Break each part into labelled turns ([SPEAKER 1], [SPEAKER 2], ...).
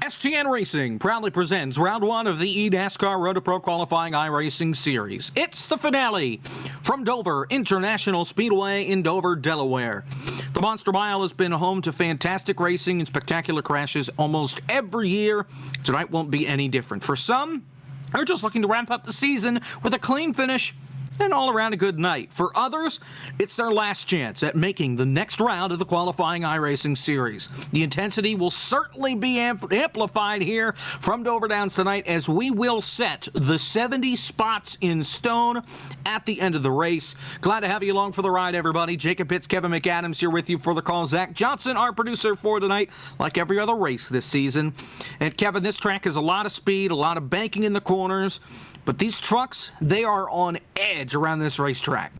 [SPEAKER 1] STN Racing proudly presents round one of the eNASCAR Road to Pro Qualifying iRacing Series. It's the finale from Dover International Speedway in Dover, Delaware. The Monster Mile has been home to fantastic racing and spectacular crashes almost every year. Tonight won't be any different. For some, they're just looking to ramp up the season with a clean finish and all around a good night. For others, it's their last chance at making the next round of the qualifying iRacing series. The intensity will certainly be amplified here from Dover Downs tonight, as we will set the 70 spots in stone at the end of the race. Glad to have you along for the ride, everybody. Jacob Pitts, Kevin McAdams here with you for the call. Zach Johnson, our producer for tonight, like every other race this season. And Kevin, this track has a lot of speed, a lot of banking in the corners, but these trucks, they are on edge around this racetrack.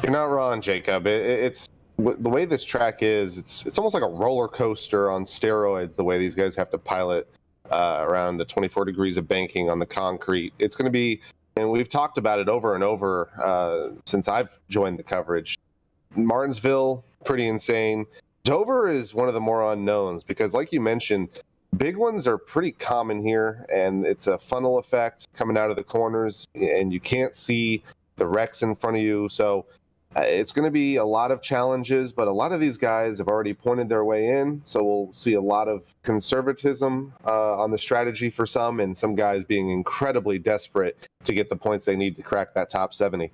[SPEAKER 2] You're not wrong, Jacob. It's the way this track is. It's almost like a roller coaster on steroids. The way these guys have to pilot around the 24 degrees of banking on the concrete. It's going to be, and we've talked about it over and over since I've joined the coverage. Martinsville, pretty insane. Dover is one of the more unknowns because, like you mentioned, big ones are pretty common here, and it's a funnel effect coming out of the corners, and you can't see the wrecks in front of you. So it's going to be a lot of challenges, but a lot of these guys have already pointed their way in. So we'll see a lot of conservatism on the strategy for some, and some guys being incredibly desperate to get the points they need to crack that top 70.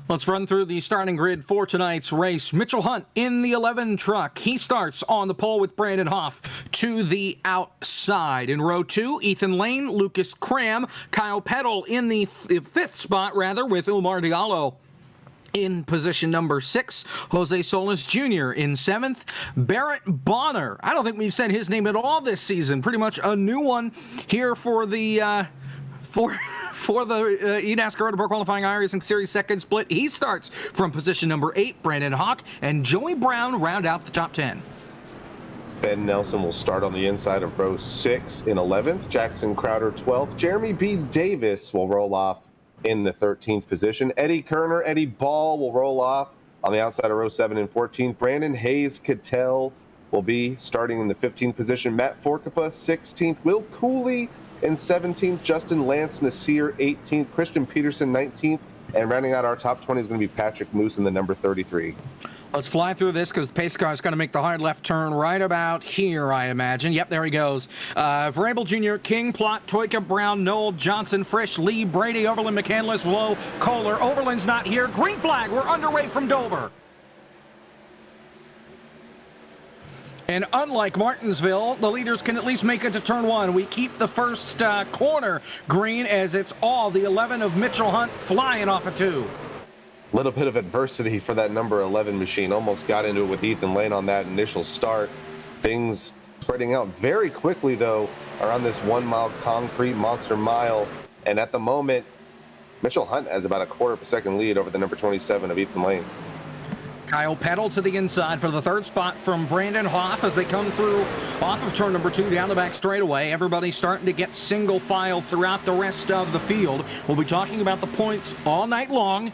[SPEAKER 1] Let's run through the starting grid for tonight's race. Mitchell Hunt in the 11 truck. He starts on the pole with Brandon Hoff to the outside. In row 2, Ethan Lane, Lucas Cram, Kyle Peddle in the fifth spot, with Umar Diallo in position number 6, Jose Solis Jr. in 7th, Barrett Bonner. I don't think we've said his name at all this season. Pretty much a new one here for the for the eNASCAR Road to Pro Qualifying iRacing Series second split. He starts from position number 8. Brandon Hawk and Joey Brown round out the top 10.
[SPEAKER 2] Ben Nelson will start on the inside of row 6 in 11th. Jackson Crowder 12th. Jeremy B. Davis will roll off in the 13th position. Eddie Kerner, Eddie Ball will roll off on the outside of row 7 and 14th. Brandon Hayes Cattell will be starting in the 15th position. Matt Forcapa 16th. Will Cooley in 17th, Justin Lance Nasir 18th, Christian Peterson 19th, and rounding out our top 20 is going to be Patrick Moose in the number 33.
[SPEAKER 1] Let's fly through this because the pace car is going to make the hard left turn right about here, I imagine. Yep, there he goes. Vrabel Jr., King, Plott, Toyka, Brown, Noel, Johnson, Frisch, Lee, Brady, Overland, McCandless, Lowe, Kohler. Overland's not here. Green flag. We're underway from Dover. And unlike Martinsville, the leaders can at least make it to turn 1. We keep the first corner green, as it's all the 11 of Mitchell Hunt flying off of 2.
[SPEAKER 2] Little bit of adversity for that number 11 machine. Almost got into it with Ethan Lane on that initial start. Things spreading out very quickly, though, around this 1 mile concrete Monster Mile. And at the moment, Mitchell Hunt has about a quarter of a second lead over the number 27 of Ethan Lane.
[SPEAKER 1] Kyle Peddle to the inside for the third spot from Brandon Hoff as they come through off of turn number 2 down the back straightaway. Everybody starting to get single file throughout the rest of the field. We'll be talking about the points all night long,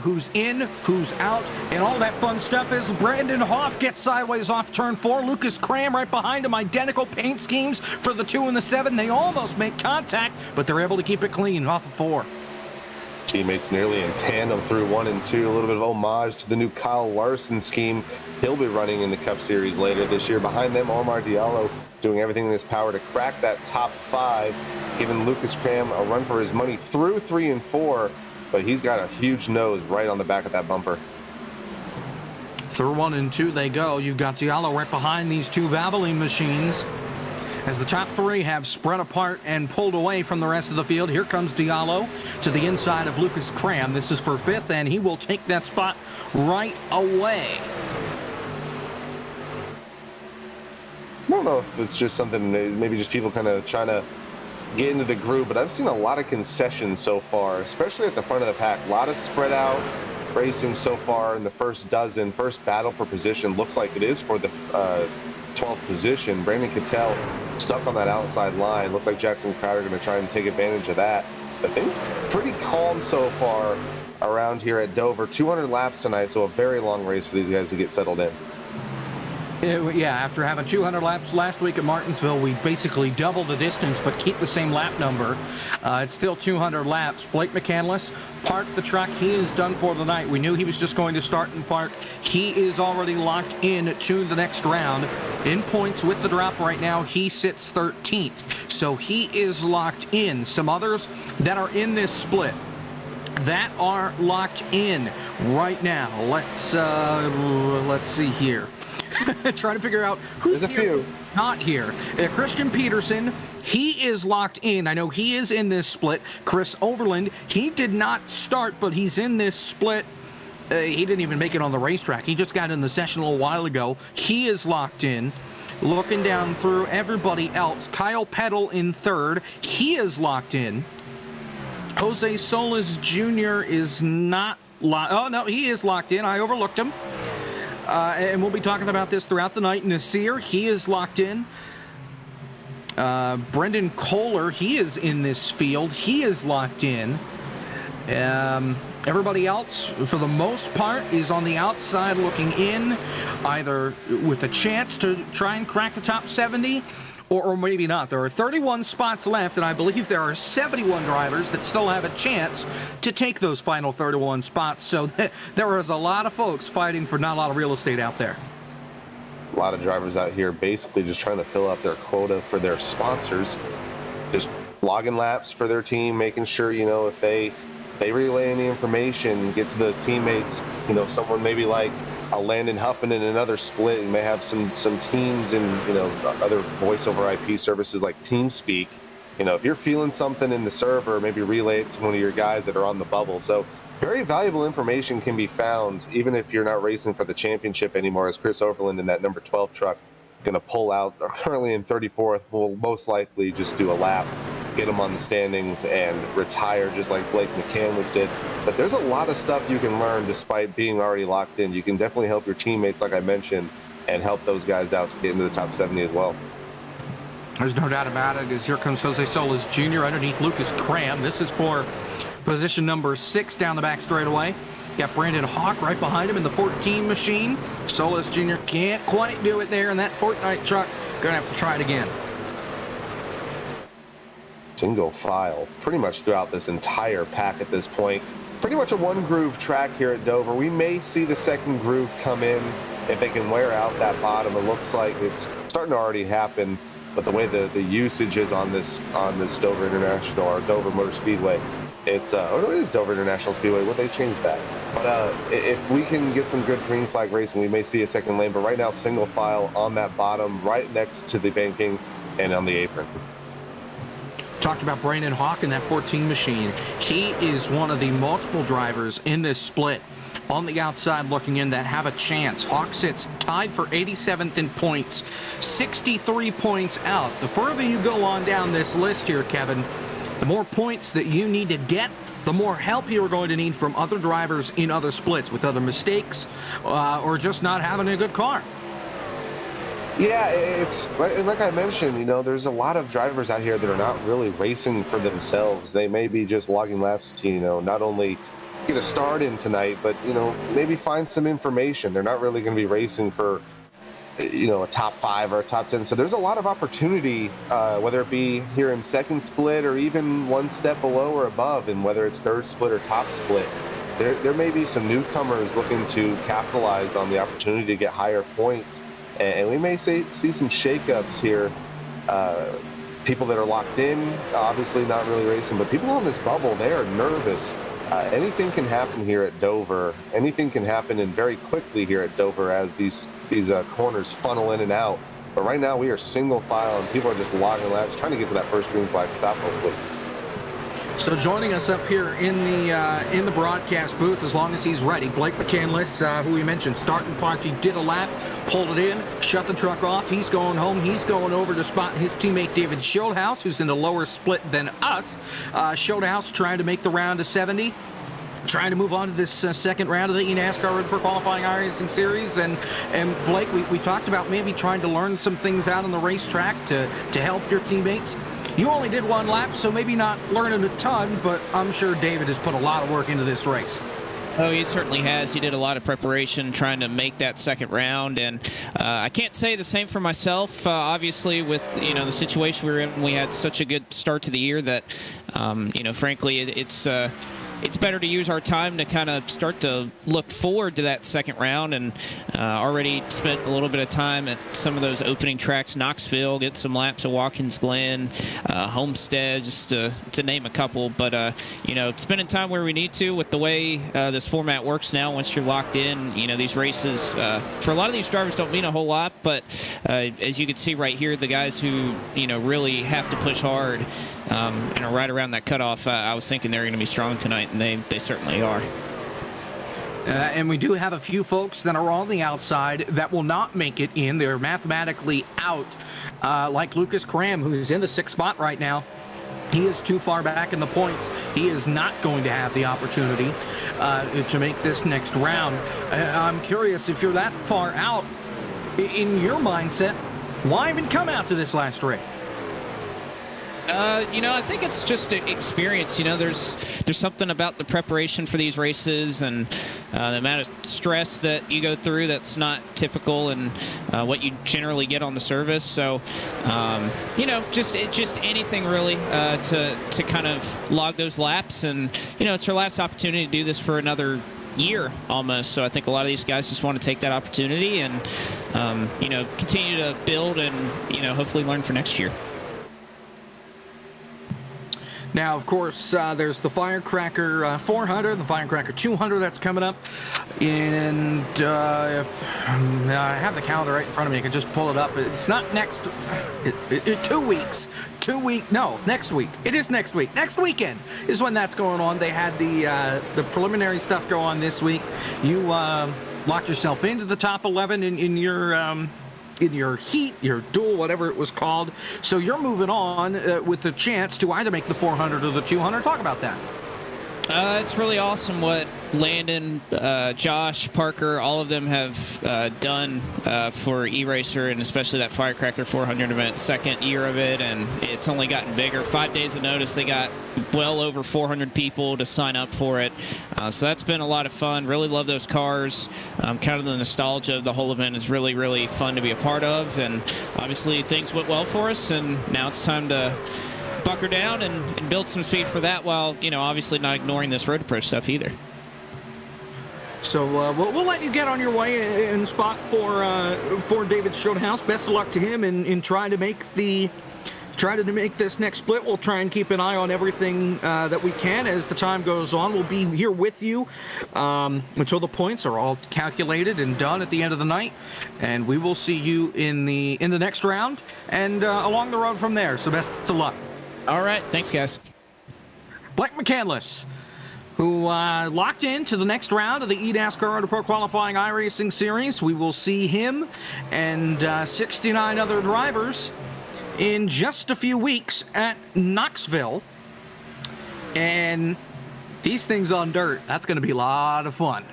[SPEAKER 1] who's in, who's out, and all that fun stuff as Brandon Hoff gets sideways off turn 4. Lucas Cram right behind him. Identical paint schemes for the 2 and the 7. They almost make contact, but they're able to keep it clean off of 4.
[SPEAKER 2] Teammates nearly in tandem through 1 and 2. A little bit of homage to the new Kyle Larson scheme he'll be running in the Cup Series later this year. Behind them, Omar Diallo doing everything in his power to crack that top 5, giving Lucas Cram a run for his money through 3 and 4, but he's got a huge nose right on the back of that bumper.
[SPEAKER 1] Through 1 and 2 they go. You've got Diallo right behind these 2 Valvoline machines, as the top 3 have spread apart and pulled away from the rest of the field. Here comes Diallo to the inside of Lucas Cram. This is for 5th, and he will take that spot right away.
[SPEAKER 2] I don't know if it's just something, maybe just people kind of trying to get into the groove, but I've seen a lot of concessions so far, especially at the front of the pack. A lot of spread out racing so far in the first dozen. First battle for position looks like it is for the 12th position. Brandon Cattell stuck on that outside line. Looks like Jackson Crowder going to try and take advantage of that. But things pretty calm so far around here at Dover. 200 laps tonight, so a very long race for these guys to get settled in.
[SPEAKER 1] Yeah, after having 200 laps last week at Martinsville, we basically double the distance but keep the same lap number. It's still 200 laps. Blake McCandless parked the truck. He is done for the night. We knew he was just going to start and park. He is already locked in to the next round. In points with the drop right now, he sits 13th. So he is locked in. Some others that are in this split that are locked in right now. Let's see here. Trying to figure out who's here, not here. Christian Peterson, he is locked in. I know he is in this split. Chris Overland, he did not start, but he's in this split. He didn't even make it on the racetrack. He just got in the session a little while ago. He is locked in. Looking down through everybody else, Kyle Peddle in third. He is locked in. Jose Solis Jr. is not locked. Oh, no, he is locked in. I overlooked him. And we'll be talking about this throughout the night. Nasir, he is locked in. Brendan Kohler, he is in this field. He is locked in. Everybody else, for the most part, is on the outside looking in, either with a chance to try and crack the top 70, or maybe not. There are 31 spots left, and I believe there are 71 drivers that still have a chance to take those final 31 spots. So there is a lot of folks fighting for not a lot of real estate out there.
[SPEAKER 2] A lot of drivers out here basically just trying to fill out their quota for their sponsors, just logging laps for their team, making sure, if they relay any information, get to those teammates, someone maybe like Landon Huffman in another split, and may have some teams and other voice over IP services like TeamSpeak. If you're feeling something in the server, maybe relay it to one of your guys that are on the bubble. So very valuable information can be found even if you're not racing for the championship anymore, as Chris Overland in that number 12 truck going to pull out, currently in 34th, will most likely just do a lap, get him on the standings, and retire just like Blake McCandless did. But there's a lot of stuff you can learn despite being already locked in. You can definitely help your teammates, like I mentioned, and help those guys out to get into the top 70 as well.
[SPEAKER 1] There's no doubt about it, as here comes Jose Solis Jr. underneath Lucas Cram. This is for position number 6 down the back straightaway. Got Brandon Hawk right behind him in the 14 machine. Solis Jr. can't quite do it there in that Fortnite truck. Gonna have to try it again.
[SPEAKER 2] Single file pretty much throughout this entire pack at this point. Pretty much a one groove track here at Dover. We may see the second groove come in if they can wear out that bottom. It looks like it's starting to already happen, but the way the usage is on this Dover International or Dover Motor Speedway, it's it is Dover International Speedway. Would they change that? But if we can get some good green flag racing, we may see a second lane. But right now, single file on that bottom, right next to the banking and on the apron.
[SPEAKER 1] Talked about Brandon Hawk in that 14 machine. He is one of the multiple drivers in this split on the outside looking in that have a chance. Hawk sits tied for 87th in points, 63 points out. The further you go on down this list here, Kevin, the more points that you need to get, the more help you're going to need from other drivers in other splits with other mistakes or just not having a good car.
[SPEAKER 2] Yeah, it's like I mentioned, there's a lot of drivers out here that are not really racing for themselves. They may be just logging laps to, not only get a start in tonight, but, maybe find some information. They're not really going to be racing for, a top 5 or a top 10. So there's a lot of opportunity, whether it be here in second split or even one step below or above, and whether it's third split or top split. There may be some newcomers looking to capitalize on the opportunity to get higher points. And we may see some shakeups here. People that are locked in, obviously not really racing, but people on this bubble, they are nervous. Anything can happen here at Dover. Anything can happen, and very quickly here at Dover as these corners funnel in and out. But right now we are single file, and people are just logging laps, trying to get to that first green flag stop, hopefully.
[SPEAKER 1] So joining us up here in the broadcast booth, as long as he's ready, Blake McCandless, who we mentioned, starting parked. He did a lap, pulled it in, shut the truck off. He's going home. He's going over to spot his teammate David Schildhaus, who's in the lower split than us. Schildhaus trying to make the round to 70. Trying to move on to this second round of the eNASCAR Road Pro Qualifying iRacing Series. And Blake, we talked about maybe trying to learn some things out on the racetrack to help your teammates. You only did one lap, so maybe not learning a ton, but I'm sure David has put a lot of work into this race.
[SPEAKER 3] Oh, he certainly has. He did a lot of preparation trying to make that second round, and I can't say the same for myself. Obviously, with the situation we were in, we had such a good start to the year that frankly, it's better to use our time to kind of start to look forward to that second round, and already spent a little bit of time at some of those opening tracks, Knoxville, get some laps of Watkins Glen, Homestead, just to name a couple. But spending time where we need to with the way this format works now. Once you're locked in, these races for a lot of these drivers don't mean a whole lot, but as you can see right here, the guys who really have to push hard and are right around that cutoff, I was thinking they're going to be strong tonight, and they certainly are.
[SPEAKER 1] And we do have a few folks that are on the outside that will not make it in. They're mathematically out, like Lucas Cram, who's in the 6th spot right now. He is too far back in the points. He is not going to have the opportunity to make this next round. I'm curious, if you're that far out, in your mindset, why even come out to this last race?
[SPEAKER 3] I think it's just experience. There's something about the preparation for these races and the amount of stress that you go through that's not typical and what you generally get on the service. So, just anything really to kind of log those laps. And, it's your last opportunity to do this for another year almost. So I think a lot of these guys just want to take that opportunity and, continue to build and, hopefully learn for next year.
[SPEAKER 1] Now, of course, there's the Firecracker 400, the Firecracker 200 that's coming up. And if I have the calendar right in front of me, I can just pull it up. It's not next, 2 weeks. No, next week. It is next week. Next weekend is when that's going on. They had the preliminary stuff go on this week. You locked yourself into the top 11 in your heat, your duel, whatever it was called. So you're moving on with the chance to either make the 400 or the 200. Talk about that.
[SPEAKER 3] It's really awesome what Landon, Josh, Parker, all of them have done for eRacer, and especially that Firecracker 400 event, 2nd year of it, and it's only gotten bigger. 5 days of notice, they got well over 400 people to sign up for it. So that's been a lot of fun. Really love those cars. Kind of the nostalgia of the whole event is really, really fun to be a part of, and obviously things went well for us, and now it's time to bunker down and build some speed for that, while obviously not ignoring this road approach stuff either.
[SPEAKER 1] So we'll let you get on your way in spot for David Schoenhaus. Best of luck to him in trying to make this next split. We'll try and keep an eye on everything that we can as the time goes on. We'll be here with you until the points are all calculated and done at the end of the night, and we will see you in the next round and along the road from there. So best of luck.
[SPEAKER 3] All right. Thanks, guys.
[SPEAKER 1] Blake McCandless, who locked into the next round of the eNASCAR Auto Pro Qualifying iRacing Series. We will see him and 69 other drivers in just a few weeks at Knoxville. And these things on dirt, that's going to be a lot of fun.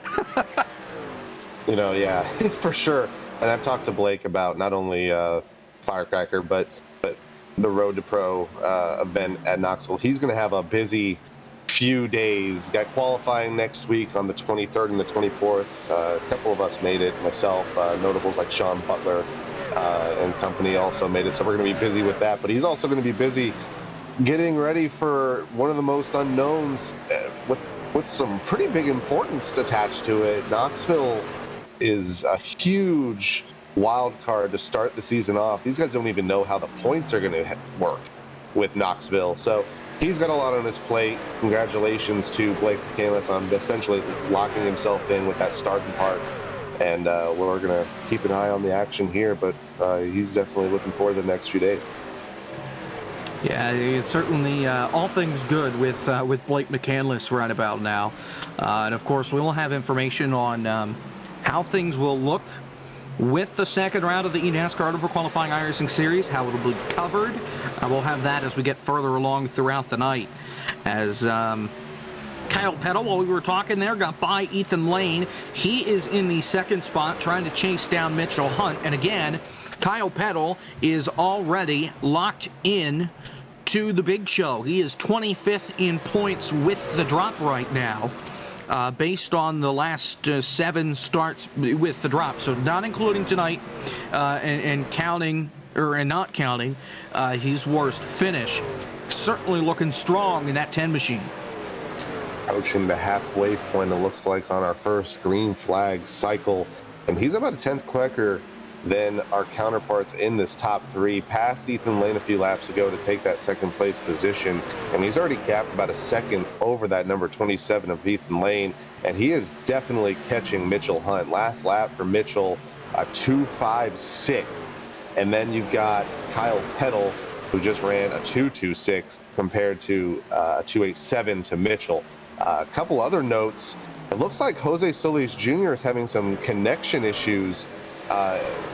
[SPEAKER 2] Yeah, for sure. And I've talked to Blake about not only Firecracker, but the Road to Pro event at Knoxville. He's going to have a busy few days. Got qualifying next week on the 23rd and the 24th. A couple of us made it. Myself, notables like Sean Butler and company also made it. So we're going to be busy with that. But he's also going to be busy getting ready for one of the most unknowns with some pretty big importance attached to it. Knoxville is a huge wild card to start the season off. These guys don't even know how the points are going to work with Knoxville. So he's got a lot on his plate. Congratulations to Blake McCandless on essentially locking himself in with that starting part. And we're going to keep an eye on the action here, but he's definitely looking forward to the next few days.
[SPEAKER 1] Yeah, it's certainly all things good with Blake McCandless right about now. And of course, we will have information on how things will look with the second round of the eNASCAR Auto Pro Qualifying iRacing Series, how it will be covered. We'll have that as we get further along throughout the night. As Kyle Peddle, while we were talking there, got by Ethan Lane. He is in the 2nd spot trying to chase down Mitchell Hunt. And again, Kyle Peddle is already locked in to the big show. He is 25th in points with the drop right now. based on the last 7 starts with the drop. So not including tonight and counting, and not counting his worst finish. Certainly looking strong in that 10 machine.
[SPEAKER 2] Approaching the halfway point, it looks like, on our first green flag cycle. And he's about a 10th quicker than our counterparts in this top 3. Passed Ethan Lane a few laps ago to take that second place position. And he's already gapped about a second over that number 27 of Ethan Lane. And he is definitely catching Mitchell Hunt. Last lap for Mitchell, a 2.56. And then you've got Kyle Peddle, who just ran a 2.26 compared to a 2.87 to Mitchell. A couple other notes. It looks like Jose Solis Jr. is having some connection issues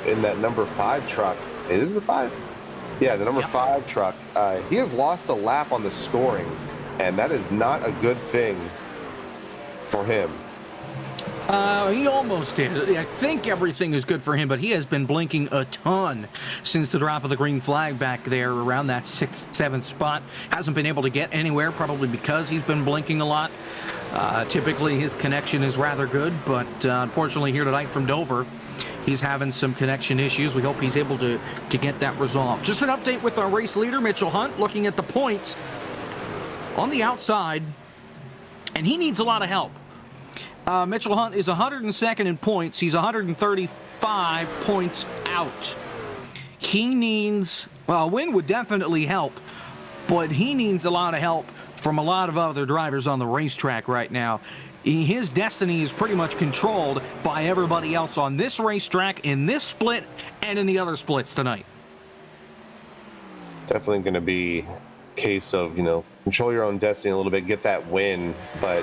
[SPEAKER 2] in that number 5 truck. It is the 5? Yeah, the number 5 truck. He has lost a lap on the scoring, and that is not a good thing for him.
[SPEAKER 1] He almost did. I think everything is good for him, but he has been blinking a ton since the drop of the green flag back there around that 6th, 7th spot. Hasn't been able to get anywhere, probably because he's been blinking a lot. Typically, his connection is rather good, but unfortunately here tonight from Dover, he's having some connection issues. We hope he's able to get that resolved. Just an update with our race leader, Mitchell Hunt, looking at the points on the outside, and he needs a lot of help. Mitchell Hunt is 102nd in points. He's 135 points out. He needs, well, a win would definitely help, but he needs a lot of help from a lot of other drivers on the racetrack right now. His destiny is pretty much controlled by everybody else on this racetrack, in this split, and in the other splits tonight.
[SPEAKER 2] Definitely going to be a case of, control your own destiny a little bit, get that win, but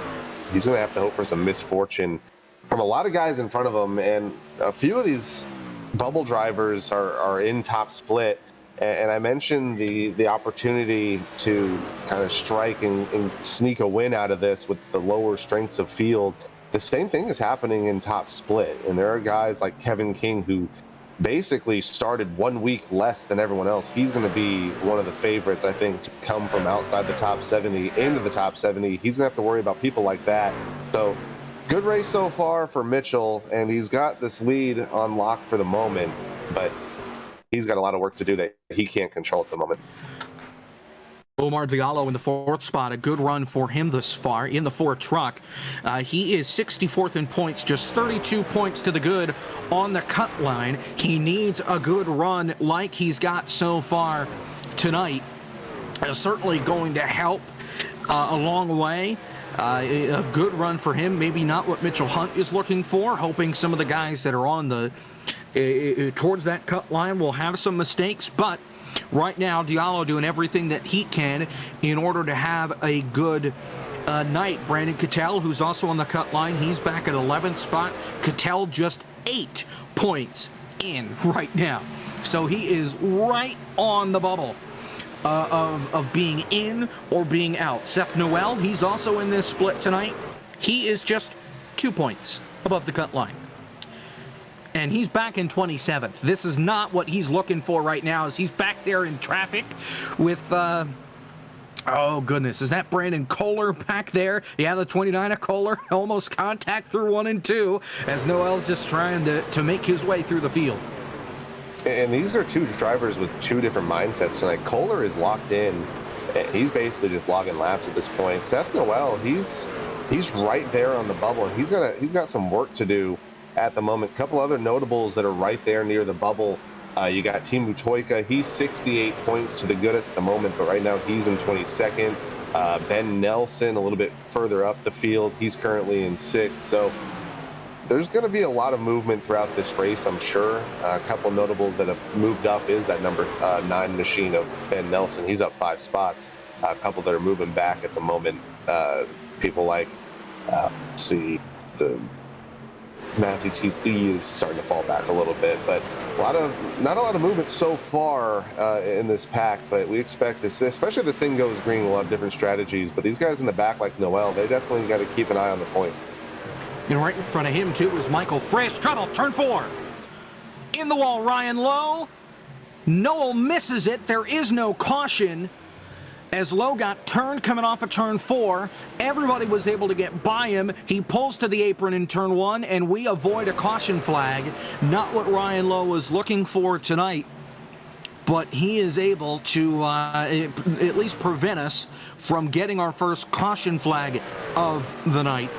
[SPEAKER 2] he's going to have to hope for some misfortune from a lot of guys in front of him. And a few of these bubble drivers are in top split. And I mentioned the opportunity to kind of strike and sneak a win out of this with the lower strengths of field. The same thing is happening in top split. And there are guys like Kevin King who basically started 1 week less than everyone else. He's going to be one of the favorites, I think, to come from outside the top 70 into the top 70. He's going to have to worry about people like that. So good race so far for Mitchell, and he's got this lead on lock for the moment, but he's got a lot of work to do that he can't control at the moment.
[SPEAKER 1] Omar Diallo in the 4th spot. A good run for him thus far in the 4 truck. He is 64th in points, just 32 points to the good on the cut line. He needs a good run like he's got so far tonight. Certainly going to help a long way. A good run for him. Maybe not what Mitchell Hunt is looking for. Hoping some of the guys that are on the towards that cut line will have some mistakes, but right now, Diallo doing everything that he can in order to have a good night. Brandon Cattell, who's also on the cut line, he's back at 11th spot. Cattell just 8 points in right now. So he is right on the bubble of being in or being out. Seth Noel, he's also in this split tonight. He is just 2 points above the cut line. And he's back in 27th. This is not what he's looking for right now, as he's back there in traffic with, oh goodness, is that Brandon Kohler back there? Yeah, the 29 of Kohler, almost contact through 1 and 2, as Noel's just trying to make his way through the field.
[SPEAKER 2] And these are 2 drivers with 2 different mindsets tonight. Kohler is locked in. He's basically just logging laps at this point. Seth Noel, he's right there on the bubble, and he's got some work to do at the moment. A couple other notables that are right there near the bubble. You got Timu Toika. He's 68 points to the good at the moment, but right now he's in 22nd. Ben Nelson, a little bit further up the field. He's currently in 6th. So there's going to be a lot of movement throughout this race, I'm sure. A couple notables that have moved up is that number 9 machine of Ben Nelson. He's up 5 spots. A couple that are moving back at the moment. People like, let's see, Matthew T. is starting to fall back a little bit, but not a lot of movement so far in this pack. But we expect this, especially if this thing goes green, we'll have different strategies. But these guys in the back, like Noel, they definitely got to keep an eye on the points.
[SPEAKER 1] And right in front of him too is Michael Frisch. Trouble, turn 4. In the wall, Ryan Lowe. Noel misses it. There is no caution. As Lowe got turned coming off of turn 4, everybody was able to get by him. He pulls to the apron in turn 1, and we avoid a caution flag. Not what Ryan Lowe was looking for tonight, but he is able to at least prevent us from getting our first caution flag of the night.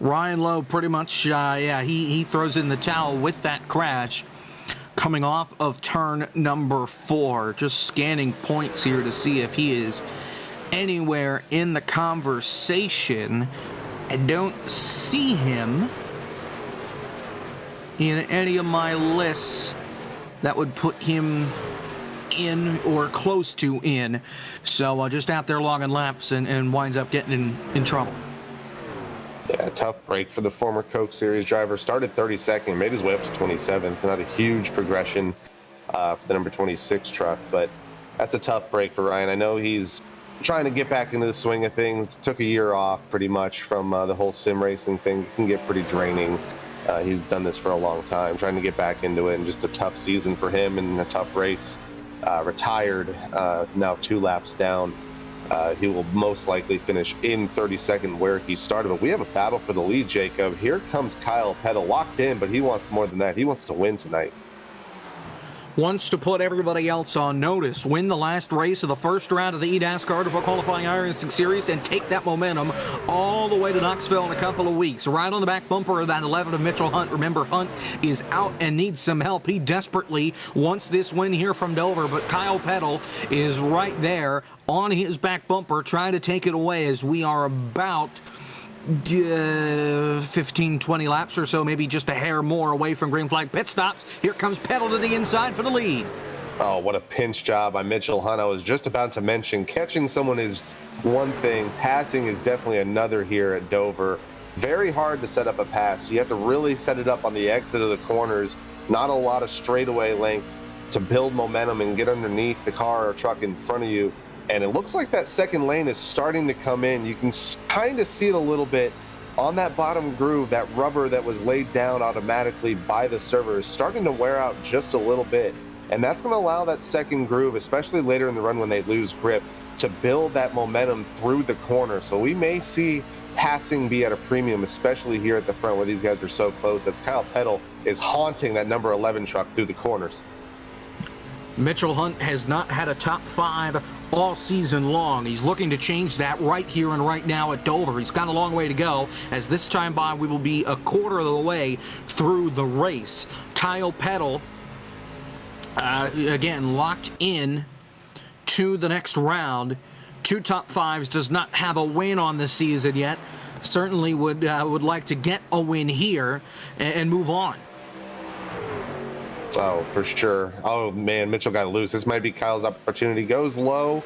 [SPEAKER 1] Ryan Lowe pretty much, he throws in the towel with that crash. Coming off of turn number 4, just scanning points here to see if he is anywhere in the conversation. I don't see him in any of my lists that would put him in or close to in. So just out there logging laps and winds up getting in trouble.
[SPEAKER 2] Yeah, tough break for the former Coke Series driver. Started 32nd, made his way up to 27th. Not a huge progression for the number 26 truck, but that's a tough break for Ryan. I know he's trying to get back into the swing of things. Took a year off pretty much from the whole sim racing thing. It can get pretty draining. He's done this for a long time, trying to get back into it, and just a tough season for him and a tough race. Retired, now 2 laps down. He will most likely finish in 32nd where he started. But we have a battle for the lead, Jacob. Here comes Kyle Petty, locked in, but he wants more than that. He wants to win tonight.
[SPEAKER 1] Wants to put everybody else on notice, win the last race of the first round of the eNASCAR Road Qualifying iRacing Series, and take that momentum all the way to Knoxville in a couple of weeks. Right on the back bumper of that 11 of Mitchell Hunt. Remember, Hunt is out and needs some help. He desperately wants this win here from Dover, but Kyle Petty is right there on his back bumper trying to take it away as we are about 15, 20 laps or so, maybe just a hair more away from green flag pit stops. Here comes Petty to the inside for the lead.
[SPEAKER 2] Oh, what a pinch job by Mitchell Hunt. I was just about to mention, catching someone is one thing. Passing is definitely another here at Dover. Very hard to set up a pass. You have to really set it up on the exit of the corners. Not a lot of straightaway length to build momentum and get underneath the car or truck in front of you. And it looks like that second lane is starting to come in. You can kind of see it a little bit on that bottom groove. That rubber that was laid down automatically by the server is starting to wear out just a little bit. And that's going to allow that second groove, especially later in the run when they lose grip, to build that momentum through the corner. So we may see passing be at a premium, especially here at the front where these guys are so close, as Kyle Petty is haunting that number 11 truck through the corners.
[SPEAKER 1] Mitchell Hunt has not had a top 5 all season long. He's looking to change that right here and right now at Dover. He's got a long way to go, as this time by we will be a quarter of the way through the race. Kyle Petty, again, locked in to the next round. 2 top 5s, does not have a win on the season yet. Certainly would like to get a win here and move on.
[SPEAKER 2] Oh, for sure. Oh, man, Mitchell got loose. This might be Kyle's opportunity. Goes low.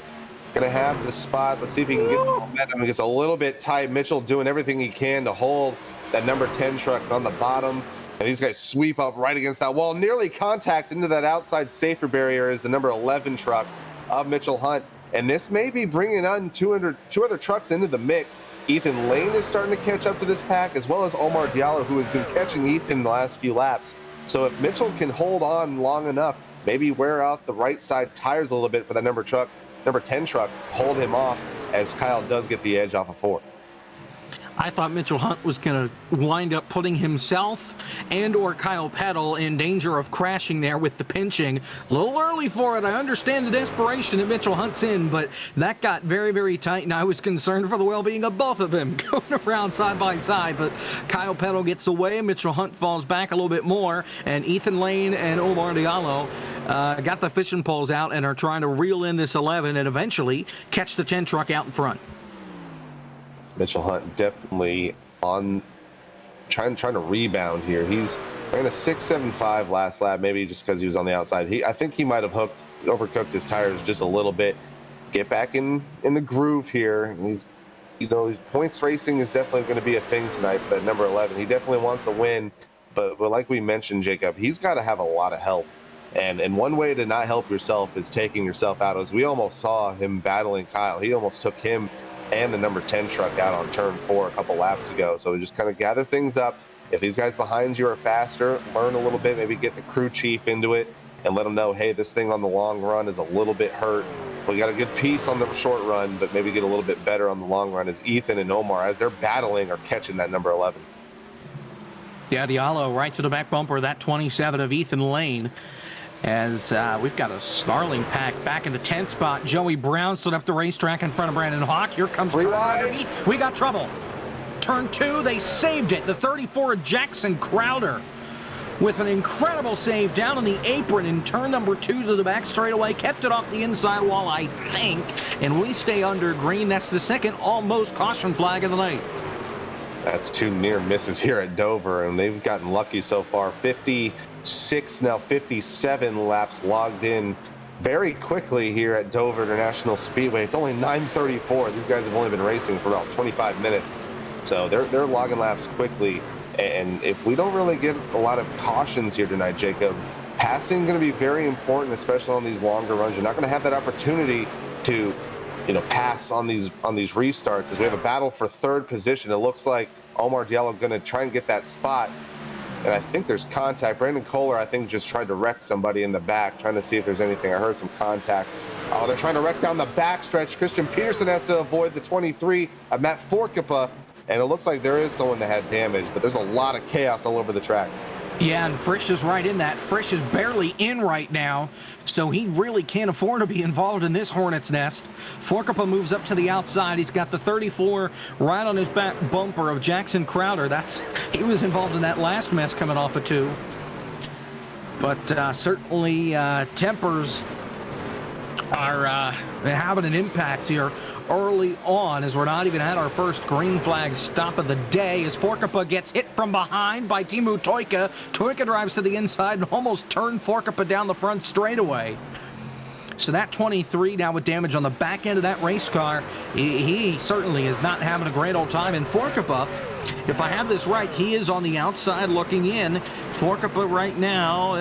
[SPEAKER 2] Going to have the spot. Let's see if he can get the momentum. He gets a little bit tight. Mitchell doing everything he can to hold that number 10 truck on the bottom. And these guys sweep up right against that wall. Nearly contact into that outside safer barrier is the number 11 truck of Mitchell Hunt. And this may be bringing on two other trucks into the mix. Ethan Lane is starting to catch up to this pack, as well as Omar Diallo, who has been catching Ethan the last few laps. So if Mitchell can hold on long enough, maybe wear out the right side tires a little bit for that number 10 truck, hold him off, as Kyle does get the edge off of 4.
[SPEAKER 1] I thought Mitchell Hunt was going to wind up putting himself and or Kyle Petty in danger of crashing there with the pinching. A little early for it. I understand the desperation that Mitchell Hunt's in, but that got very, very tight, and I was concerned for the well-being of both of them going around side by side. But Kyle Petty gets away, Mitchell Hunt falls back a little bit more, and Ethan Lane and Omar Diallo got the fishing poles out and are trying to reel in this 11 and eventually catch the 10 truck out in front.
[SPEAKER 2] Mitchell Hunt definitely on trying to rebound here. He's ran a 6.75 last lap, maybe just because he was on the outside. I think he might have overcooked his tires just a little bit. Get back in the groove here. He's, points racing is definitely going to be a thing tonight for that number 11. He definitely wants a win, but like we mentioned, Jacob, he's got to have a lot of help. And one way to not help yourself is taking yourself out. As we almost saw him battling Kyle. He almost took him and the number 10 truck out on turn 4 a couple laps ago. So just kind of gather things up. If these guys behind you are faster, learn a little bit, maybe get the crew chief into it and let them know, hey, this thing on the long run is a little bit hurt. We got a good piece on the short run, but maybe get a little bit better on the long run, as Ethan and Omar, as they're battling, are catching that number 11.
[SPEAKER 1] Yeah, Diallo right to the back bumper, that 27 of Ethan Lane. As we've got a snarling pack back in the 10th spot. Joey Brown stood up the racetrack in front of Brandon Hawk. Here comes Crowder. We got trouble. Turn 2, they saved it. The 34 of Jackson Crowder with an incredible save down on the apron in turn number 2 to the back straightaway. Kept it off the inside wall, I think. And we stay under green. That's the second almost caution flag of the night.
[SPEAKER 2] That's 2 near misses here at Dover, and they've gotten lucky so far. 56, now 57 laps logged in very quickly here at Dover International Speedway. It's only 9:34. These guys have only been racing for about 25 minutes. So they're logging laps quickly. And if we don't really get a lot of cautions here tonight, Jacob, passing going to be very important, especially on these longer runs. You're not going to have that opportunity to, pass on these restarts, as we have a battle for 3rd position. It looks like Omar Diallo going to try and get that spot. And I think there's contact. Brandon Kohler, I think, just tried to wreck somebody in the back, trying to see if there's anything. I heard some contact. Oh, they're trying to wreck down the back stretch. Christian Peterson has to avoid the 23 of Matt Forkipa. And it looks like there is someone that had damage, but there's a lot of chaos all over the track.
[SPEAKER 1] Yeah, and Frisch is right in that. Frisch is barely in right now, so he really can't afford to be involved in this hornet's nest. Forkipa moves up to the outside. He's got the 34 right on his back bumper of Jackson Crowder. He was involved in that last mess coming off of 2. But certainly tempers are having an impact here early on, as we're not even at our first green flag stop of the day, as Forkipa gets hit from behind by Timu Toika. Toika drives to the inside and almost turned Forkipa down the front straightaway. So that 23 now with damage on the back end of that race car, he certainly is not having a great old time. And Forkipa, if I have this right, he is on the outside looking in. Forkipa right now,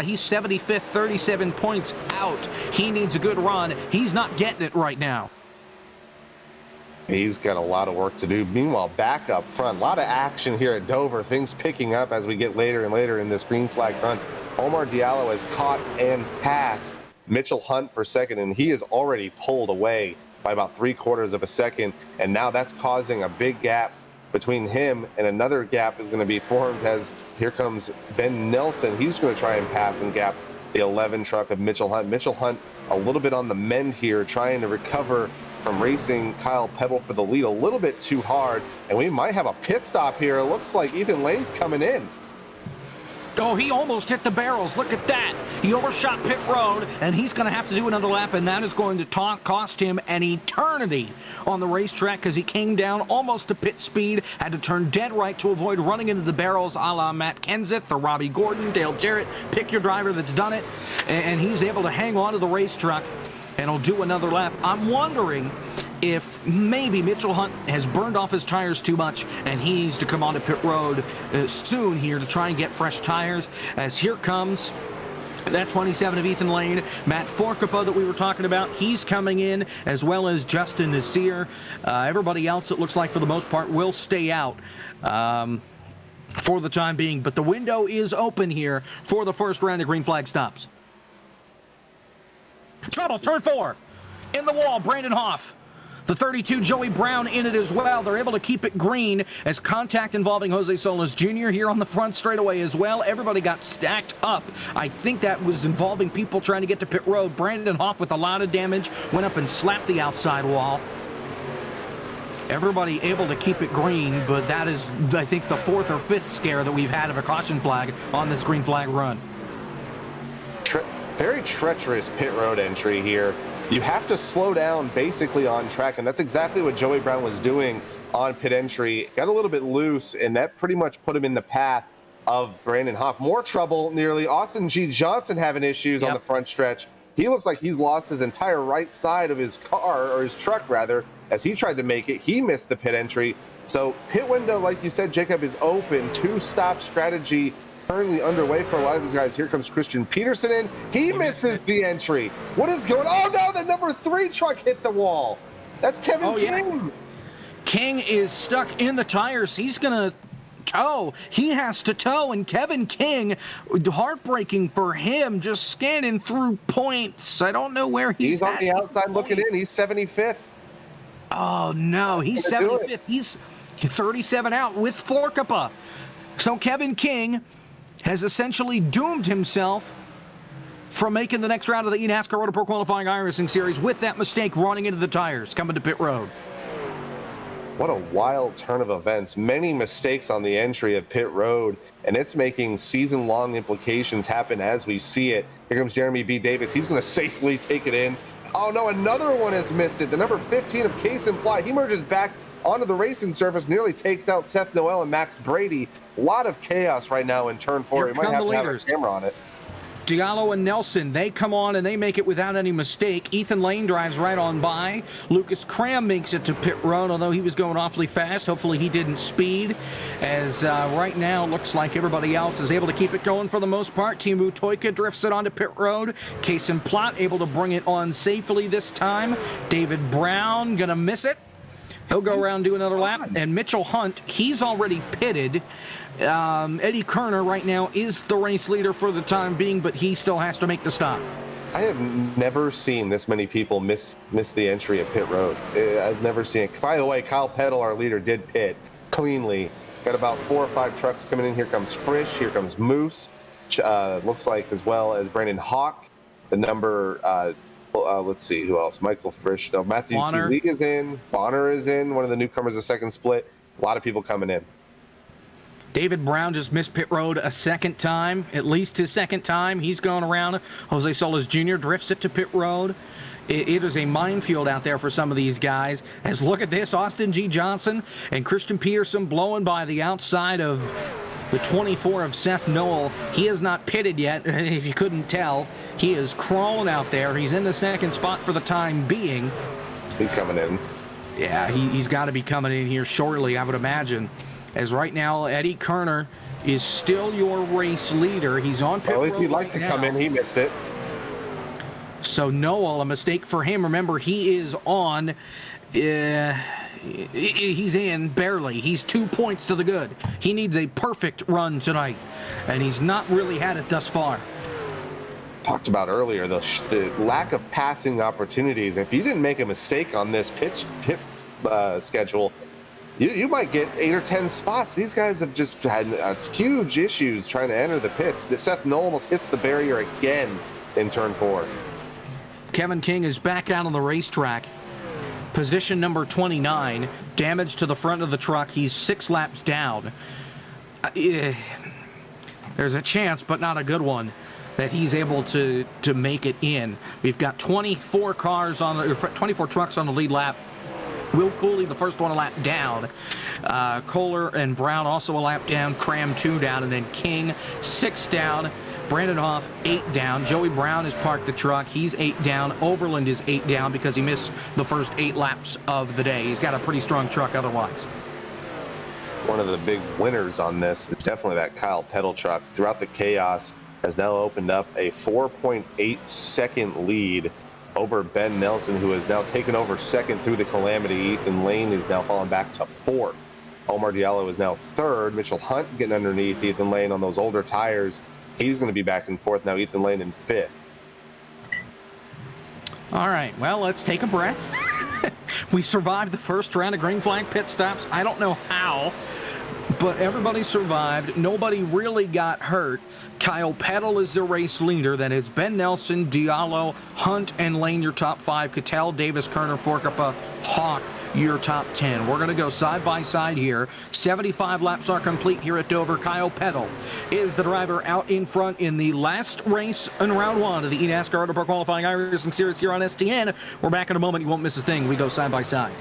[SPEAKER 1] he's 75th, 37 points out. He needs a good run. He's not getting it right now.
[SPEAKER 2] He's got a lot of work to do. Meanwhile, back up front, a lot of action here at Dover. Things picking up as we get later and later in this green flag run. Omar Diallo has caught and passed Mitchell Hunt for second, and he is already pulled away by about 3/4 of a second. And now that's causing a big gap between him, and another gap is going to be formed as here comes Ben Nelson. He's going to try and pass and gap the 11 truck of Mitchell Hunt. Mitchell Hunt a little bit on the mend here, trying to recover from racing Kyle Pebble for the lead a little bit too hard, and we might have a pit stop here. It looks like Ethan Lane's coming in.
[SPEAKER 1] Oh, he almost hit the barrels. Look at that. He overshot pit road, and he's going to have to do another lap, and that is going to cost him an eternity on the racetrack, because he came down almost to pit speed, had to turn dead right to avoid running into the barrels, a la Matt Kenseth or Robbie Gordon, Dale Jarrett. Pick your driver that's done it, and he's able to hang on to the race truck, and he'll do another lap. I'm wondering if maybe Mitchell Hunt has burned off his tires too much, and he needs to come onto pit road soon here to try and get fresh tires, as here comes that 27 of Ethan Lane. Matt Forkipa that we were talking about, he's coming in, as well as Justin Nasir. Everybody else, it looks like, for the most part, will stay out for the time being. But the window is open here for the first round of green flag stops. Trouble, turn 4. In the wall, Brandon Hoff. The 32, Joey Brown, in it as well. They're able to keep it green as contact involving Jose Solis Jr. here on the front straightaway as well. Everybody got stacked up. I think that was involving people trying to get to pit road. Brandon Hoff with a lot of damage went up and slapped the outside wall. Everybody able to keep it green, but that is, I think, the 4th or 5th scare that we've had of a caution flag on this green flag run.
[SPEAKER 2] Very treacherous pit road entry here. You have to slow down basically on track, and that's exactly what Joey Brown was doing on pit entry. Got a little bit loose, and that pretty much put him in the path of Brandon Hoff. More trouble nearly. Austin G. Johnson having issues on the front stretch. He looks like he's lost his entire right side of his car, or his truck rather, as he tried to make it. He missed the pit entry. So pit window, like you said, Jacob, is open. 2-stop strategy currently underway for a lot of these guys. Here comes Christian Peterson in. He misses the entry. What is going on? Oh no, the number 3 truck hit the wall. That's Kevin King.
[SPEAKER 1] King is stuck in the tires. He's going to tow. He has to tow, and Kevin King, heartbreaking for him, just scanning through points. I don't know where
[SPEAKER 2] he's on the outside looking in. He's 75th.
[SPEAKER 1] Oh, no. He's 75th. He's 37 out with Forkapa. So Kevin King has essentially doomed himself from making the next round of the eNASCAR Road to Pro qualifying iRacing series with that mistake running into the tires coming to pit road.
[SPEAKER 2] What a wild turn of events. Many mistakes on the entry of pit road, and it's making season-long implications happen as we see it. Here comes Jeremy B. Davis. He's going to safely take it in. Oh, no, another one has missed it. The number 15 of Case Imply. He merges back onto the racing surface, nearly takes out Seth Noel and Max Brady. A lot of chaos right now in turn 4. He might have to have a camera on it.
[SPEAKER 1] Diallo and Nelson, they come on and they make it without any mistake. Ethan Lane drives right on by. Lucas Cram makes it to pit road, although he was going awfully fast. Hopefully he didn't speed, as right now looks like everybody else is able to keep it going for the most part. Timu Toika drifts it onto pit road. Kason Plott able to bring it on safely this time. David Brown gonna miss it. He'll go around and do another lap. And Mitchell Hunt, he's already pitted. Eddie Kerner right now is the race leader for the time being, but he still has to make the stop.
[SPEAKER 2] I have never seen this many people miss the entry at pit road. I've never seen it. By the way, Kyle Peddle, our leader, did pit cleanly. Got about 4 or 5 trucks coming in. Here comes Frisch. Here comes Moose. Looks like as well as Brandon Hawk. The number, let's see, who else? Michael Frisch. No, Matthew T. Lee is in. Bonner is in. One of the newcomers, a second split. A lot of people coming in.
[SPEAKER 1] David Brown just missed pit road a second time, at least his second time. He's going around. Jose Solis Jr. drifts it to pit road. It is a minefield out there for some of these guys. As look at this, Austin G. Johnson and Christian Peterson blowing by the outside of the 24 of Seth Noel. He has not pitted yet, if you couldn't tell. He is crawling out there. He's in the second spot for the time being.
[SPEAKER 2] He's coming in.
[SPEAKER 1] Yeah, he's got to be coming in here shortly, I would imagine. As right now, Eddie Kerner is still your race leader. He's on pit road.
[SPEAKER 2] At least he'd like to come in. He missed it.
[SPEAKER 1] So Noel, a mistake for him. Remember, he is on. He's in barely. He's 2 points to the good. He needs a perfect run tonight, and he's not really had it thus far.
[SPEAKER 2] Talked about earlier, the lack of passing opportunities. If you didn't make a mistake on this pit schedule, you might get 8 or 10 spots. These guys have just had huge issues trying to enter the pits. Seth Noel almost hits the barrier again in turn 4.
[SPEAKER 1] Kevin King is back out on the racetrack. Position number 29. Damage to the front of the truck. He's 6 laps down. There's a chance, but not a good one, that he's able to make it in. We've got 24 trucks on the lead lap. Will Cooley, the first one, a lap down. Kohler and Brown also a lap down. Cram 2 down, and then King 6 down. Brandon Hoff 8 down. Joey Brown has parked the truck. He's 8 down. Overland is 8 down because he missed the first 8 laps of the day. He's got a pretty strong truck otherwise.
[SPEAKER 2] One of the big winners on this is definitely that Kyle Peddle truck. Throughout the chaos, has now opened up a 4.8 second lead over Ben Nelson, who has now taken over second through the calamity. Ethan Lane is now falling back to 4th. Omar Diallo is now 3rd. Mitchell Hunt getting underneath Ethan Lane on those older tires. He's going to be back in 4th now. Ethan Lane in 5th.
[SPEAKER 1] All right, well, let's take a breath. We survived the first round of green flag pit stops. I don't know how, but everybody survived. Nobody really got hurt. Kyle Peddle is the race leader. Then it's Ben Nelson, Diallo, Hunt, and Lane, your top 5. Cattell, Davis, Kerner, Forkapa, Hawk, your top 10. We're going to go side by side here. 75 laps are complete here at Dover. Kyle Peddle is the driver out in front in the last race in round 1 of the eNASCAR Road to Pro qualifying iRacing series here on STN. We're back in a moment. You won't miss a thing. We go side by side.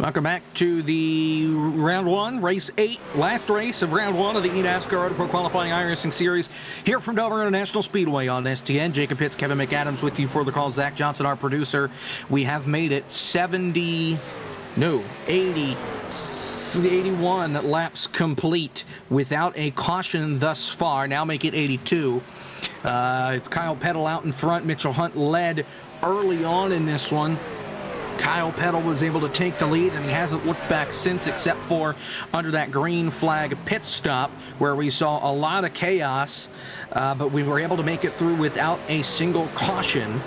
[SPEAKER 1] Welcome back to the round one, race 8, last race of round 1 of the eNASCAR Auto Pro Qualifying iRacing Series here from Dover International Speedway on STN. Jacob Pitts, Kevin McAdams with you for the call. Zach Johnson, our producer. We have made it 81 laps complete without a caution thus far. Now make it 82. It's Kyle Pettle out in front. Mitchell Hunt led early on in this one. Kyle Pettle was able to take the lead, and he hasn't looked back since, except for under that green flag pit stop where we saw a lot of chaos, but we were able to make it through without a single caution.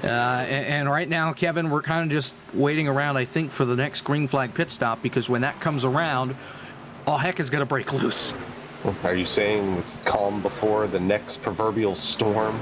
[SPEAKER 1] And right now, Kevin, we're kind of just waiting around, I think, for the next green flag pit stop, because when that comes around, all heck is going to break loose.
[SPEAKER 2] Are you saying it's calm before the next proverbial storm?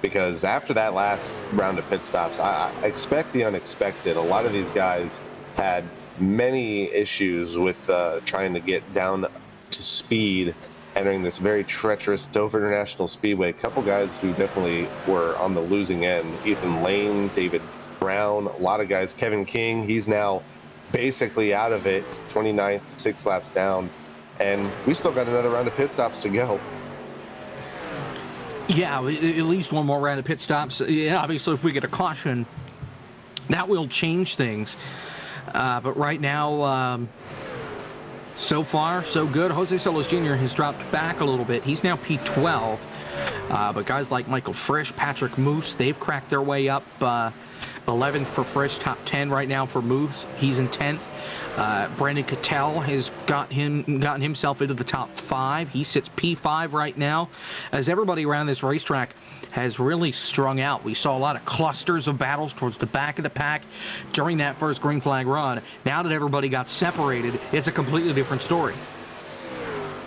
[SPEAKER 2] Because after that last round of pit stops, I expect the unexpected. A lot of these guys had many issues with trying to get down to speed entering this very treacherous Dover International Speedway. A couple guys who definitely were on the losing end. Ethan Lane, David Brown, a lot of guys. Kevin King, he's now basically out of it, 29th, 6 laps down. And we still got another round of pit stops to go.
[SPEAKER 1] Yeah, at least one more round of pit stops. Yeah, obviously, if we get a caution, that will change things. But right now, so far, so good. Jose Solis Jr. has dropped back a little bit. He's now P12. But guys like Michael Frisch, Patrick Moose, they've cracked their way up. 11th for Frisch, top 10 right now for Moose. He's in 10th. Brandon Cattell has gotten himself into the top 5. He sits P5 right now, as everybody around this racetrack has really strung out. We saw a lot of clusters of battles towards the back of the pack during that first green flag run. Now that everybody got separated, it's a completely different story.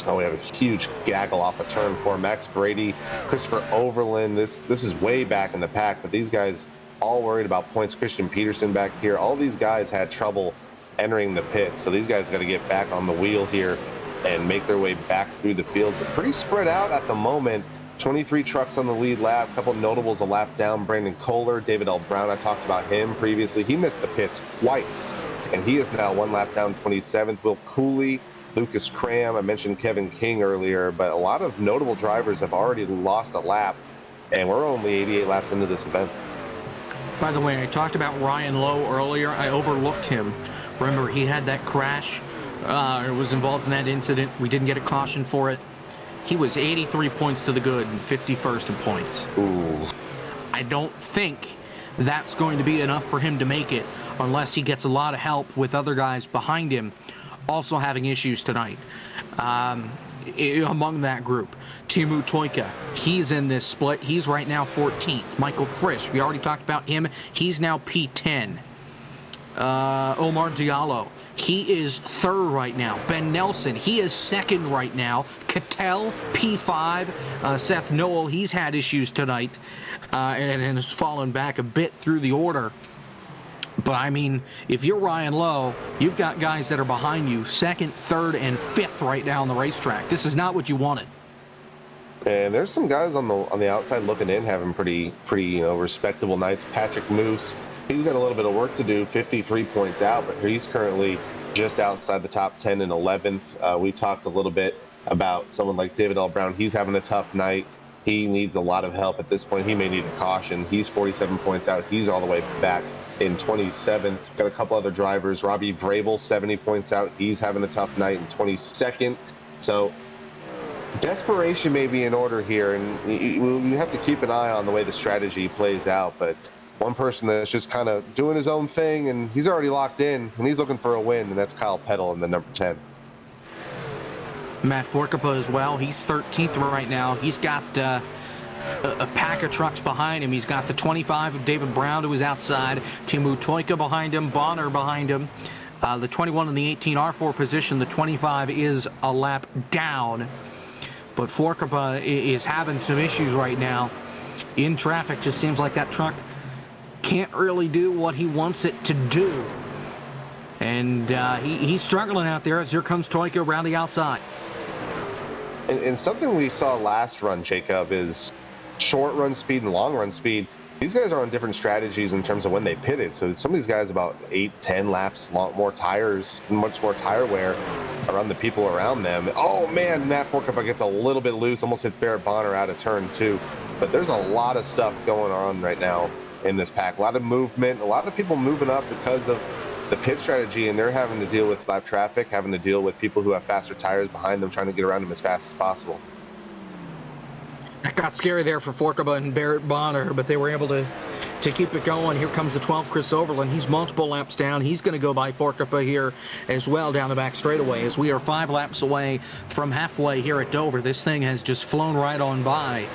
[SPEAKER 2] Oh, we have a huge gaggle off a turn 4. Max Brady, Christopher Overland. This is way back in the pack, but these guys all worried about points. Christian Peterson back here. All these guys had trouble entering the pit, so these guys got to get back on the wheel here and make their way back through the field. But pretty spread out at the moment. 23 trucks on the lead lap, a couple notables a lap down. Brandon Kohler, David L. Brown, I talked about him previously. He missed the pits twice, and he is now 1 lap down, 27th. Will Cooley, Lucas Cram, I mentioned Kevin King earlier, but a lot of notable drivers have already lost a lap, and we're only 88 laps into this event.
[SPEAKER 1] By the way, I talked about Ryan Lowe earlier. I overlooked him. Remember, he had that crash, was involved in that incident. We didn't get a caution for it. He was 83 points to the good and 51st in points.
[SPEAKER 2] Ooh.
[SPEAKER 1] I don't think that's going to be enough for him to make it unless he gets a lot of help with other guys behind him also having issues tonight. Among that group, Timu Toika, he's in this split. He's right now 14th. Michael Frisch, we already talked about him. He's now P10. Omar Diallo, he is 3rd right now. Ben Nelson, he is 2nd right now. Cattell, P5. Seth Noel, he's had issues tonight and has fallen back a bit through the order. But, I mean, if you're Ryan Lowe, you've got guys that are behind you, 2nd, 3rd, and 5th right now on the racetrack. This is not what you wanted.
[SPEAKER 2] And there's some guys on the outside looking in, having pretty respectable nights. Patrick Moose, he's got a little bit of work to do, 53 points out, but he's currently just outside the top 10 and 11th. We talked a little bit about someone like David L. Brown. He's having a tough night. He needs a lot of help at this point. He may need a caution. He's 47 points out. He's all the way back in 27th. Got a couple other drivers. Robbie Vrabel, 70 points out. He's having a tough night in 22nd. So desperation may be in order here, and you have to keep an eye on the way the strategy plays out. But one person that's just kind of doing his own thing, and he's already locked in, and he's looking for a win, and that's Kyle Pettle in the number 10.
[SPEAKER 1] Matt Forcapa as well. He's 13th right now. He's got a pack of trucks behind him. He's got the 25 of David Brown, who is outside. Timu Toika behind him. Bonner behind him. The 21 in the 18 R4 position. The 25 is a lap down. But Forcapa is having some issues right now. In traffic, just seems like that truck can't really do what he wants it to do. And he's struggling out there as here comes Toika around the outside.
[SPEAKER 2] And something we saw last run, Jacob, is short run speed and long run speed. these guys are on different strategies in terms of when they pitted. So some of these guys about 8-10 laps, lot more tires, much more tire wear around the people around them. Oh man, Matt Forkappa gets a little bit loose, almost hits Barrett Bonner out of turn 2. But there's a lot of stuff going on right now in this pack. A lot of movement, a lot of people moving up because of the pit strategy, and they're having to deal with live traffic, having to deal with people who have faster tires behind them, trying to get around them as fast as possible.
[SPEAKER 1] That got scary there for Forkaba and Barrett Bonner, but they were able to keep it going. Here comes the 12, Chris Overland. He's multiple laps down. He's going to go by Forkapa here as well down the back straightaway, as we are 5 laps away from halfway here at Dover. This thing has just flown right on by.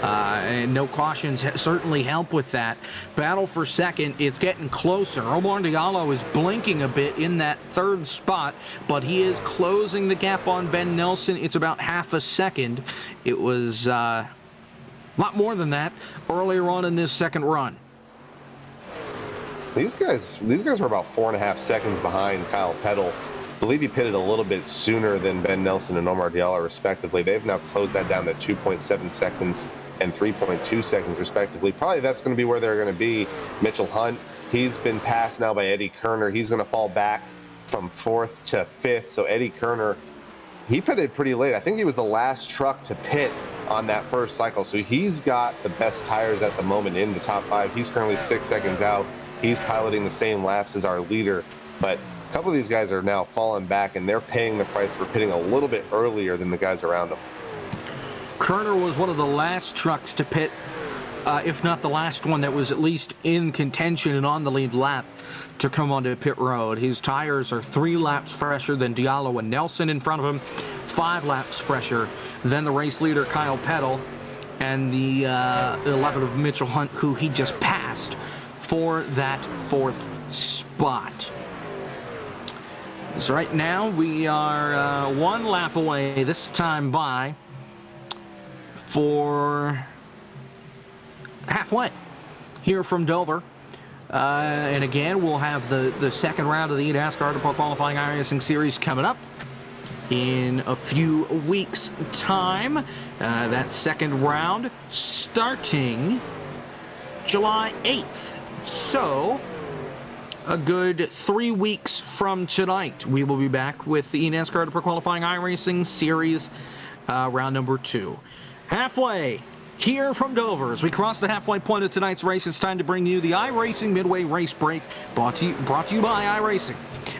[SPEAKER 1] And no cautions certainly help with that. Battle for second, it's getting closer. Omar Diallo is blinking a bit in that 3rd spot, but he is closing the gap on Ben Nelson. It's about half a second. It was a lot more than that earlier on in this second run.
[SPEAKER 2] These guys were about 4.5 seconds behind Kyle Peddle. I believe he pitted a little bit sooner than Ben Nelson and Omar Diallo, respectively. They've now closed that down to 2.7 seconds and 3.2 seconds, respectively. Probably that's going to be where they're going to be. Mitchell Hunt, he's been passed now by Eddie Kerner. He's going to fall back from 4th to 5th. So Eddie Kerner, he pitted pretty late. I think he was the last truck to pit on that first cycle. So he's got the best tires at the moment in the top 5. He's currently 6 seconds out. He's piloting the same laps as our leader. But a couple of these guys are now falling back, and they're paying the price for pitting a little bit earlier than the guys around them.
[SPEAKER 1] Kerner was one of the last trucks to pit, if not the last one that was at least in contention and on the lead lap to come onto pit road. His tires are 3 laps fresher than Diallo and Nelson in front of him, 5 laps fresher than the race leader Kyle Peddle, and the 11 of Mitchell Hunt, who he just passed for that 4th spot. So right now we are 1 lap away this time by for halfway here from Dover. And again, we'll have the second round of the eNASCAR Pro Qualifying iRacing Series coming up in a few weeks' time. That second round starting July 8th. So a good 3 weeks from tonight, we will be back with the eNASCAR Pro Qualifying iRacing Series round number 2. Halfway here from Dover, as we cross the halfway point of tonight's race, it's time to bring you the iRacing Midway Race Break, brought to you by iRacing.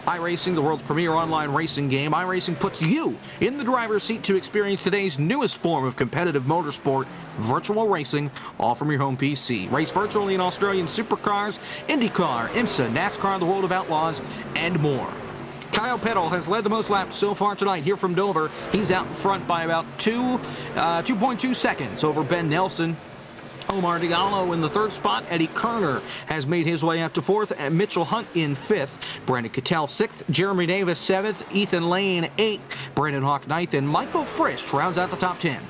[SPEAKER 1] iRacing, the world's premier online racing game. iRacing puts you in the driver's seat to experience today's newest form of competitive motorsport, virtual racing, all from your home PC. Race virtually in Australian supercars, IndyCar, IMSA, NASCAR, the World of Outlaws, and more. Kyle Peddle has led the most laps so far tonight here from Dover. He's out in front by about 2.2 seconds over Ben Nelson. Omar Diallo in the 3rd spot. Eddie Kerner has made his way up to 4th, and Mitchell Hunt in 5th. Brandon Cattell 6th. Jeremy Davis 7th. Ethan Lane 8th. Brandon Hawk 9th. And Michael Frisch rounds out the top 10.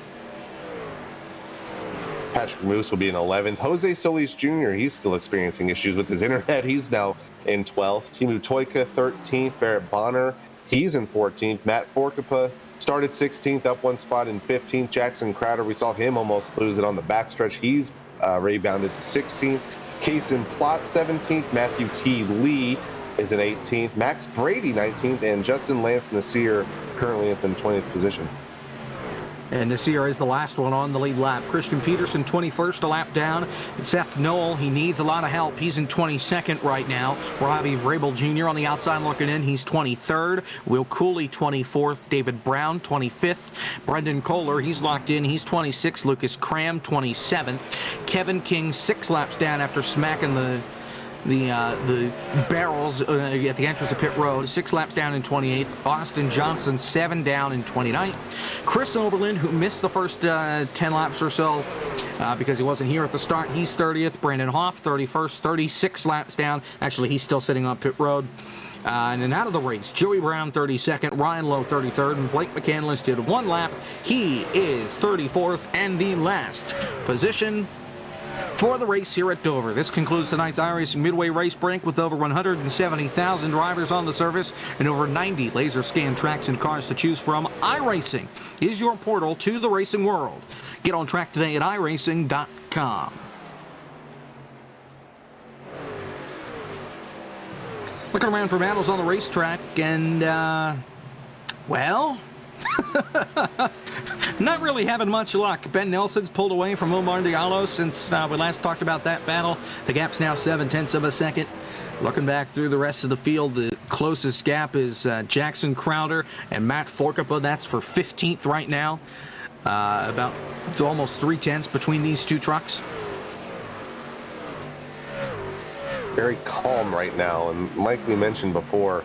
[SPEAKER 2] Patrick Moose will be in 11th. Jose Solis Jr., he's still experiencing issues with his internet. He's now in 12th. Timu Toika 13th. Barrett Bonner, he's in 14th. Matt Forkapa started 16th, up 1 spot in 15th. Jackson Crowder, we saw him almost lose it on the backstretch. He's rebounded to 16th. Kason Plott 17th. Matthew T. Lee is in 18th. Max Brady 19th. And Justin Lance Nasir currently in the 20th position.
[SPEAKER 1] And Nasir is the last one on the lead lap. Christian Peterson, 21st, a lap down. Seth Knoll, he needs a lot of help. He's in 22nd right now. Robbie Vrabel Jr. on the outside looking in. He's 23rd. Will Cooley, 24th. David Brown, 25th. Brendan Kohler, he's locked in. He's 26th. Lucas Cram, 27th. Kevin King, 6 laps down after smacking the barrels at the entrance of pit road. 6 laps down in 28th. Austin Johnson 7 down in 29th. Chris Overland, who missed the first 10 laps or so because he wasn't here at the start, he's 30th. Brandon Hoff 31st, 36 laps down. Actually, he's still sitting on pit road. And then out of the race, Joey Brown 32nd, Ryan Lowe 33rd, and Blake McCandless did 1 lap. He is 34th and the last position for the race here at Dover. This concludes tonight's iRacing Midway Race Break with over 170,000 drivers on the service and over 90 laser scan tracks and cars to choose from. iRacing is your portal to the racing world. Get on track today at iRacing.com. Looking around for battles on the racetrack, and, well, not really having much luck. Ben Nelson's pulled away from Omar Diallo since we last talked about that battle. The gap's now 7/10 of a second. Looking back through the rest of the field, the closest gap is Jackson Crowder and Matt Forkapa. That's for 15th right now. About almost 3/10 between these two trucks.
[SPEAKER 2] Very calm right now, and like we mentioned before,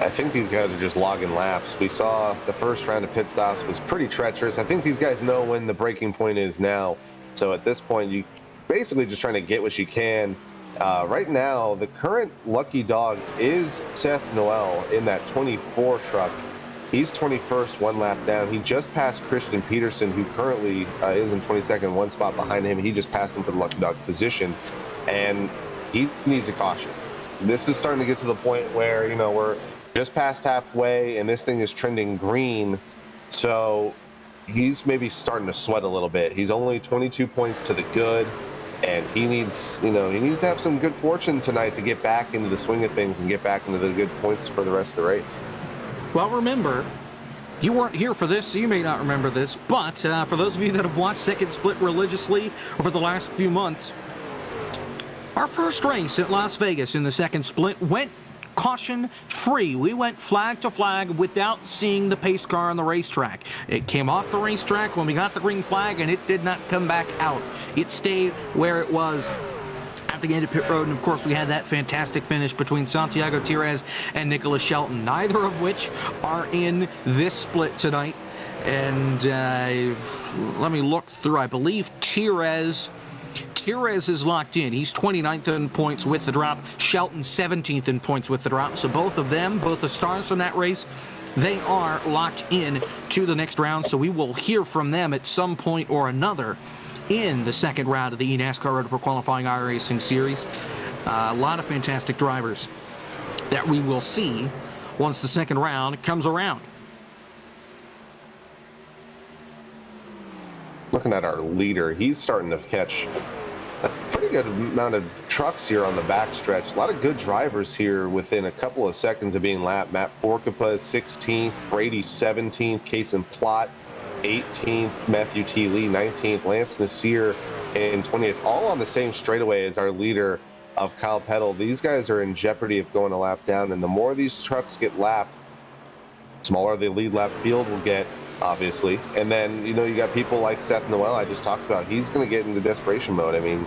[SPEAKER 2] I think these guys are just logging laps. We saw the first round of pit stops was pretty treacherous. I think these guys know when the breaking point is now. So at this point, you basically just trying to get what you can. Right now, the current lucky dog is Seth Noel in that 24 truck. He's 21st, one lap down. He just passed Christian Peterson, who currently is in 22nd, one spot behind him. He just passed him for the lucky dog position, and he needs a caution. This is starting to get to the point where, you know, we're just past halfway and this thing is trending green. So he's maybe starting to sweat a little bit. He's only 22 points to the good, and he needs, you know, he needs to have some good fortune tonight to get back into the swing of things and get back into the good points for the rest of the race.
[SPEAKER 1] Well, remember, you weren't here for this, so you may not remember this, but for those of you that have watched Second Split religiously over the last few months, our first race at Las Vegas in the Second Split went caution free. We went flag to flag without seeing the pace car on the racetrack. It came off the racetrack when we got the green flag, and it did not come back out. It stayed where it was at the end of pit road, and of course we had that fantastic finish between Santiago Tires and Nicholas Shelton, neither of which are in this split tonight. And let me look through. I believe Tires is locked in. He's 29th in points with the drop. Shelton 17th in points with the drop. So both of them, both the stars from that race, they are locked in to the next round. So we will hear from them at some point or another in the second round of the eNASCAR Road Pro Qualifying iRacing Series. A lot of fantastic drivers that we will see once the second round comes around.
[SPEAKER 2] Looking at our leader, he's starting to catch a pretty good amount of trucks here on the backstretch. A lot of good drivers here within a couple of seconds of being lapped. Matt Forkapa is 16th, Brady 17th, Kason Plott 18th, Matthew T. Lee 19th, Lance Nasir in 20th, all on the same straightaway as our leader of Kyle Peddle. These guys are in jeopardy of going a lap down, and the more these trucks get lapped, smaller the lead lap field will get, obviously. And then, you know, you got people like Seth Noel I just talked about. He's going to get into desperation mode. I mean,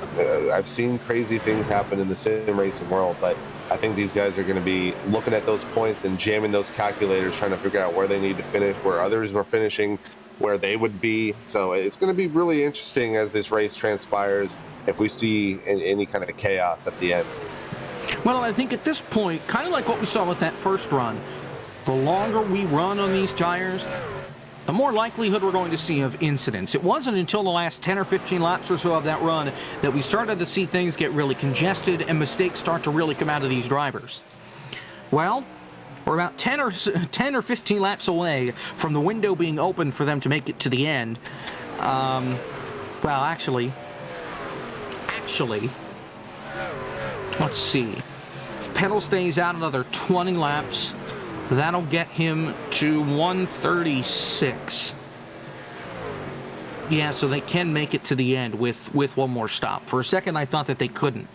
[SPEAKER 2] I've seen crazy things happen in the sim racing world, but I think these guys are going to be looking at those points and jamming those calculators, trying to figure out where they need to finish, where others were finishing, where they would be. So it's going to be really interesting as this race transpires, if we see any kind of chaos at the end.
[SPEAKER 1] Well, I think at this point, kind of like what we saw with that first run, the longer we run on these tires, the more likelihood we're going to see of incidents. It wasn't until the last 10 or 15 laps or so of that run that we started to see things get really congested and mistakes start to really come out of these drivers. Well, we're about 10 or 15 laps away from the window being open for them to make it to the end. Well, actually, let's see. If Peddle stays out another 20 laps, that'll get him to 136. Yeah, so they can make it to the end with one more stop. For a second, I thought that they couldn't.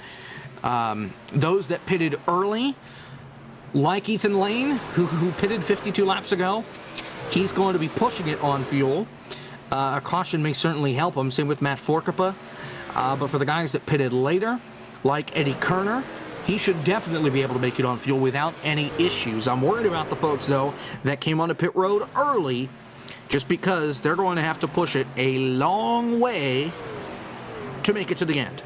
[SPEAKER 1] Those that pitted early, like Ethan Lane, who pitted 52 laps ago, he's going to be pushing it on fuel. A caution may certainly help him. Same with Matt Forkapa. But for the guys that pitted later, like Eddie Kerner, he should definitely be able to make it on fuel without any issues. I'm worried about the folks, though, that came onto pit road early, just because they're going to have to push it a long way to make it to the end.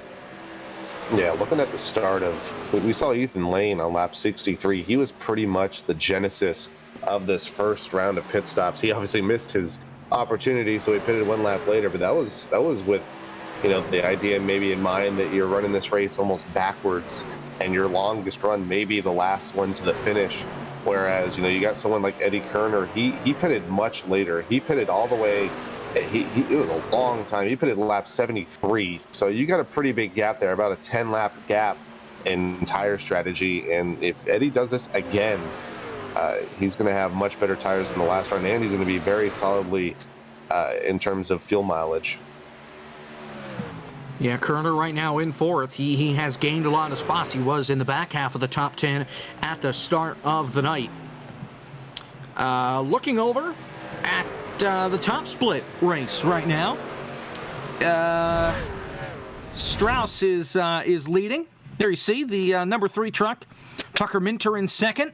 [SPEAKER 2] Yeah, looking at the start of, we saw Ethan Lane on lap 63. He was pretty much the genesis of this first round of pit stops. He obviously missed his opportunity, so he pitted one lap later, but that was with, you know, the idea maybe in mind that you're running this race almost backwards, and your longest run may be the last one to the finish. Whereas, you know, you got someone like Eddie Kerner, he pitted much later. He pitted all the way, it was a long time. He pitted lap 73. So you got a pretty big gap there, about a 10 lap gap in tire strategy. And if Eddie does this again, he's going to have much better tires in the last run, and he's going to be very solidly in terms of fuel mileage.
[SPEAKER 1] Yeah, Kerner right now in fourth. He has gained a lot of spots. He was in the back half of the top 10 at the start of the night. Looking over at the top split race right now. Strauss is leading. There you see the number 3 truck. Tucker Minter in second.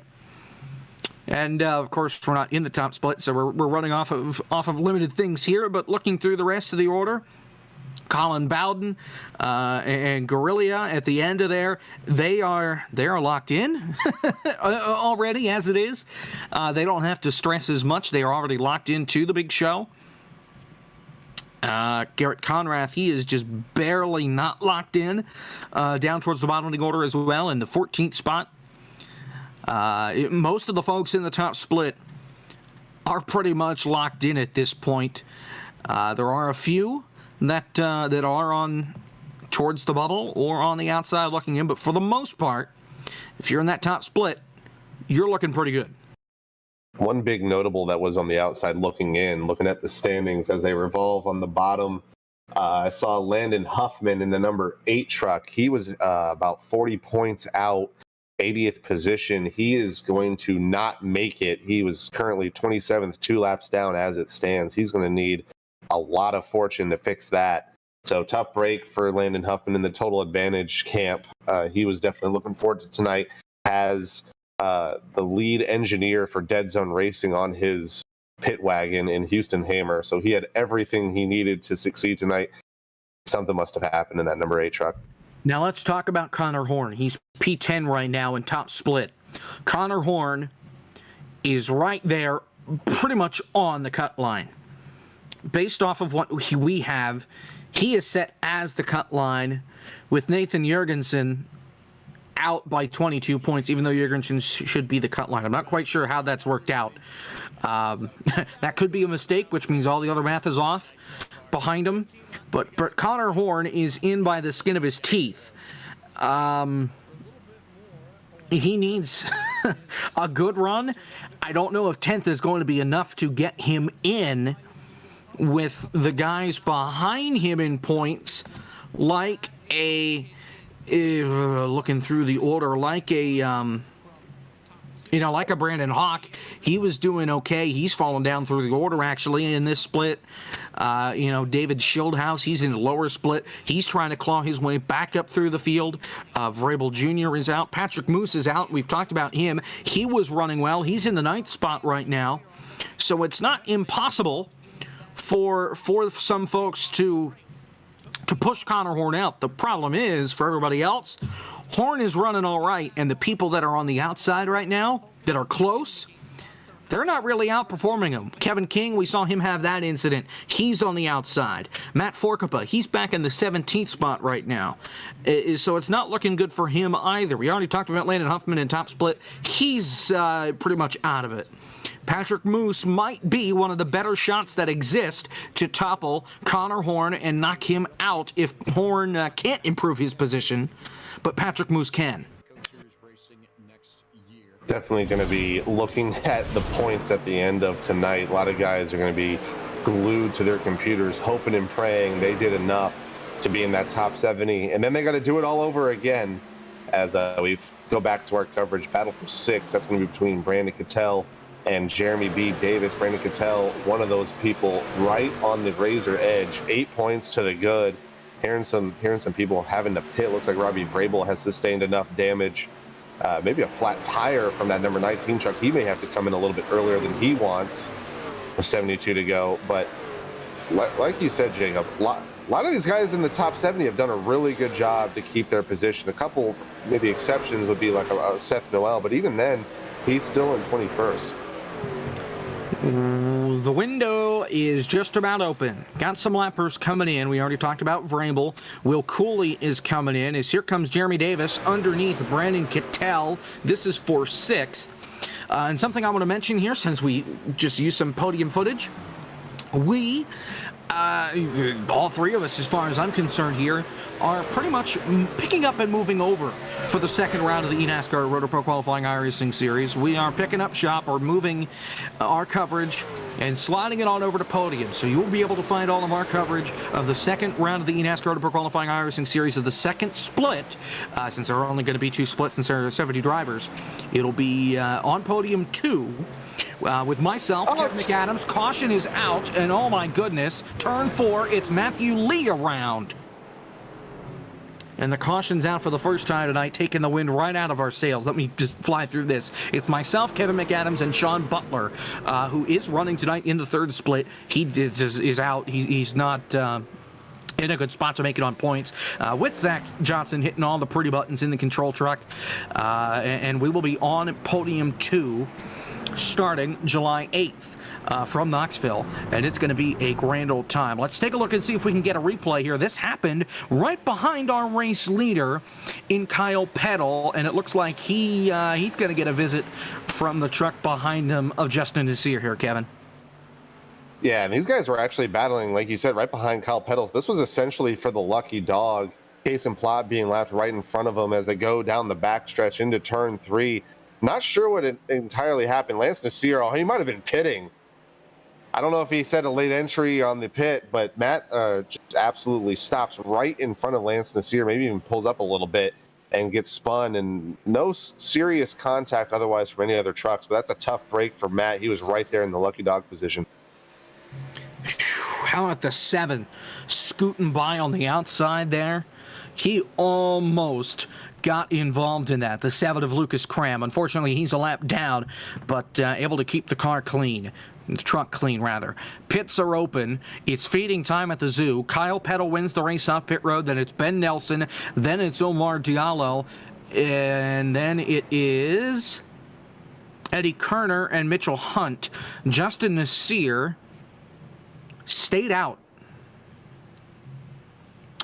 [SPEAKER 1] And, of course, we're not in the top split, so we're running off of limited things here. But looking through the rest of the order, Colin Bowden and Guerrilla at the end of there, they are locked in already as it is. They don't have to stress as much. They are already locked into the big show. Garrett Conrath, he is just barely not locked in, down towards the bottom of the order as well in the 14th spot. Most of the folks in the top split are pretty much locked in at this point. There are a few that are on towards the bubble or on the outside looking in, but for the most part, if you're in that top split, you're looking pretty good.
[SPEAKER 2] One big notable that was on the outside looking in, looking at the standings as they revolve on the bottom, I saw Landon Huffman in the number 8 truck. He was about 40 points out, 80th position. He is going to not make it. He was currently 27th, 2 laps down as it stands. He's going to need a lot of fortune to fix that. So tough break for Landon Huffman in the total advantage camp. He was definitely looking forward to tonight. Has the lead engineer for Dead Zone Racing on his pit wagon in Houston Hammer. So he had everything he needed to succeed tonight. Something must have happened in that number 8 truck.
[SPEAKER 1] Now let's talk about Connor Horn. He's P10 right now in top split. Connor Horn is right there pretty much on the cut line. Based off of what we have, he is set as the cut line with Nathan Jurgensen out by 22 points, even though Jurgensen should be the cut line. I'm not quite sure how that's worked out. That could be a mistake, which means all the other math is off behind him. But Connor Horn is in by the skin of his teeth. He needs a good run. I don't know if 10th is going to be enough to get him in with the guys behind him in points, like looking through the order, like a Brandon Hawk. He was doing okay. He's fallen down through the order, actually, in this split. David Schildhaus, he's in the lower split. He's trying to claw his way back up through the field. Vrabel Jr. is out. Patrick Moose is out. We've talked about him. He was running well. He's in the 9th spot right now. So it's not impossible for some folks to push Connor Horn out. The problem is, for everybody else, Horn is running all right, and the people that are on the outside right now that are close, they're not really outperforming him. Kevin King, we saw him have that incident. He's on the outside. Matt Forkapa, he's back in the 17th spot right now. So it's not looking good for him either. We already talked about Landon Huffman in top split. He's pretty much out of it. Patrick Moose might be one of the better shots that exist to topple Connor Horn and knock him out if Horn can't improve his position, but Patrick Moose can.
[SPEAKER 2] Definitely going to be looking at the points at the end of tonight. A lot of guys are going to be glued to their computers, hoping and praying they did enough to be in that top 70, and then they got to do it all over again as we go back to our coverage. Battle for 6, that's going to be between Brandon Cattell and Jeremy B. Davis. Brandon Cattell, one of those people right on the razor edge, 8 points to the good. Hearing some people having to pit. Looks like Robbie Vrabel has sustained enough damage. Maybe a flat tire from that number 19 truck. He may have to come in a little bit earlier than he wants with 72 to go. But like you said, Jacob, a lot of these guys in the top 70 have done a really good job to keep their position. A couple maybe exceptions would be like a Seth Noel, but even then, he's still in 21st.
[SPEAKER 1] The window is just about open. Got some lappers coming in. We already talked about Vrabel. Will Cooley is coming in. As here comes Jeremy Davis underneath Brandon Cattell. This is for 6th. And something I want to mention here, since we just used some podium footage, we All three of us, as far as I'm concerned here, are pretty much picking up and moving over for the second round of the eNASCAR Roto Pro Qualifying iRacing Series. We are picking up shop or moving our coverage and sliding it on over to Podium. So you will be able to find all of our coverage of the second round of the eNASCAR Roto Pro Qualifying iRacing Series of the second split, since there are only going to be two splits since there are 70 drivers. It'll be on Podium 2. With myself, Kevin McAdams. Caution is out, and oh my goodness, turn 4, it's Matthew Lee around. And the caution's out for the first time tonight, taking the wind right out of our sails. Let me just fly through this. It's myself, Kevin McAdams, and Sean Butler, who is running tonight in the third split. He is out. He's not in a good spot to make it on points. With Zach Johnson hitting all the pretty buttons in the control truck. And we will be on Podium 2 starting July 8th. From Knoxville, and it's going to be a grand old time. Let's take a look and see if we can get a replay here. This happened right behind our race leader in Kyle Peddle, and it looks like he's going to get a visit from the truck behind him of Justin Nasir here, Kevin.
[SPEAKER 2] Yeah, and these guys were actually battling, like you said, right behind Kyle Peddle. This was essentially for the lucky dog. Case and Plot being left right in front of them as they go down the backstretch into turn 3. Not sure what entirely happened. Lance Nasir, he might have been pitting. I don't know if he said a late entry on the pit, but Matt just absolutely stops right in front of Lance Nasir, maybe even pulls up a little bit and gets spun, and no serious contact otherwise from any other trucks. But that's a tough break for Matt. He was right there in the lucky dog position.
[SPEAKER 1] How about the 7 scooting by on the outside there? He almost got involved in that. The 7 of Lucas Cram. Unfortunately, he's a lap down, but able to keep the car clean. The truck clean, rather. Pits are open. It's feeding time at the zoo. Kyle Peddle wins the race off pit road. Then it's Ben Nelson. Then it's Omar Diallo. And then it is Eddie Kerner and Mitchell Hunt. Justin Nasir stayed out.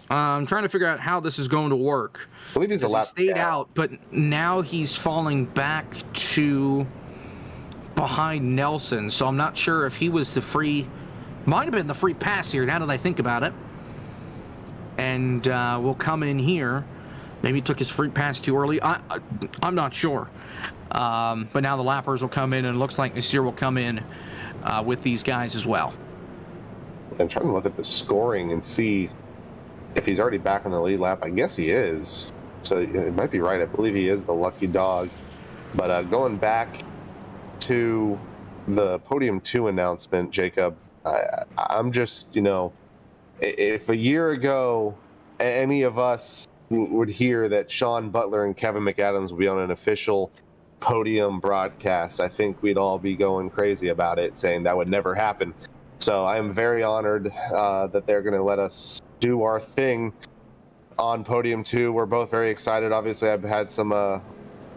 [SPEAKER 1] I'm trying to figure out how this is going to work.
[SPEAKER 2] I believe he's a lap
[SPEAKER 1] stayed
[SPEAKER 2] down.
[SPEAKER 1] out, but now he's falling back to behind Nelson, so I'm not sure if he was the free, might have been the free pass here, now that I think about it. And will come in here. Maybe he took his free pass too early. I'm not sure. But now the lappers will come in, and it looks like Nasir will come in with these guys as well.
[SPEAKER 2] I'm trying to look at the scoring and see if he's already back on the lead lap. I guess he is. So it might be right. I believe he is the lucky dog. But going back to the Podium 2 announcement, Jacob, I'm just, if a year ago any of us would hear that Sean Butler and Kevin McAdams would be on an official Podium broadcast, I think we'd all be going crazy about it, saying that would never happen. So I am very honored that they're going to let us do our thing on Podium 2. We're both very excited. Obviously, I've had some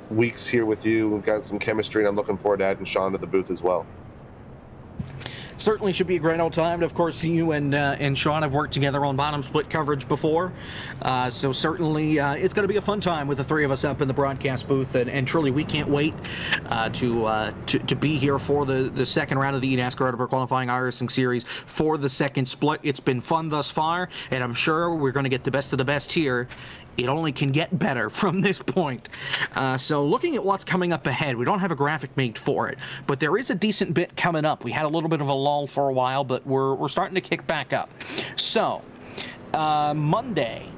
[SPEAKER 2] weeks here with you. We've got some chemistry, and I'm looking forward to adding Sean to the booth as well.
[SPEAKER 1] Certainly should be a grand old time. And of course, you and Sean have worked together on bottom split coverage before. So certainly it's going to be a fun time with the three of us up in the broadcast booth. And truly, we can't wait to be here for the second round of the eNASCAR Roto Pro Qualifying iRacing Series for the second split. It's been fun thus far, and I'm sure we're going to get the best of the best here. It only can get better from this point. So looking at what's coming up ahead, we don't have a graphic made for it, but there is a decent bit coming up. We had a little bit of a lull for a while, but we're starting to kick back up. So Monday,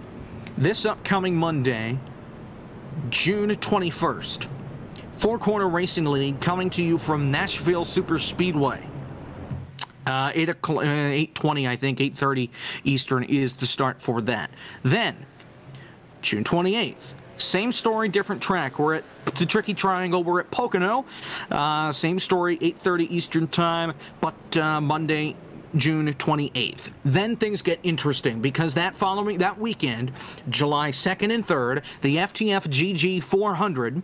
[SPEAKER 1] this upcoming Monday, June 21st, Four Corner Racing League coming to you from Nashville Super Speedway. 8:20, I think, 8:30 Eastern is the start for that. Then, June 28th, same story, different track. We're at the Tricky Triangle. We're at Pocono. Same story, 8:30 Eastern time, but Monday, June 28th. Then things get interesting because that weekend, July 2nd and 3rd, the FTF GG 400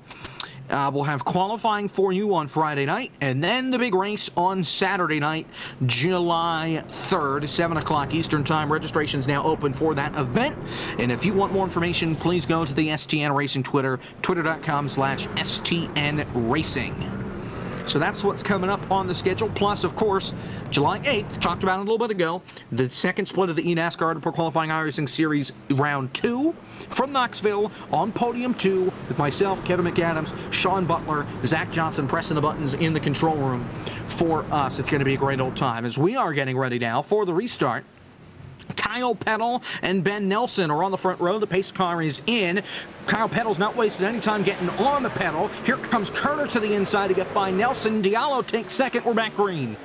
[SPEAKER 1] will have qualifying for you on Friday night, and then the big race on Saturday night, July 3rd, 7 o'clock Eastern Time. Registration's now open for that event, and if you want more information, please go to the STN Racing Twitter, twitter.com/STN Racing. So that's what's coming up on the schedule. Plus, of course, July 8th, talked about it a little bit ago, the second split of the eNASCAR Pro Qualifying iRacing Series Round 2 from Knoxville on Podium 2 with myself, Kevin McAdams, Sean Butler, Zach Johnson pressing the buttons in the control room for us. It's going to be a great old time as we are getting ready now for the restart. Kyle Peddle and Ben Nelson are on the front row. The pace car is in. Kyle Peddle's not wasting any time getting on the pedal. Here comes Kerner to the inside to get by Nelson. Diallo takes second. We're back green.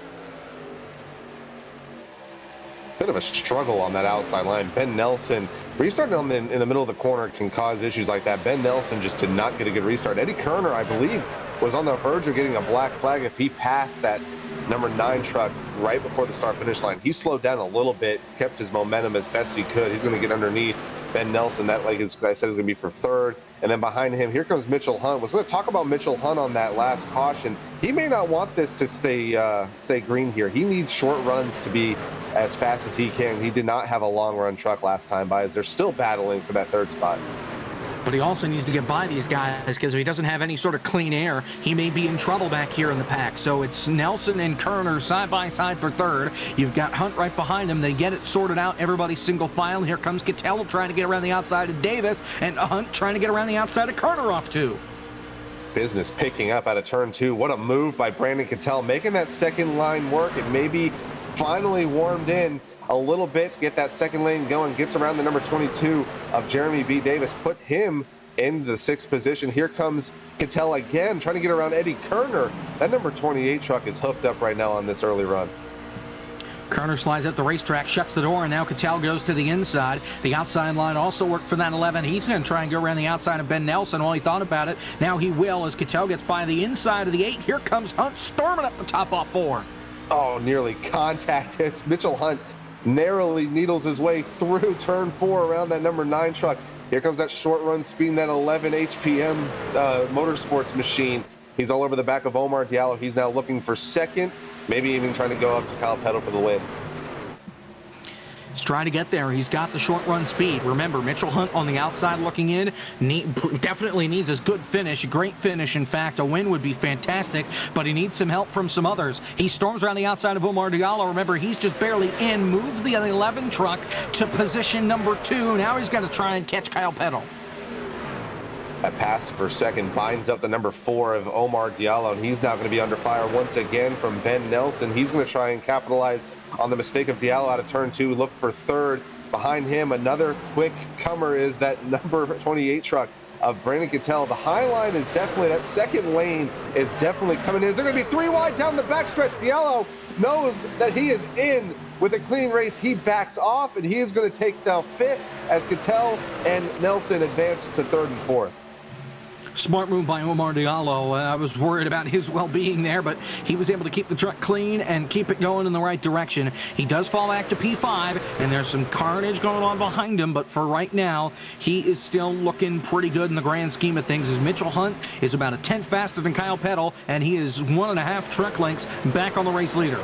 [SPEAKER 2] Bit of a struggle on that outside line. Ben Nelson, restarting in the middle of the corner can cause issues like that. Ben Nelson just did not get a good restart. Eddie Kerner, I believe, was on the verge of getting a black flag if he passed that number 9 truck right before the start finish line. He slowed down a little bit, kept his momentum as best he could. He's going to get underneath Ben Nelson. That, like I said, is going to be for third. And then behind him, here comes Mitchell Hunt. Was going to talk about Mitchell Hunt on that last caution. He may not want this to stay green here. He needs short runs to be as fast as he can. He did not have a long run truck last time by, as they're still battling for that third spot.
[SPEAKER 1] But he also needs to get by these guys because if he doesn't have any sort of clean air, he may be in trouble back here in the pack. So it's Nelson and Kerner side by side for third. You've got Hunt right behind him. They get it sorted out. Everybody's single file. Here comes Cattell trying to get around the outside of Davis, and Hunt trying to get around the outside of Kerner off two.
[SPEAKER 2] Business picking up out of turn 2. What a move by Brandon Cattell, making that second line work. It maybe finally warmed in a little bit to get that second lane going, gets around the number 22 of Jeremy B. Davis, put him in the 6th position. Here comes Cattell again, trying to get around Eddie Kerner. That number 28 truck is hooked up right now on this early run.
[SPEAKER 1] Kerner slides up the racetrack, shuts the door, and now Cattell goes to the inside. The outside line also worked for that 11. He's going to try and go around the outside of Ben Nelson. While he thought about it, now he will as Cattell gets by the inside of the 8. Here comes Hunt storming up the top off 4.
[SPEAKER 2] Oh, nearly contact. It's Mitchell Hunt narrowly needles his way through turn 4 around that number 9 truck. Here comes that short run speed, that 11 HPM motorsports machine. He's all over the back of Omar Diallo. He's now looking for second, maybe even trying to go up to Kyle Peddle for the win.
[SPEAKER 1] He's trying to get there. He's got the short run speed. Remember, Mitchell Hunt on the outside looking in definitely needs a good finish, a great finish. In fact, a win would be fantastic, but he needs some help from some others. He storms around the outside of Omar Diallo. Remember, he's just barely in. Moved the 11 truck to position number 2. Now he's got to try and catch Kyle Peddle.
[SPEAKER 2] That pass for second binds up the number 4 of Omar Diallo, and he's now going to be under fire once again from Ben Nelson. He's going to try and capitalize on the mistake of Diallo out of turn 2, look for third. Behind him, another quick comer is that number 28 truck of Brandon Cattell. The high line is definitely, that second lane is definitely coming in. They're going to be 3 wide down the backstretch. Diallo knows that he is in with a clean race. He backs off, and he is going to take down 5th as Cattell and Nelson advance to 3rd and 4th.
[SPEAKER 1] Smart move by Omar Diallo. I was worried about his well-being there, but he was able to keep the truck clean and keep it going in the right direction. He does fall back to P5, and there's some carnage going on behind him, but for right now, he is still looking pretty good in the grand scheme of things, as Mitchell Hunt is about a 10th faster than Kyle Peddle, and he is 1.5 truck lengths back on the race leader.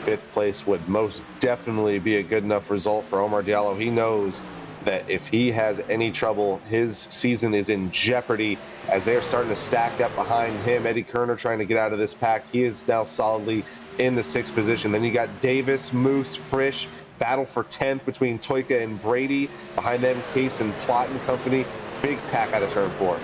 [SPEAKER 2] 5th place would most definitely be a good enough result for Omar Diallo. He knows that if he has any trouble, his season is in jeopardy as they're starting to stack up behind him. Eddie Kerner trying to get out of this pack. He is now solidly in the 6th position. Then you got Davis, Moose, Frisch, battle for 10th between Toyka and Brady. Behind them, Case and Plott and company. Big pack out of turn 4.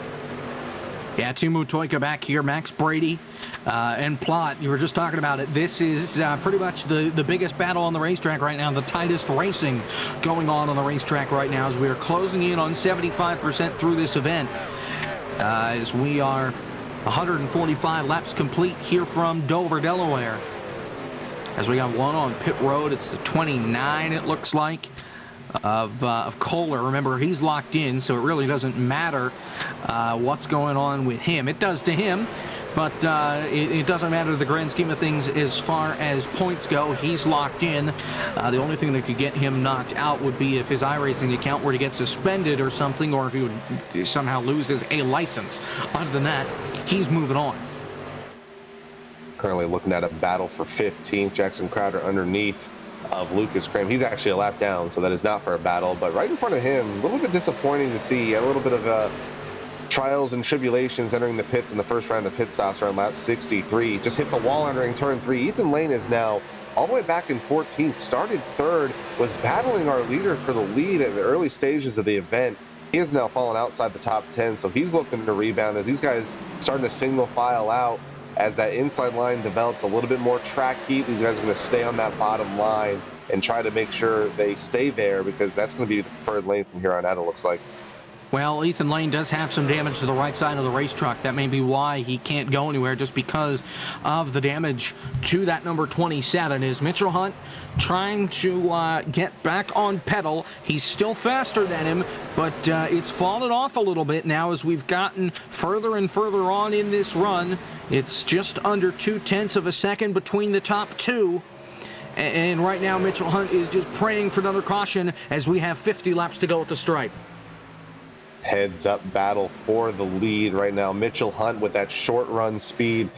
[SPEAKER 1] Yeah, Timu Toyka back here, Max Brady and Plott. You were just talking about it. This is pretty much the biggest battle on the racetrack right now, the tightest racing going on the racetrack right now as we are closing in on 75% through this event. As we are 145 laps complete here from Dover, Delaware. As we got one on pit road, it's the 29, it looks like, of Kohler. Remember, he's locked in, so it really doesn't matter what's going on with him. It does to him, but it doesn't matter the grand scheme of things as far as points go. He's locked in. The only thing that could get him knocked out would be if his iRacing account were to get suspended or something, or if he would somehow lose his A license. Other than that, he's moving on.
[SPEAKER 2] Currently looking at a battle for 15th. Jackson Crowder underneath of Lucas Cram. He's actually a lap down, so that is not for a battle, but right in front of him, a little bit disappointing to see. A little bit of trials and tribulations entering the pits in the first round of pit stops around lap 63. Just hit the wall entering turn 3. Ethan Lane is now all the way back in 14th, started third, was battling our leader for the lead at the early stages of the event. He has now fallen outside the top 10, so he's looking to rebound as these guys starting to single file out. As that inside line develops a little bit more track heat, these guys are going to stay on that bottom line and try to make sure they stay there, because that's going to be the preferred lane from here on out, it looks like.
[SPEAKER 1] Well, Ethan Lane does have some damage to the right side of the race truck. That may be why he can't go anywhere, just because of the damage to that number 27. Is Mitchell Hunt trying to get back on pedal? He's still faster than him, but it's fallen off a little bit now as we've gotten further and further on in this run. It's just under 0.2 of a second between the top two. And right now, Mitchell Hunt is just praying for another caution as we have 50 laps to go at the stripe.
[SPEAKER 2] Heads up battle for the lead right now. Mitchell Hunt with that short run speed,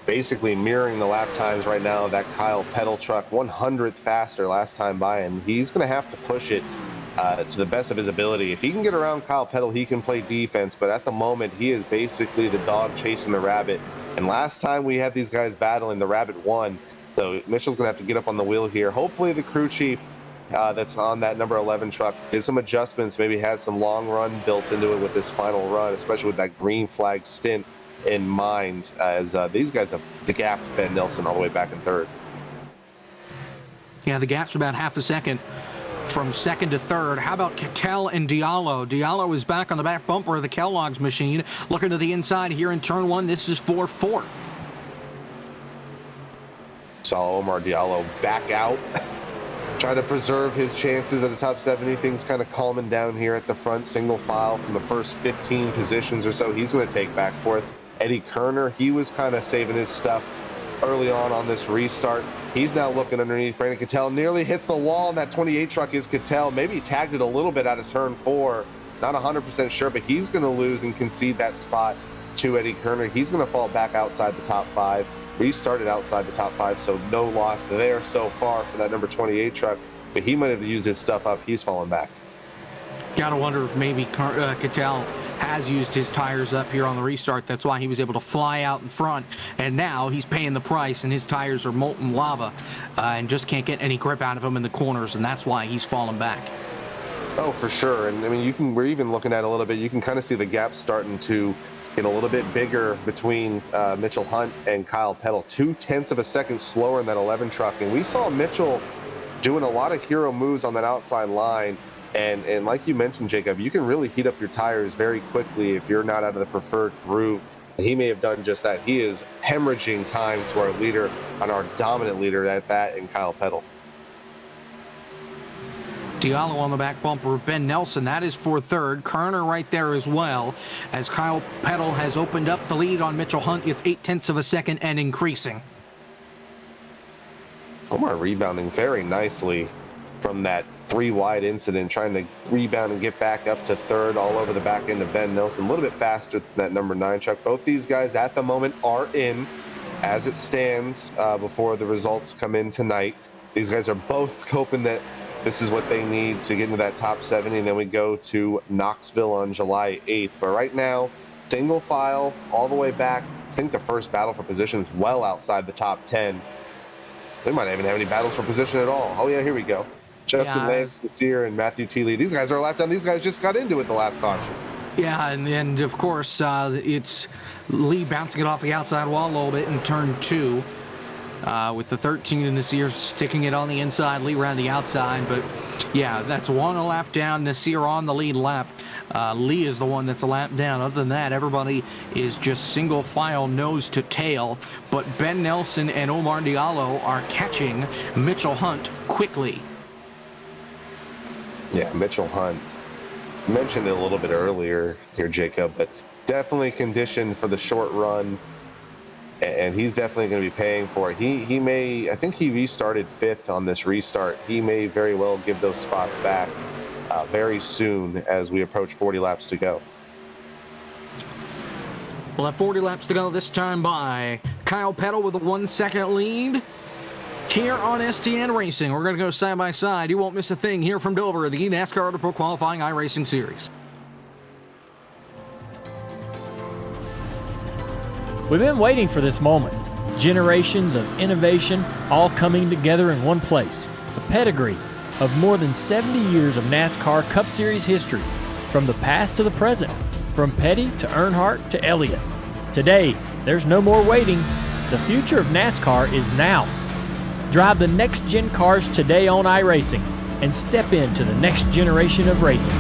[SPEAKER 2] basically mirroring the lap times right now. That Kyle Peddle truck, 100th faster last time by, and he's going to have to push it to the best of his ability. If he can get around Kyle Peddle, he can play defense, but at the moment, he is basically the dog chasing the rabbit. And last time we had these guys battling, the rabbit won. So Mitchell's going to have to get up on the wheel here. Hopefully the crew chief that's on that number 11 truck did some adjustments, maybe had some long run built into it with this final run, especially with that green flag stint in mind, as these guys have the gap to Ben Nelson all the way back in third.
[SPEAKER 1] Yeah, the gap's about half a second from second to third. How about Cattell and Diallo? Diallo is back on the back bumper of the Kellogg's machine, looking to the inside here in turn 1. This is for fourth.
[SPEAKER 2] Saw Omar Diallo back out, try to preserve his chances at the top 70. Things kind of calming down here at the front, single file from the first 15 positions or so. He's going to take back fourth. Eddie Kerner, he was kind of saving his stuff early on this restart. He's now looking underneath. Brandon Cattell nearly hits the wall, and that 28 truck is Cattell. Maybe tagged it a little bit out of turn 4. Not 100% sure, but he's going to lose and concede that spot to Eddie Kerner. He's going to fall back outside the top 5. Restarted outside the top 5, so no loss there so far for that number 28 truck, but he might have used his stuff up. He's falling back.
[SPEAKER 1] Gotta wonder if maybe Cattell has used his tires up here on the restart. That's why he was able to fly out in front, and now he's paying the price, and his tires are molten lava and just can't get any grip out of them in the corners, and that's why he's falling back.
[SPEAKER 2] Oh, for sure. And I mean, we're even looking at a little bit, you can kind of see the gap starting to get a little bit bigger between Mitchell Hunt and Kyle Peddle. 0.2 of a second slower in that 11 truck. And we saw Mitchell doing a lot of hero moves on that outside line. And like you mentioned, Jacob, you can really heat up your tires very quickly if you're not out of the preferred groove. He may have done just that. He is hemorrhaging time to our leader, on our dominant leader at that, and Kyle Peddle.
[SPEAKER 1] Diallo on the back bumper of Ben Nelson. That is for third. Kerner right there as well, as Kyle Peddle has opened up the lead on Mitchell Hunt. It's 0.8 of a second and increasing.
[SPEAKER 2] Omar rebounding very nicely from that 3-wide incident, trying to rebound and get back up to third all over the back end of Ben Nelson. A little bit faster than that number 9 truck. Both these guys at the moment are in as it stands before the results come in tonight. These guys are both hoping that this is what they need to get into that top 70, and then we go to Knoxville on July 8th. But right now, single file all the way back. I think the first battle for position is well outside the top 10. They might not even have any battles for position at all. Oh, yeah, here we go. Justin Lance, Nasir, and Matthew T. Lee. These guys are a lap down. These guys just got into it the last caution.
[SPEAKER 1] Yeah, and of course, it's Lee bouncing it off the outside wall a little bit in turn 2. With the 13 and Nasir sticking it on the inside, Lee around the outside. But yeah, that's one a lap down, Nasir on the lead lap. Lee is the one that's a lap down. Other than that, everybody is just single file nose to tail. But Ben Nelson and Omar Diallo are catching Mitchell Hunt quickly.
[SPEAKER 2] Yeah, Mitchell Hunt. You mentioned it a little bit earlier here, Jacob, but definitely conditioned for the short run. And he's definitely going to be paying for it. He may, I think he restarted 5th on this restart. He may very well give those spots back very soon as we approach 40 laps to go.
[SPEAKER 1] We'll have 40 laps to go this time by Kyle Peddle with a 1-second lead here on STN Racing. We're going to go side by side. You won't miss a thing here from Dover, the eNASCAR Auto Pro Qualifying iRacing Series.
[SPEAKER 4] We've been waiting for this moment. Generations of innovation all coming together in one place. A pedigree of more than 70 years of NASCAR Cup Series history, from the past to the present, from Petty to Earnhardt to Elliott. Today, there's no more waiting. The future of NASCAR is now. Drive the next-gen cars today on iRacing and step into the next generation of racing.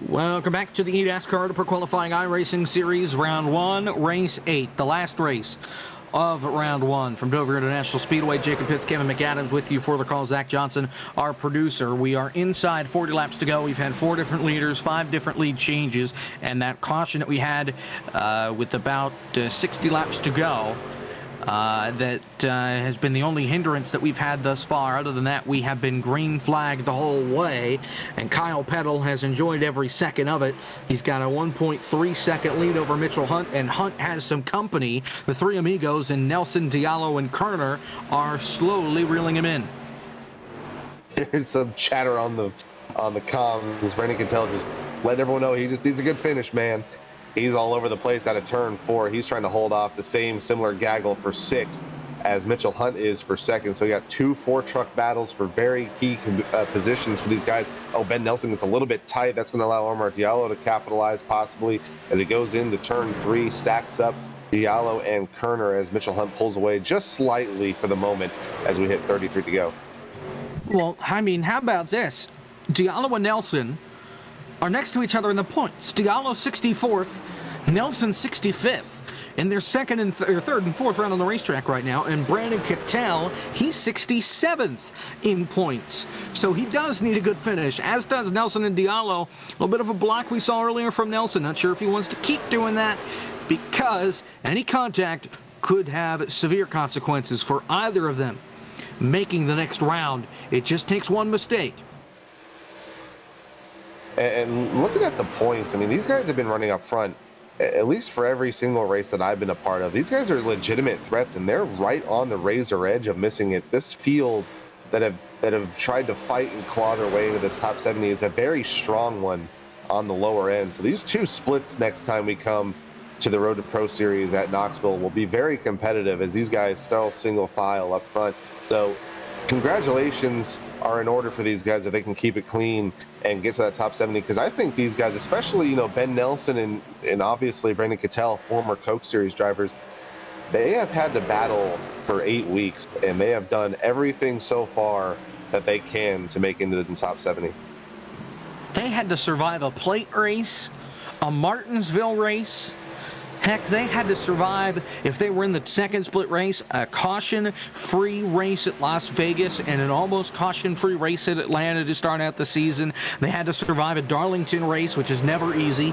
[SPEAKER 1] Welcome back to the eNASCAR Road Pro Qualifying iRacing Series Round 1, Race 8, the last race of Round 1. From Dover International Speedway, Jacob Pitts, Kevin McAdams with you for the call. Zach Johnson, our producer. We are inside 40 laps to go. We've had 4 different leaders, 5 different lead changes, and that caution that we had with about 60 laps to go, that has been the only hindrance that we've had thus far. Other than that, we have been green flagged the whole way, and Kyle Peddle has enjoyed every second of it. He's got a 1.3 second lead over Mitchell Hunt, and Hunt has some company. The three amigos and Nelson, Diallo, and Kerner are slowly reeling him in.
[SPEAKER 2] There's some chatter on the comms. Brandon Cantell just letting everyone know he just needs a good finish, man. He's all over the place out of turn 4. He's trying to hold off the same similar gaggle for 6th as Mitchell Hunt is for 2nd. So we got 2 4-truck battles for very key positions for these guys. Oh, Ben Nelson gets a little bit tight. That's going to allow Omar Diallo to capitalize possibly as he goes into turn 3, stacks up Diallo and Kerner as Mitchell Hunt pulls away just slightly for the moment as we hit 33 to go.
[SPEAKER 1] Well, I mean, how about this? Diallo and Nelson are next to each other in the points. Diallo 64th, Nelson 65th in their third and fourth round on the racetrack right now. And Brandon Cattell, he's 67th in points. So he does need a good finish, as does Nelson and Diallo. A little bit of a block we saw earlier from Nelson. Not sure if he wants to keep doing that, because any contact could have severe consequences for either of them making the next round. It just takes one mistake.
[SPEAKER 2] And looking at the points, I mean, these guys have been running up front, at least for every single race that I've been a part of. These guys are legitimate threats, and they're right on the razor edge of missing it. This field that have tried to fight and claw their way into this top 70 is a very strong one on the lower end. So these 2 splits next time we come to the Road to Pro Series at Knoxville will be very competitive, as these guys still single file up front. So congratulations are in order for these guys if they can keep it clean and get to that top 70, because I think these guys, especially Ben Nelson and obviously Brandon Cattell, former Coke Series drivers, they have had to battle for 8 weeks, and they have done everything so far that they can to make into the top 70.
[SPEAKER 1] They had to survive a plate race, a Martinsville race. Heck, they had to survive, if they were in the second split race, a caution-free race at Las Vegas and an almost caution-free race at Atlanta to start out the season. They had to survive a Darlington race, which is never easy.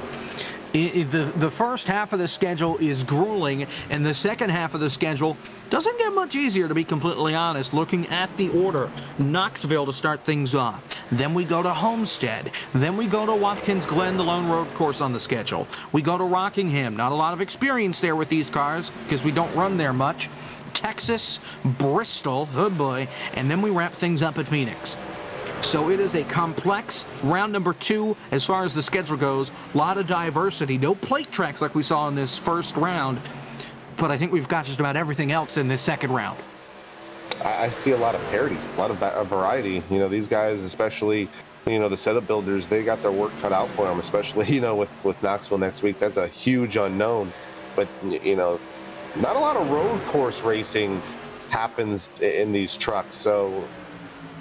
[SPEAKER 1] The first half of the schedule is grueling, and the second half of the schedule doesn't get much easier, to be completely honest. Looking at the order, Knoxville to start things off. Then we go to Homestead. Then we go to Watkins Glen, the lone road course on the schedule. We go to Rockingham. Not a lot of experience there with these cars because we don't run there much. Texas, Bristol, oh boy, and then we wrap things up at Phoenix. So it is a complex round number 2 as far as the schedule goes. A lot of diversity. No plate tracks like we saw in this first round. But I think we've got just about everything else in this second round.
[SPEAKER 2] I see a lot of parity, a lot of variety. You know, these guys, especially, you know, the setup builders, they got their work cut out for them, especially, you know, with Knoxville next week. That's a huge unknown. But, you know, not a lot of road course racing happens in these trucks. So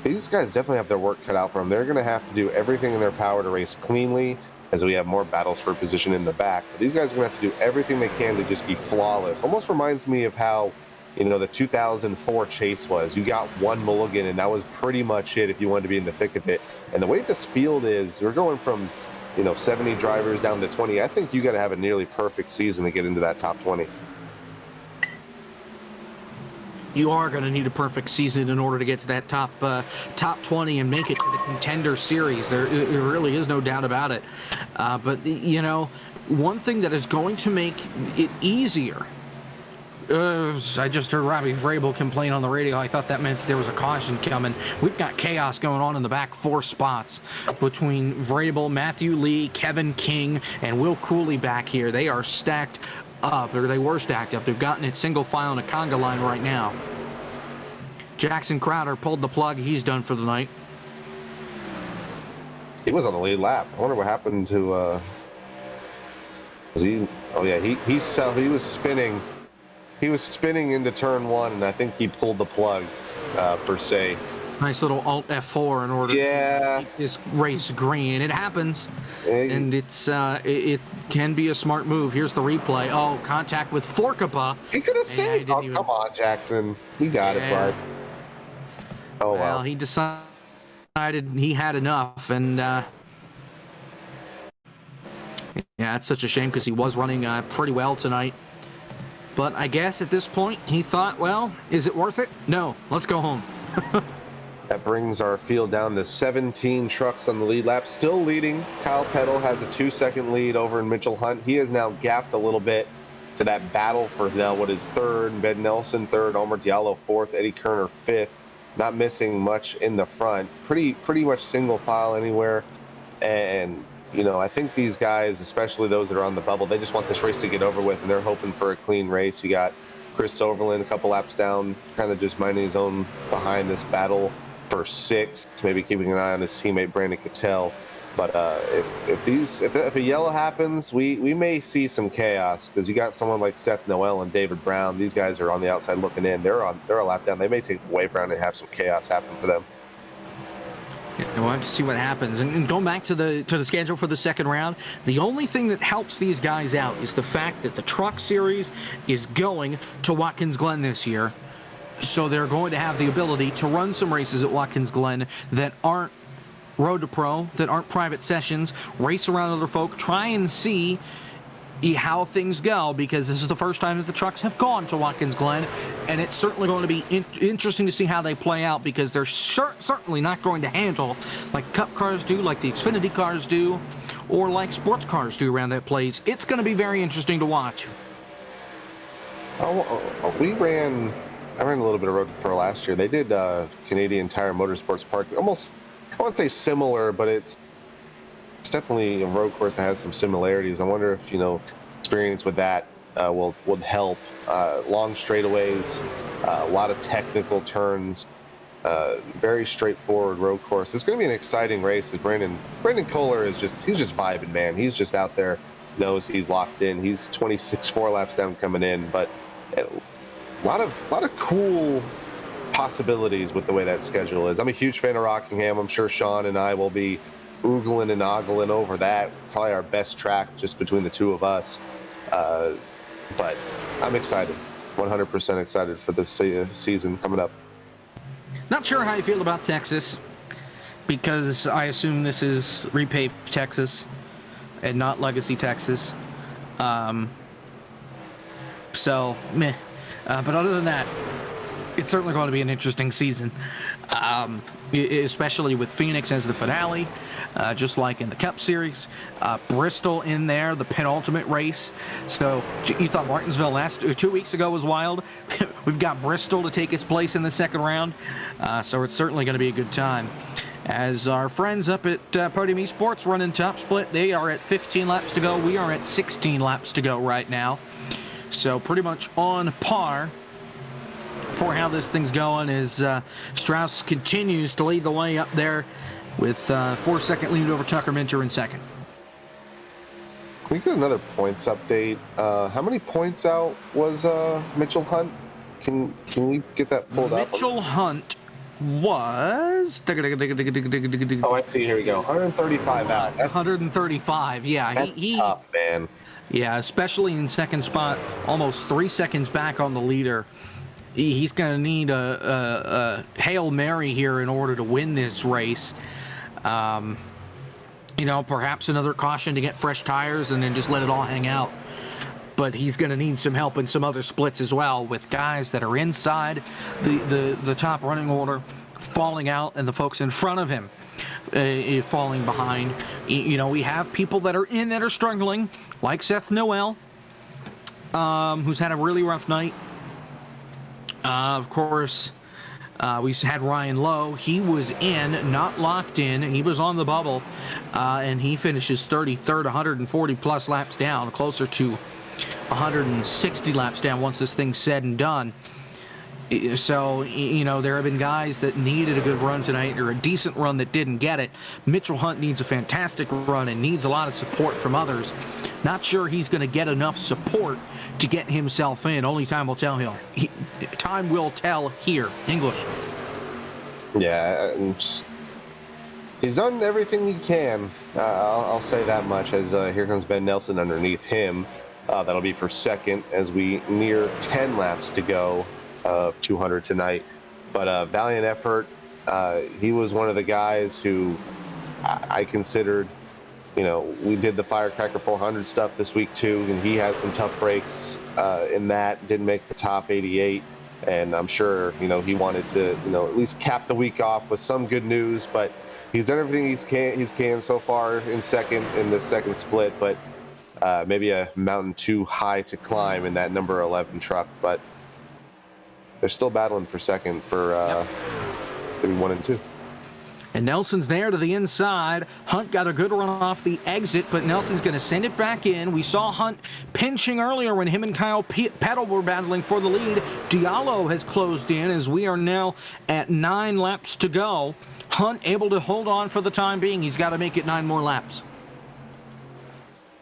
[SPEAKER 2] these guys definitely have their work cut out for them. They're going to have to do everything in their power to race cleanly, as we have more battles for position in the back. But these guys are going to have to do everything they can to just be flawless. Almost reminds me of how, you know, the 2004 chase was. You got one mulligan, and that was pretty much it if you wanted to be in the thick of it. And the way this field is, we're going from, you know, 70 drivers down to 20. I think you got to have a nearly perfect season to get into that top 20.
[SPEAKER 1] You are going to need a perfect season in order to get to that top 20 and make it to the contender series. There really is no doubt about it. But, you know, one thing that is going to make it easier, I just heard Robbie Vrabel complain on the radio. I thought that meant that there was a caution coming. We've got chaos going on in the back 4 spots between Vrabel, Matthew Lee, Kevin King, and Will Cooley back here. They are stacked up, or they were stacked up. They've gotten it single file in a conga line right now. Jackson Crowder pulled the plug. He's done for the night.
[SPEAKER 2] He was on the lead lap. I wonder what happened to he was spinning. He was spinning into turn 1, and I think he pulled the plug per se.
[SPEAKER 1] Nice little Alt F4 in order to keep this race green. It happens, and it can be a smart move. Here's the replay. Oh, contact with Forkapa.
[SPEAKER 2] He could have saved. Oh, come on, Jackson. He got it, bud. Oh,
[SPEAKER 1] well, he decided he had enough, and it's such a shame because he was running pretty well tonight. But I guess at this point, he thought, well, is it worth it? No, let's go home.
[SPEAKER 2] That brings our field down to 17 trucks on the lead lap. Still leading. Kyle Peddle has a 2-second lead over in Mitchell Hunt. He has now gapped a little bit to that battle for now what is 3rd. Ben Nelson 3rd, Omer Diallo 4th, Eddie Kerner 5th. Not missing much in the front. Pretty much single file anywhere. And, you know, I think these guys, especially those that are on the bubble, they just want this race to get over with, and they're hoping for a clean race. You got Chris Overland a couple laps down, kind of just minding his own behind this battle for 6th, maybe keeping an eye on his teammate Brandon Cattell. But if a yellow happens, we may see some chaos, because you got someone like Seth Noel and David Brown. These guys are on the outside looking in. They're a lap down. They may take the wave around and have some chaos happen for them.
[SPEAKER 1] Yeah, we'll have to see what happens. And going back to the schedule for the second round, the only thing that helps these guys out is the fact that the Truck Series is going to Watkins Glen this year. So they're going to have the ability to run some races at Watkins Glen that aren't Road to Pro, that aren't private sessions, race around other folk, try and see how things go, because this is the first time that the trucks have gone to Watkins Glen, and it's certainly going to be interesting to see how they play out, because they're certainly not going to handle like Cup cars do, like the Xfinity cars do, or like sports cars do around that place. It's going to be very interesting to watch.
[SPEAKER 2] I ran a little bit of Road to Pro last year. They did Canadian Tire Motorsports Park. Almost, I wouldn't say similar, but it's definitely a road course that has some similarities. I wonder if, you know, experience with that would help. Long straightaways, a lot of technical turns, very straightforward road course. It's going to be an exciting race. As Brandon Kohler he's just vibing, man. He's just out there, knows he's locked in. He's 26 4 laps down coming in, but a lot of cool possibilities with the way that schedule is. I'm a huge fan of Rockingham. I'm sure Sean and I will be oogling and ogling over that. Probably our best track just between the two of us. But I'm excited, 100% excited for this season coming up.
[SPEAKER 1] Not sure how you feel about Texas, because I assume this is repaved Texas and not Legacy Texas. So, meh. But other than that, it's certainly going to be an interesting season, especially with Phoenix as the finale, just like in the Cup Series. Bristol in there, the penultimate race. So you thought Martinsville 2 weeks ago was wild. We've got Bristol to take its place in the second round, so it's certainly going to be a good time. As our friends up at Podium Esports running Top Split, they are at 15 laps to go. We are at 16 laps to go right now. So pretty much on par for how this thing's going as Strauss continues to lead the way up there with 4-second lead over Tucker Minter in second.
[SPEAKER 2] Can we get another points update? How many points out was Mitchell Hunt? Can we get that pulled up?
[SPEAKER 1] Mitchell Hunt was...
[SPEAKER 2] Oh, I see. Here we go. 135 out. That's
[SPEAKER 1] 135, yeah.
[SPEAKER 2] That's tough, man.
[SPEAKER 1] Yeah, especially in second spot, almost 3 seconds back on the leader. He's going to need a Hail Mary here in order to win this race. Perhaps another caution to get fresh tires and then just let it all hang out. But he's going to need some help in some other splits as well, with guys that are inside the top running order falling out and the folks in front of him falling behind. We have people that are struggling, like Seth Noel, who's had a really rough night. Of course, we had Ryan Lowe. He was in, not locked in. He was on the bubble, and he finishes 33rd, 140 plus laps down, closer to 160 laps down once this thing's said and done. So, there have been guys that needed a good run tonight, or a decent run that didn't get it. Mitchell Hunt needs a fantastic run and needs a lot of support from others. Not sure he's going to get enough support to get himself in. Only time will tell him. Time will tell here. English.
[SPEAKER 2] Yeah, he's done everything he can. I'll say that much, as here comes Ben Nelson underneath him. That'll be for second as we near 10 laps to go of 200 tonight. But valiant effort. He was one of the guys who I considered, we did the Firecracker 400 stuff this week too, and he had some tough breaks in that, didn't make the top 88. And I'm sure, he wanted to, at least cap the week off with some good news, but he's done everything he's can so far in second in this second split, but maybe a mountain too high to climb in that number 11 truck, but they're still battling for second for 1 and 2.
[SPEAKER 1] And Nelson's there to the inside. Hunt got a good run off the exit, but Nelson's going to send it back in. We saw Hunt pinching earlier when him and Kyle Peddle were battling for the lead. Diallo has closed in as we are now at 9 laps to go. Hunt able to hold on for the time being. He's got to make it 9 more laps.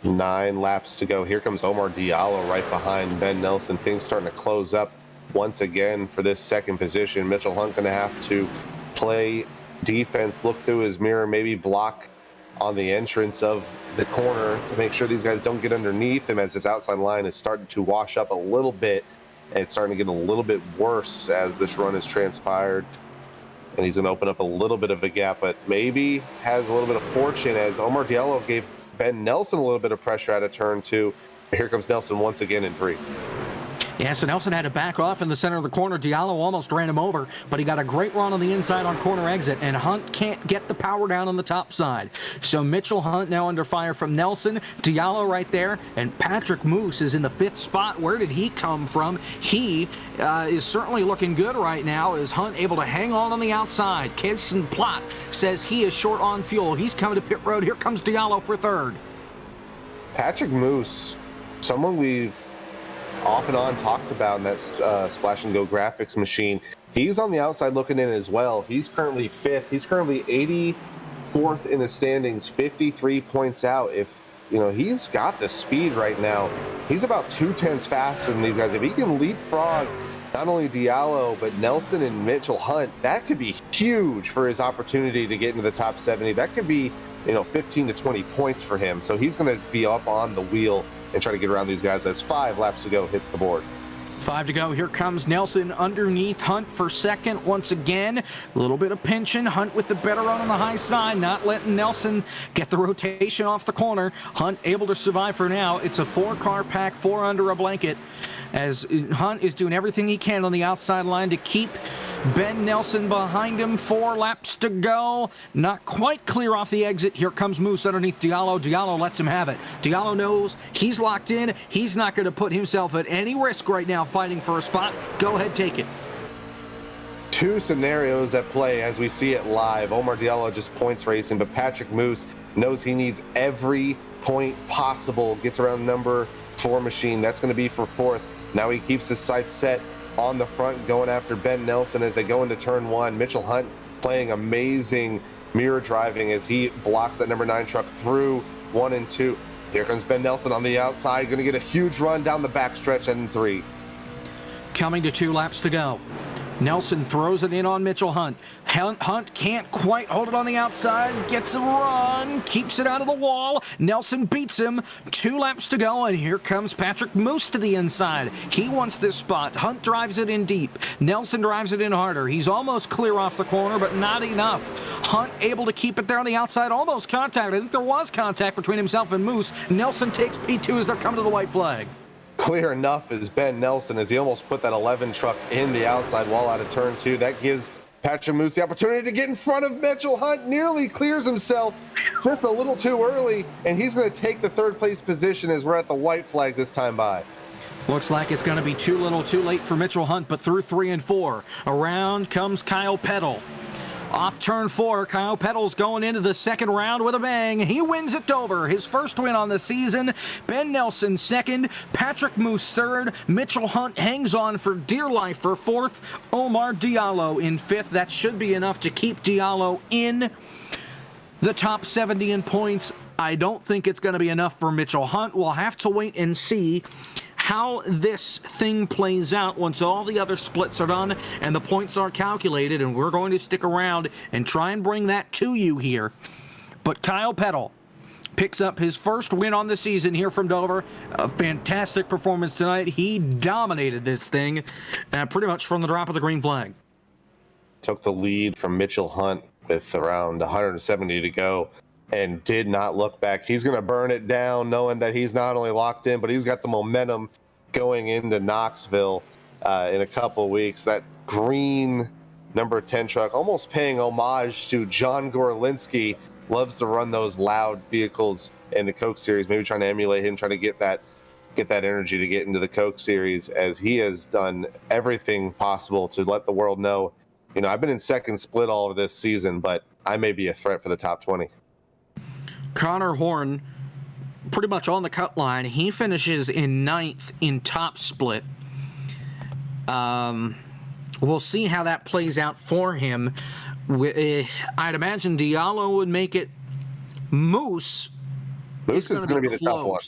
[SPEAKER 2] 9 laps to go. Here comes Omar Diallo right behind Ben Nelson. Things starting to close up once again for this second position. Mitchell Hunt going to have to play defense, look through his mirror, maybe block on the entrance of the corner to make sure these guys don't get underneath him, as this outside line is starting to wash up a little bit, and it's starting to get a little bit worse as this run has transpired. And he's going to open up a little bit of a gap, but maybe has a little bit of fortune, as Omar Diallo gave Ben Nelson a little bit of pressure out of turn 2. Here comes Nelson once again in 3.
[SPEAKER 1] Yeah, so Nelson had to back off in the center of the corner. Diallo almost ran him over, but he got a great run on the inside on corner exit, and Hunt can't get the power down on the top side. So Mitchell Hunt now under fire from Nelson. Diallo right there, and Patrick Moose is in the 5th spot. Where did he come from? He is certainly looking good right now. Is Hunt able to hang on the outside? Kason Plott says he is short on fuel. He's coming to pit road. Here comes Diallo for 3rd.
[SPEAKER 2] Patrick Moose, someone we've off and on talked about in that Splash and Go graphics machine. He's on the outside looking in as well. He's currently 5th. He's currently 84th in the standings, 53 points out. If he's got the speed right now. He's about 2/10 faster than these guys. If he can leapfrog not only Diallo but Nelson and Mitchell Hunt, that could be huge for his opportunity to get into the top 70. That could be 15 to 20 points for him. So he's going to be up on the wheel and try to get around these guys as 5 laps to go hits the board.
[SPEAKER 1] 5 to go. Here comes Nelson underneath Hunt for second once again. A little bit of pinching. Hunt with the better run on the high side, not letting Nelson get the rotation off the corner. Hunt able to survive for now. It's a 4-car pack, 4 under a blanket, as Hunt is doing everything he can on the outside line to keep Ben Nelson behind him. 4 laps to go. Not quite clear off the exit. Here comes Moose underneath Diallo. Diallo lets him have it. Diallo knows he's locked in. He's not going to put himself at any risk right now fighting for a spot. Go ahead, take it.
[SPEAKER 2] 2 scenarios at play as we see it live. Omar Diallo just points racing, but Patrick Moose knows he needs every point possible. Gets around number 4 machine. That's going to be for 4th. Now he keeps his sights set on the front going after Ben Nelson as they go into turn one. Mitchell Hunt playing amazing mirror driving as he blocks that number 9 truck through 1 and 2. Here comes Ben Nelson on the outside, going to get a huge run down the backstretch in 3.
[SPEAKER 1] Coming to 2 laps to go. Nelson throws it in on Mitchell Hunt. Hunt can't quite hold it on the outside. Gets a run. Keeps it out of the wall. Nelson beats him. 2 laps to go, and here comes Patrick Moose to the inside. He wants this spot. Hunt drives it in deep. Nelson drives it in harder. He's almost clear off the corner, but not enough. Hunt able to keep it there on the outside. Almost contact. I think there was contact between himself and Moose. Nelson takes P2 as they're coming to the white flag.
[SPEAKER 2] Clear enough is Ben Nelson as he almost put that 11 truck in the outside wall out of turn 2. That gives Patrick Moose the opportunity to get in front of Mitchell Hunt. Nearly clears himself just a little too early, and he's going to take the 3rd place position as we're at the white flag this time by.
[SPEAKER 1] Looks like it's going to be too little too late for Mitchell Hunt, but through 3 and 4. Around comes Kyle Peddle. Off turn 4, Kyle Peddle's going into the 2nd round with a bang. He wins at Dover, his first win on the season. Ben Nelson 2nd, Patrick Moose 3rd, Mitchell Hunt hangs on for dear life for 4th, Omar Diallo in 5th. That should be enough to keep Diallo in the top 70 in points. I don't think it's going to be enough for Mitchell Hunt. We'll have to wait and see how this thing plays out once all the other splits are done and the points are calculated, and we're going to stick around and try and bring that to you here. But Kyle Peddle picks up his first win on the season here from Dover. A fantastic performance tonight. He dominated this thing pretty much from the drop of the green flag.
[SPEAKER 2] Took the lead from Mitchell Hunt with around 170 to go and did not look back. He's going to burn it down knowing that he's not only locked in, but he's got the momentum going into Knoxville in a couple of weeks. That green number 10 truck, almost paying homage to John Gorlinski, loves to run those loud vehicles in the Coke Series, maybe trying to emulate him, trying to get that energy to get into the Coke Series, as he has done everything possible to let the world know, you know, I've been in second split all of this season, but I may be a threat for the top 20.
[SPEAKER 1] Connor Horn, pretty much on the cut line. He finishes in 9th in top split. We'll see how that plays out for him. I'd imagine Diallo would make it. Moose
[SPEAKER 2] is going to be the tough one.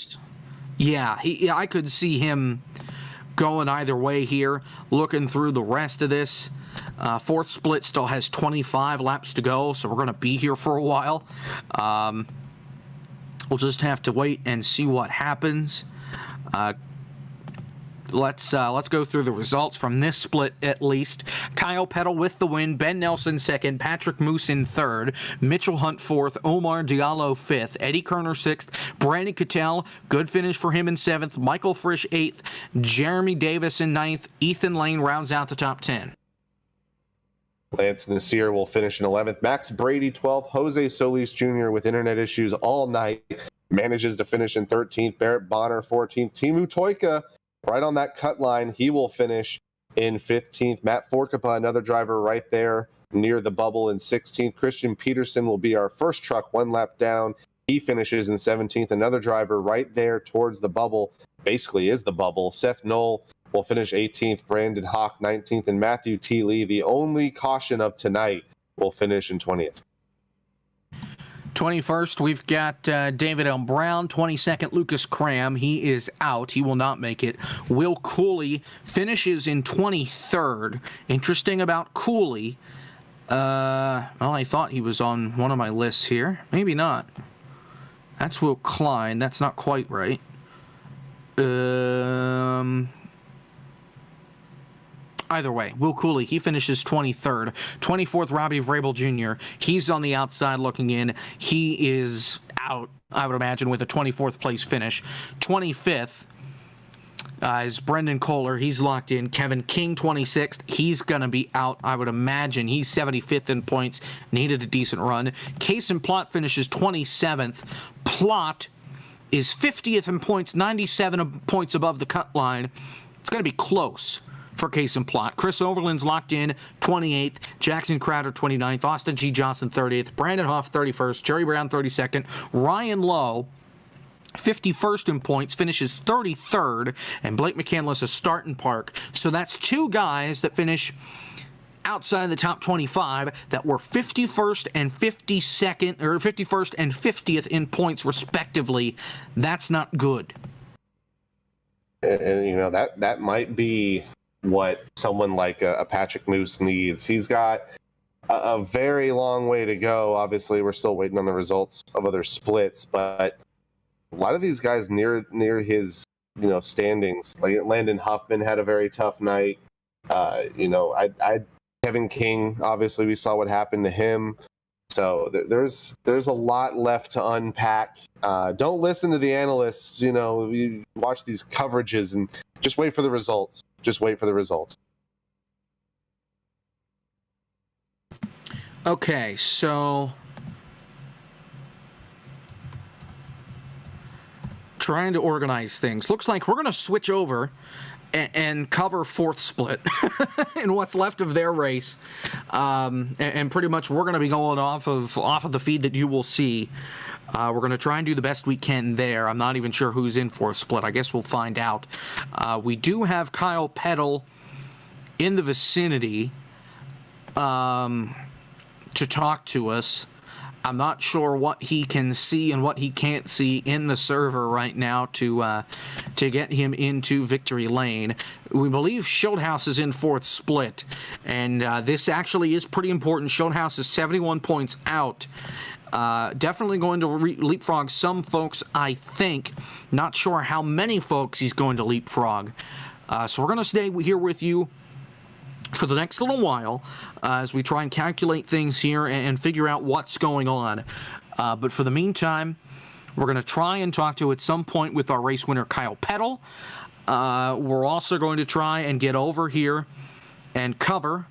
[SPEAKER 1] Yeah, I could see him going either way here. Looking through the rest of this, 4th split still has 25 laps to go, so we're going to be here for a while. We'll just have to wait and see what happens. Let's go through the results from this split at least. Kyle Peddle with the win. Ben Nelson 2nd. Patrick Moose in 3rd. Mitchell Hunt 4th. Omar Diallo 5th. Eddie Kerner 6th. Brandon Cattell, good finish for him in 7th. Michael Frisch 8th. Jeremy Davis in 9th. Ethan Lane rounds out the top 10.
[SPEAKER 2] Lance Nasir will finish in 11th. Max Brady 12th. Jose Solis Jr. with internet issues all night manages to finish in 13th. Barrett Bonner 14th. Timu Toika right on that cut line. He will finish in 15th. Matt Forkapa, another driver right there near the bubble, in 16th. Christian Peterson will be our first truck 1 lap down. He finishes in 17th. Another driver right there towards the bubble, basically is the bubble. Seth Knoll will finish 18th. Brandon Hawk 19th. And Matthew T. Lee, the only caution of tonight, will finish in 20th.
[SPEAKER 1] 21st, we've got David L. Brown. 22nd, Lucas Cram. He is out. He will not make it. Will Cooley finishes in 23rd. Interesting about Cooley. Well, I thought he was on one of my lists here. Maybe not. That's Will Klein. That's not quite right. Either way, Will Cooley, he finishes 23rd. 24th, Robbie Vrabel Jr. He's on the outside looking in. He is out, I would imagine, with a 24th place finish. 25th is Brendan Kohler. He's locked in. Kevin King, 26th. He's going to be out, I would imagine. He's 75th in points. Needed a decent run. Kason Plott finishes 27th. Plott is 50th in points, 97 points above the cut line. It's going to be close for Kason Plott. Chris Overland's locked in, 28th. Jackson Crowder, 29th. Austin G. Johnson, 30th. Brandon Hoff, 31st. Jerry Brown, 32nd. Ryan Lowe 51st in points, finishes 33rd, and Blake McCandless is starting park. So that's two guys that finish outside the top 25 that were 51st and 52nd, or 51st and 50th in points respectively. That's not good.
[SPEAKER 2] And that might be what someone like a Patrick Moose needs. He's got a very long way to go. Obviously, we're still waiting on the results of other splits, but a lot of these guys near his standings, like Landon Huffman had a very tough night. Kevin King, obviously we saw what happened to him. So there's a lot left to unpack. Don't listen to the analysts. You watch these coverages and just wait for the results. Just wait for the results.
[SPEAKER 1] Okay, so trying to organize things. Looks like we're going to switch over and cover fourth split in what's left of their race, and pretty much we're going to be going off of the feed that you will see. We're going to try and do the best we can there. I'm not even sure who's in fourth split. I guess we'll find out. We do have Kyle Peddle in the vicinity to talk to us. I'm not sure what he can see and what he can't see in the server right now to get him into victory lane. We believe Schildhouse is in fourth split, and this actually is pretty important. Schildhouse is 71 points out. Definitely going to leapfrog some folks, I think. Not sure how many folks he's going to leapfrog. So we're going to stay here with you for the next little while as we try and calculate things here and figure out what's going on. But for the meantime, we're going to try and talk to at some point with our race winner, Kyle Peddle. We're also going to try and get over here and cover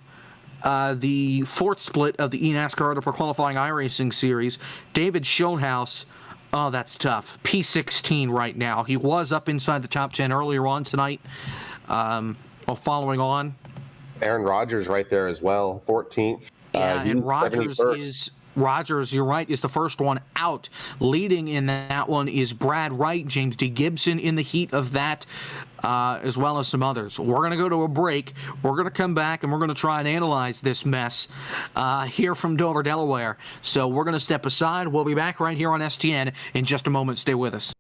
[SPEAKER 1] the fourth split of the eNASCAR Auto Pro Qualifying iRacing Series. David Schildhouse, oh, that's tough. P16 right now. He was up inside the top 10 earlier on tonight. Following on,
[SPEAKER 2] Aaron Rodgers right there as well, 14th.
[SPEAKER 1] Yeah, and
[SPEAKER 2] Rogers
[SPEAKER 1] you're right, is the first one out. Leading in that one is Brad Wright, James D. Gibson in the heat of that, as well as some others. We're going to go to a break. We're going to come back, and we're going to try and analyze this mess here from Dover, Delaware. So we're going to step aside. We'll be back right here on STN in just a moment. Stay with us.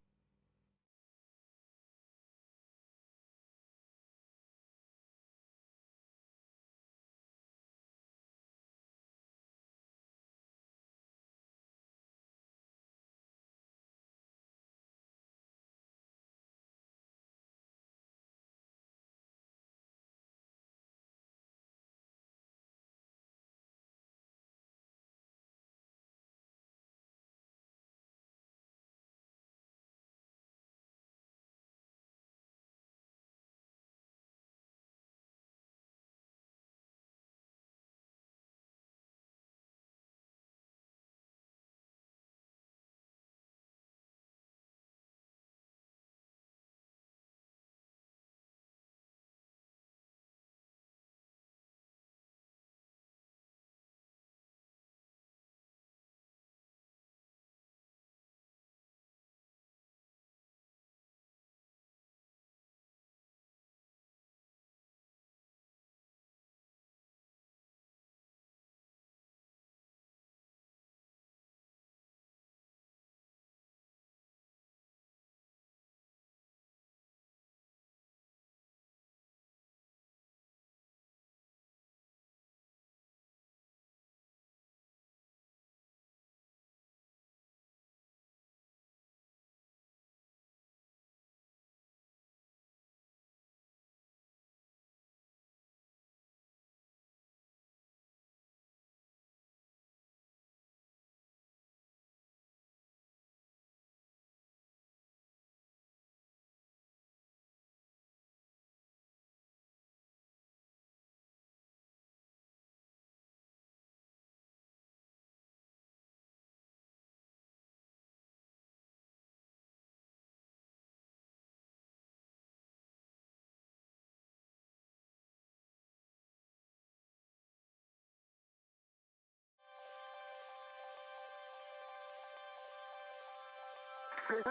[SPEAKER 5] Was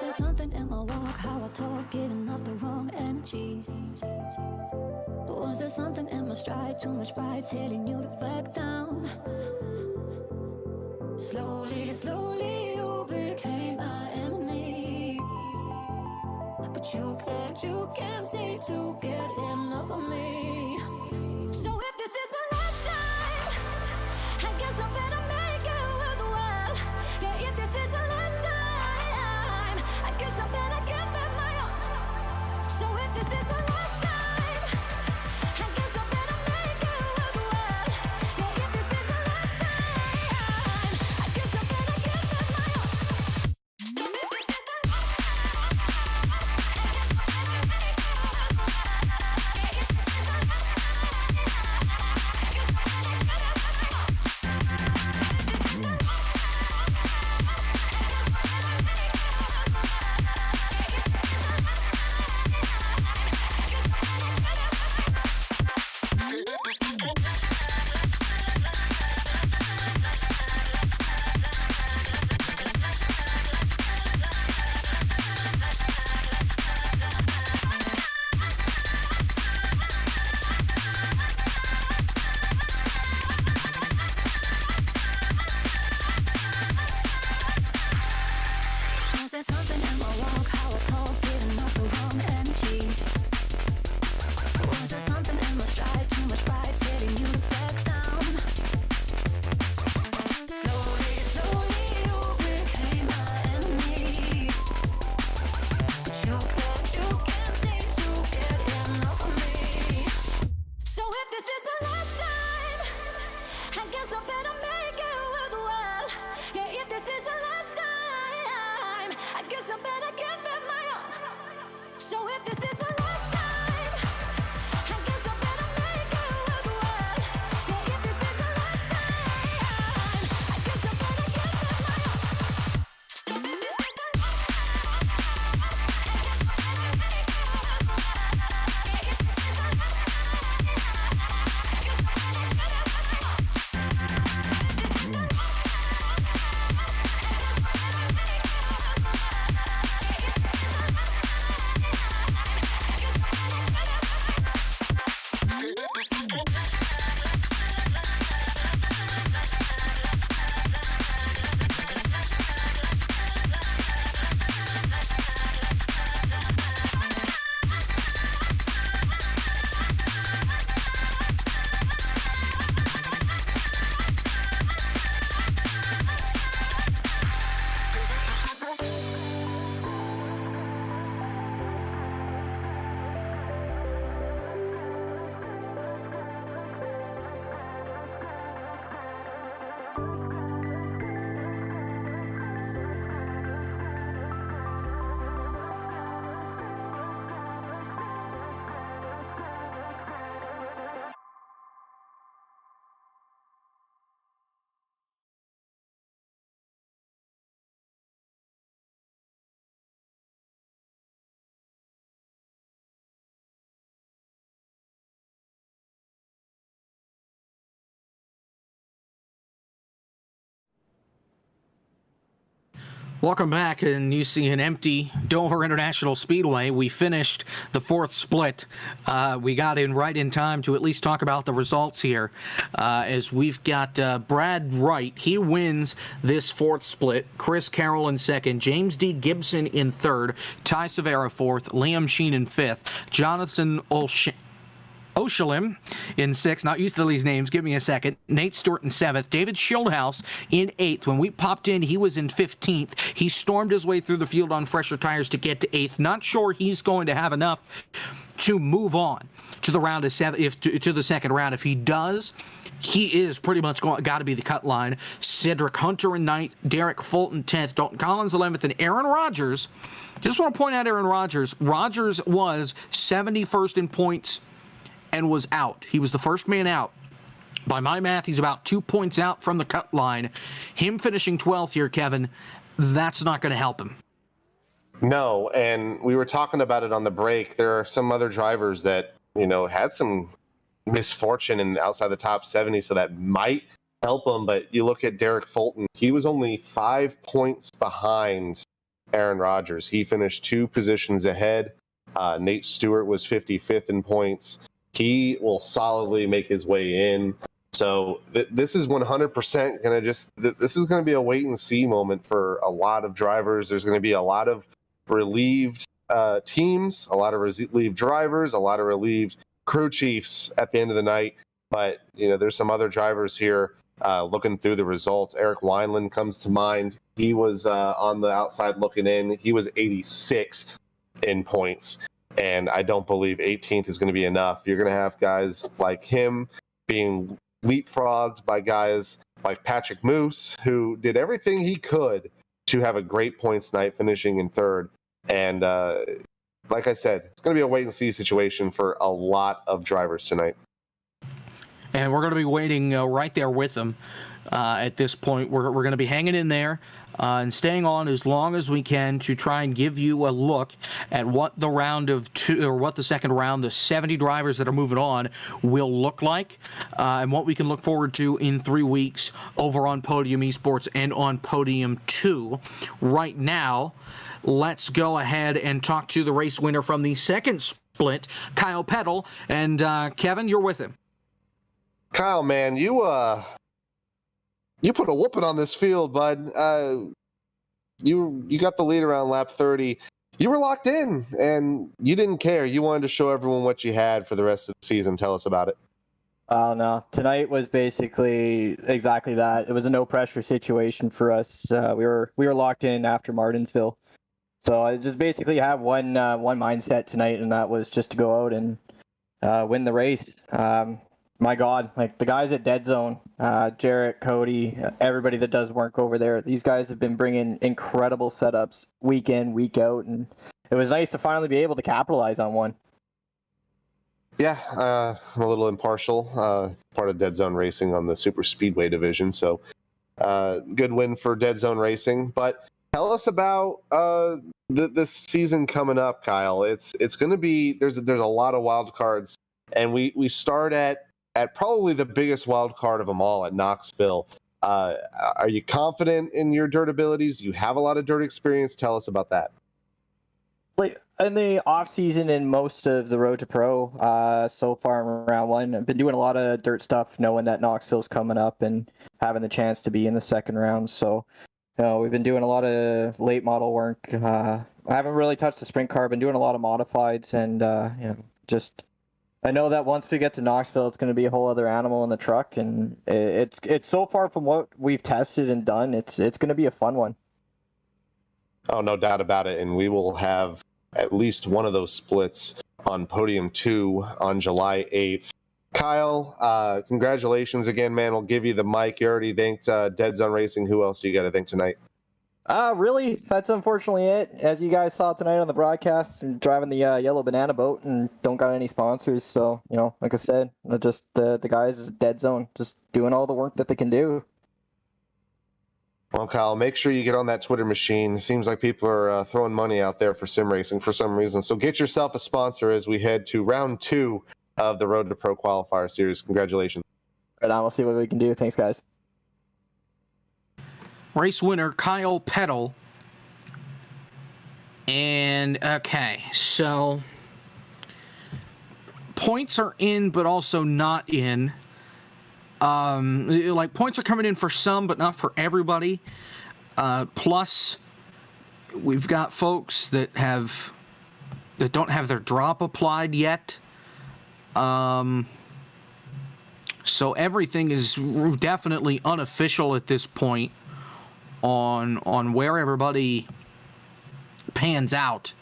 [SPEAKER 5] there something in my walk, how I talk, giving off the wrong energy? Was there something in my stride, too much pride, telling you to back down? Slowly, slowly you became my enemy. But you can't seem to get enough of me. So if this is the last time, I guess I better make it worthwhile. Yeah, if this is the last time, I guess I better give it my all. So if this is the last time, I guess I better make it worthwhile. Yeah, if this is the last time, I guess I better give it my all. Was there something in my walk, how I talk, giving off the wrong energy? Was there something in my stride, too much pride, telling you to back down? Slowly, slowly you became my enemy. But you can't seem to get enough of me. So if this is the last time, I guess I better make it worthwhile. Yeah, if this is the last time, I guess I better give it my all. So if this is the last time, I guess I better make it worthwhile. Yeah, if this is the last time, I guess I better give it my all.
[SPEAKER 1] Welcome back, and you see an empty Dover International Speedway. We finished the fourth split. We got in right in time to at least talk about the results here, as we've got Brad Wright. He wins this fourth split. Chris Carroll in second. James D. Gibson in third. Ty Severa fourth. Liam Sheen in fifth. Jonathan Oshalim in sixth. Not used to these names. Give me a second. Nate Stewart in seventh. David Schildhaus in eighth. When we popped in, he was in 15th. He stormed his way through the field on fresher tires to get to eighth. Not sure he's going to have enough to move on to the round of seven, to the second round. If he does, he is pretty much got to be the cut line. Cedric Hunter in ninth. Derek Fulton 10th. Dalton Collins 11th. And Aaron Rodgers. Just want to point out Aaron Rodgers. Rodgers was 71st in points and was out. He was the first man out. By my math, he's about 2 points out from the cut line. Him finishing 12th here, Kevin, that's not going to help him.
[SPEAKER 2] No, and we were talking about it on the break. There are some other drivers that, had some misfortune in outside the top 70, so that might help them. But you look at Derek Fulton, he was only 5 points behind Aaron Rodgers. He finished 2 positions ahead. Nate Stewart was 55th in points. He will solidly make his way in. So this is 100% going to this is going to be a wait and see moment for a lot of drivers. There's going to be a lot of relieved teams, a lot of relieved drivers, a lot of relieved crew chiefs at the end of the night. But, there's some other drivers here looking through the results. Eric Wineland comes to mind. He was on the outside looking in. He was 86th in points. And I don't believe 18th is going to be enough. You're going to have guys like him being leapfrogged by guys like Patrick Moose, who did everything he could to have a great points night, finishing in 3rd. And like I said, it's going to be a wait and see situation for a lot of drivers tonight.
[SPEAKER 1] And we're going to be waiting right there with them at this point. We're going to be hanging in there and staying on as long as we can to try and give you a look at what the round of 2, or what the second round, the 70 drivers that are moving on, will look like, and what we can look forward to in 3 weeks over on Podium Esports and on Podium 2. Right now, let's go ahead and talk to the race winner from the second split, Kyle Peddle. And Kevin, you're with him.
[SPEAKER 2] Kyle, man, you put a whooping on this field, bud. You got the lead around lap 30. You were locked in, and you didn't care. You wanted to show everyone what you had for the rest of the season. Tell us about it.
[SPEAKER 6] No, tonight was basically exactly that. It was a no pressure situation for us. We were locked in after Martinsville, so I just basically have one mindset tonight, and that was just to go out and win the race. My God, like the guys at Dead Zone, Jarrett, Cody, everybody that does work over there, these guys have been bringing incredible setups week in, week out, and it was nice to finally be able to capitalize on one.
[SPEAKER 2] Yeah, I'm a little impartial, part of Dead Zone Racing on the Super Speedway division, so good win for Dead Zone Racing. But tell us about this season coming up, Kyle. It's going to be, there's a lot of wild cards, and we start at probably the biggest wild card of them all at Knoxville. Are you confident in your dirt abilities? Do you have a lot of dirt experience? Tell us about that.
[SPEAKER 6] Like in the off season and most of the Road to Pro so far in round 1, I've been doing a lot of dirt stuff, knowing that Knoxville's coming up and having the chance to be in the second round. So, we've been doing a lot of late model work. I haven't really touched the sprint car. Been doing a lot of modifieds, and just. I know that once we get to Knoxville, it's going to be a whole other animal in the truck, and it's so far from what we've tested and done. It's going to be a fun one.
[SPEAKER 2] Oh, no doubt about it. And we will have at least one of those splits on Podium 2 on July 8th. Kyle, congratulations again, man. We'll give you the mic. You already thanked Dead Zone Racing. Who else do you got to thank tonight?
[SPEAKER 6] Really, that's unfortunately it. As you guys saw tonight on the broadcast, I'm driving the yellow banana boat and don't got any sponsors. So, like I said, just the guys is Dead Zone, just doing all the work that they can do.
[SPEAKER 2] Well, Kyle, make sure you get on that Twitter machine. Seems like people are throwing money out there for sim racing for some reason. So get yourself a sponsor as we head to round 2 of the Road to Pro Qualifier Series. Congratulations.
[SPEAKER 6] Right on, we'll see what we can do. Thanks, guys.
[SPEAKER 1] Race winner Kyle Peddle. And okay, so points are in, but also not in. Like points are coming in for some, but not for everybody. Plus, we've got folks that don't have their drop applied yet. So everything is definitely unofficial at this point on where everybody pans out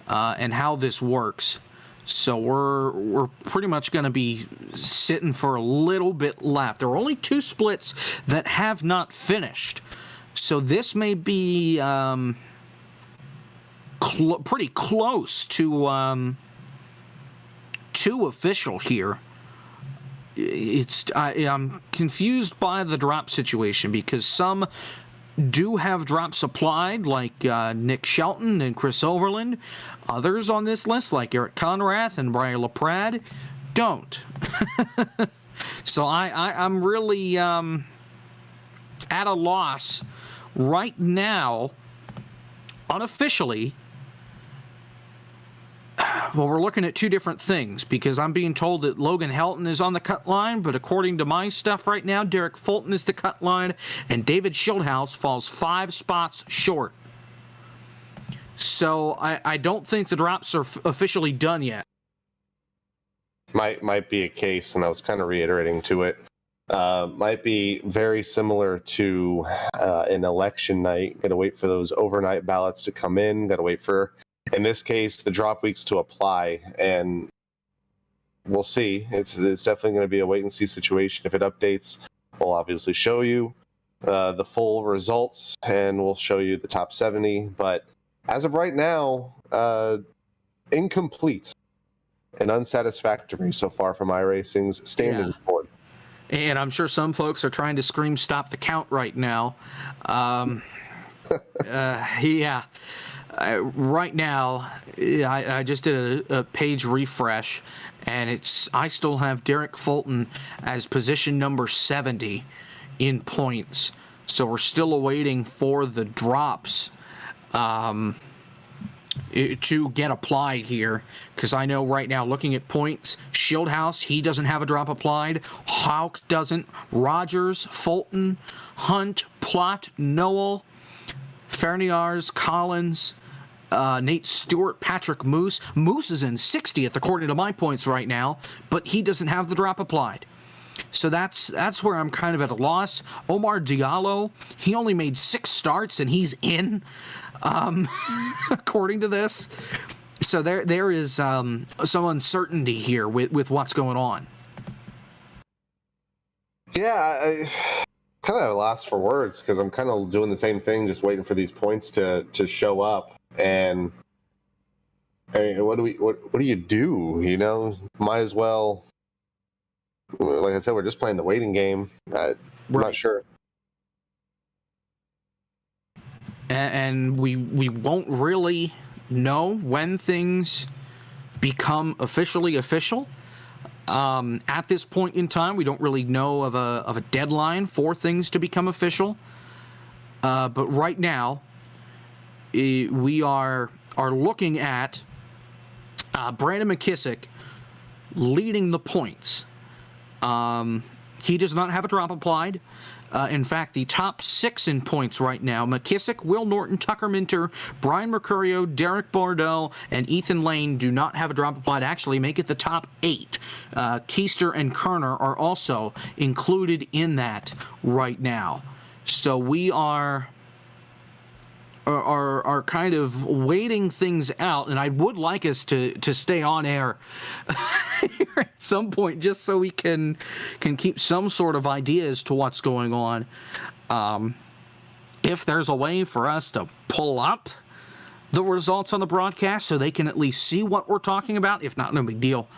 [SPEAKER 1] and how this works. So we're pretty much going to be sitting for a little bit left. There are only 2 splits that have not finished, so this may be pretty close to official here. I'm confused by the drop situation because some do have drops applied, like Nick Shelton and Chris Overland. Others on this list, like Eric Conrath and Brian LaPrade, don't. So I'm really at a loss right now, unofficially. Well, we're looking at two different things, because I'm being told that Logan Helton is on the cut line, but according to my stuff right now, Derek Fulton is the cut line, and David Schildhouse falls 5 spots short. So I don't think the drops are officially done yet.
[SPEAKER 2] Might be a case, and I was kind of reiterating to it. Might be very similar to an election night. Got to wait for those overnight ballots to come in. Got to wait for, in this case, the drop weeks to apply, and we'll see. It's definitely going to be a wait and see situation. If it updates, we'll obviously show you the full results, and we'll show you the top 70. But as of right now, incomplete and unsatisfactory so far from iRacing's standings board.
[SPEAKER 1] And I'm sure some folks are trying to scream stop the count right now. Right now, I just did a page refresh, and I still have Derek Fulton as position number 70 in points. So we're still awaiting for the drops to get applied here, because I know right now, looking at points, Schildhouse, he doesn't have a drop applied. Houck doesn't. Rogers, Fulton, Hunt, Plott, Noel, Ferniars, Collins, Nate Stewart, Patrick Moose. Moose is in 60th according to my points right now, but he doesn't have the drop applied. So that's where I'm kind of at a loss. Omar Diallo, he only made 6 starts and he's in, according to this. So there is some uncertainty here with what's going on.
[SPEAKER 2] Yeah, I kind of at a loss for words, because I'm kind of doing the same thing, just waiting for these points to show up. And I mean, what do you do? You know, might as well. Like I said, we're just playing the waiting game. I'm not sure.
[SPEAKER 1] And we won't really know when things become officially official. At this point in time, we don't really know of a deadline for things to become official. But right now, we are looking at Brandon McKissick leading the points. He does not have a drop applied. In fact, the top 6 in points right now: McKissick, Will Norton, Tucker Minter, Brian Mercurio, Derek Bordeaux, and Ethan Lane do not have a drop applied. Actually, make it the top 8. Keister and Kerner are also included in that right now. So we are kind of waiting things out, and I would like us to stay on air here at some point, just so we can keep some sort of idea as to what's going on. If there's a way for us to pull up the results on the broadcast so they can at least see what we're talking about, if not, no big deal.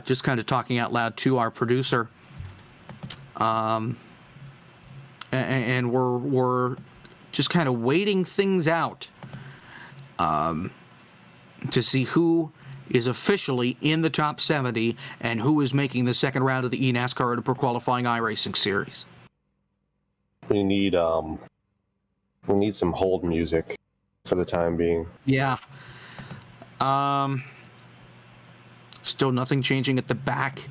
[SPEAKER 1] Just kind of talking out loud to our producer. And we're just kind of waiting things out to see who is officially in the top 70 and who is making the second round of the eNASCAR Road to Pro qualifying iRacing series.
[SPEAKER 2] We need some hold music for the time being.
[SPEAKER 1] Yeah. Still nothing changing at the back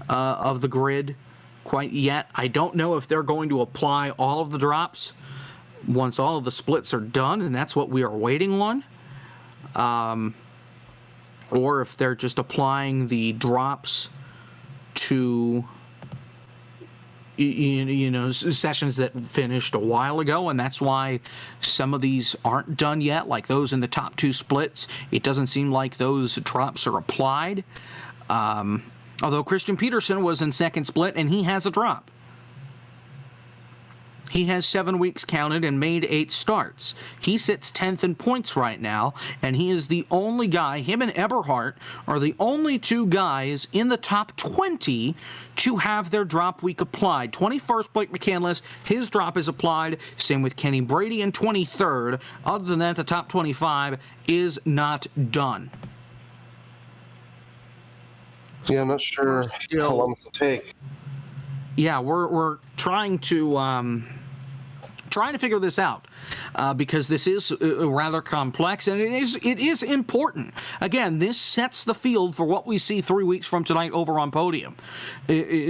[SPEAKER 1] of the grid quite yet. I don't know if they're going to apply all of the drops once all of the splits are done, and that's what we are waiting on. Or if they're just applying the drops to sessions that finished a while ago, and that's why some of these aren't done yet, like those in the top 2 splits. It doesn't seem like those drops are applied. Although Christian Peterson was in second split, and he has a drop. He has 7 weeks counted and made 8 starts. He sits 10th in points right now, and he is the only guy, him and Eberhardt are the only 2 guys in the top 20 to have their drop week applied. 21st, Blake McCandless, his drop is applied. Same with Kenny Brady in 23rd. Other than that, the top 25 is not done.
[SPEAKER 2] Yeah, I'm not sure how long this will take.
[SPEAKER 1] Yeah, we're trying to figure this out because this is rather complex, and it is important. Again, this sets the field for what we see 3 weeks from tonight over on Podium.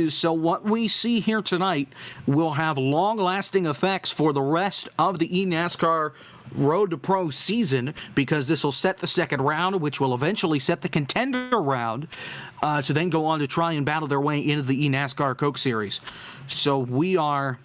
[SPEAKER 1] So what we see here tonight will have long-lasting effects for the rest of the eNASCAR Road to Pro season, because this will set the second round, which will eventually set the contender round, to then go on to try and battle their way into the eNASCAR Coke Series. So we are